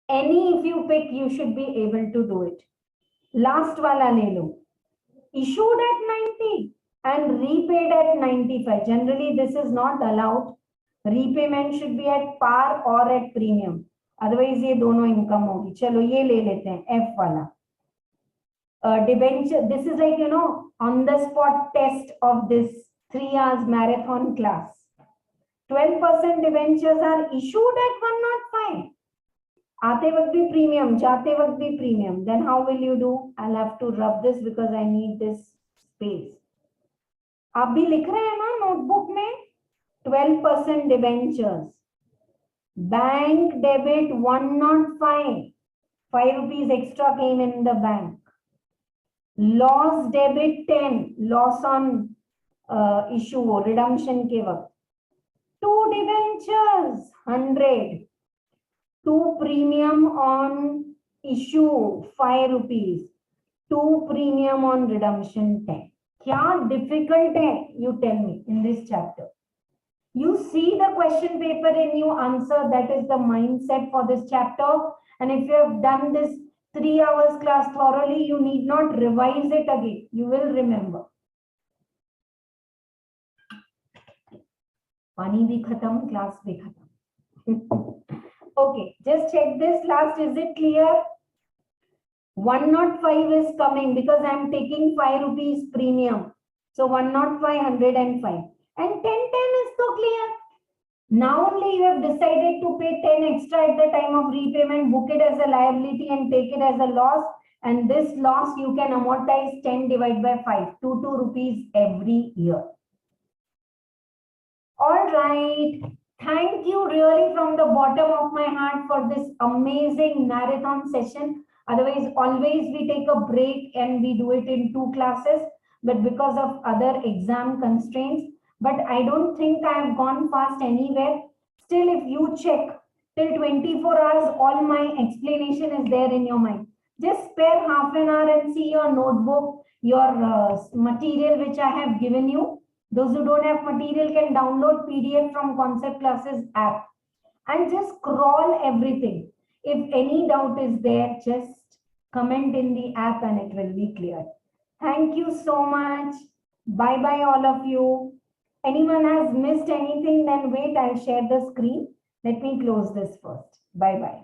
Any if you pick, you should be able to do it. Last वाला ले लो. Issued at 90 and repaid at 95. Generally, this is not allowed. Repayment should be at par or at premium. Otherwise, ये दोनों income होगी. चलो ये ले लेते हैं F वाला. Debenture. This is like, you know, on the spot test of this 3 hours marathon class. 12% debentures are issued at 105. आते वक्त भी premium, जाते वक्त भी premium. Then how will you do? I'll have to rub this because I need this space. आप भी लिख रहे हैं ना notebook में 12% debentures. Bank debit 105. 5 rupees extra came in the bank. Loss debit 10. Loss on issue redemption के वक्त. 2 debentures 100. 2 premium on issue 5 rupees. 2 premium on redemption 10. क्या difficult है? You tell me in this chapter. You see the question paper and you answer. That is the mindset for this chapter. And if you have done this 3 hours class thoroughly, you need not revise it again. You will remember. Pani bhi khatam, class bhi khatam. Okay, just check this last. Is it clear? 105 is coming because I am taking 5 rupees premium. So 105, 105. And 10 is so clear. Now only you have decided to pay 10 extra at the time of repayment, book it as a liability and take it as a loss. And this loss you can amortize 10 divided by 5, 2 rupees every year. All right. Thank you really from the bottom of my heart for this amazing marathon session. Otherwise, always we take a break and we do it in 2 classes. But because of other exam constraints, but I don't think I have gone fast anywhere. Still, if you check till 24 hours, all my explanation is there in your mind. Just spare half an hour and see your notebook, your material which I have given you. Those who don't have material can download PDF from Concept Classes app and just scroll everything. If any doubt is there, just comment in the app and it will be clear. Thank you so much. Bye-bye all of you. Anyone has missed anything, then wait, I'll share the screen. Let me close this first. Bye-bye.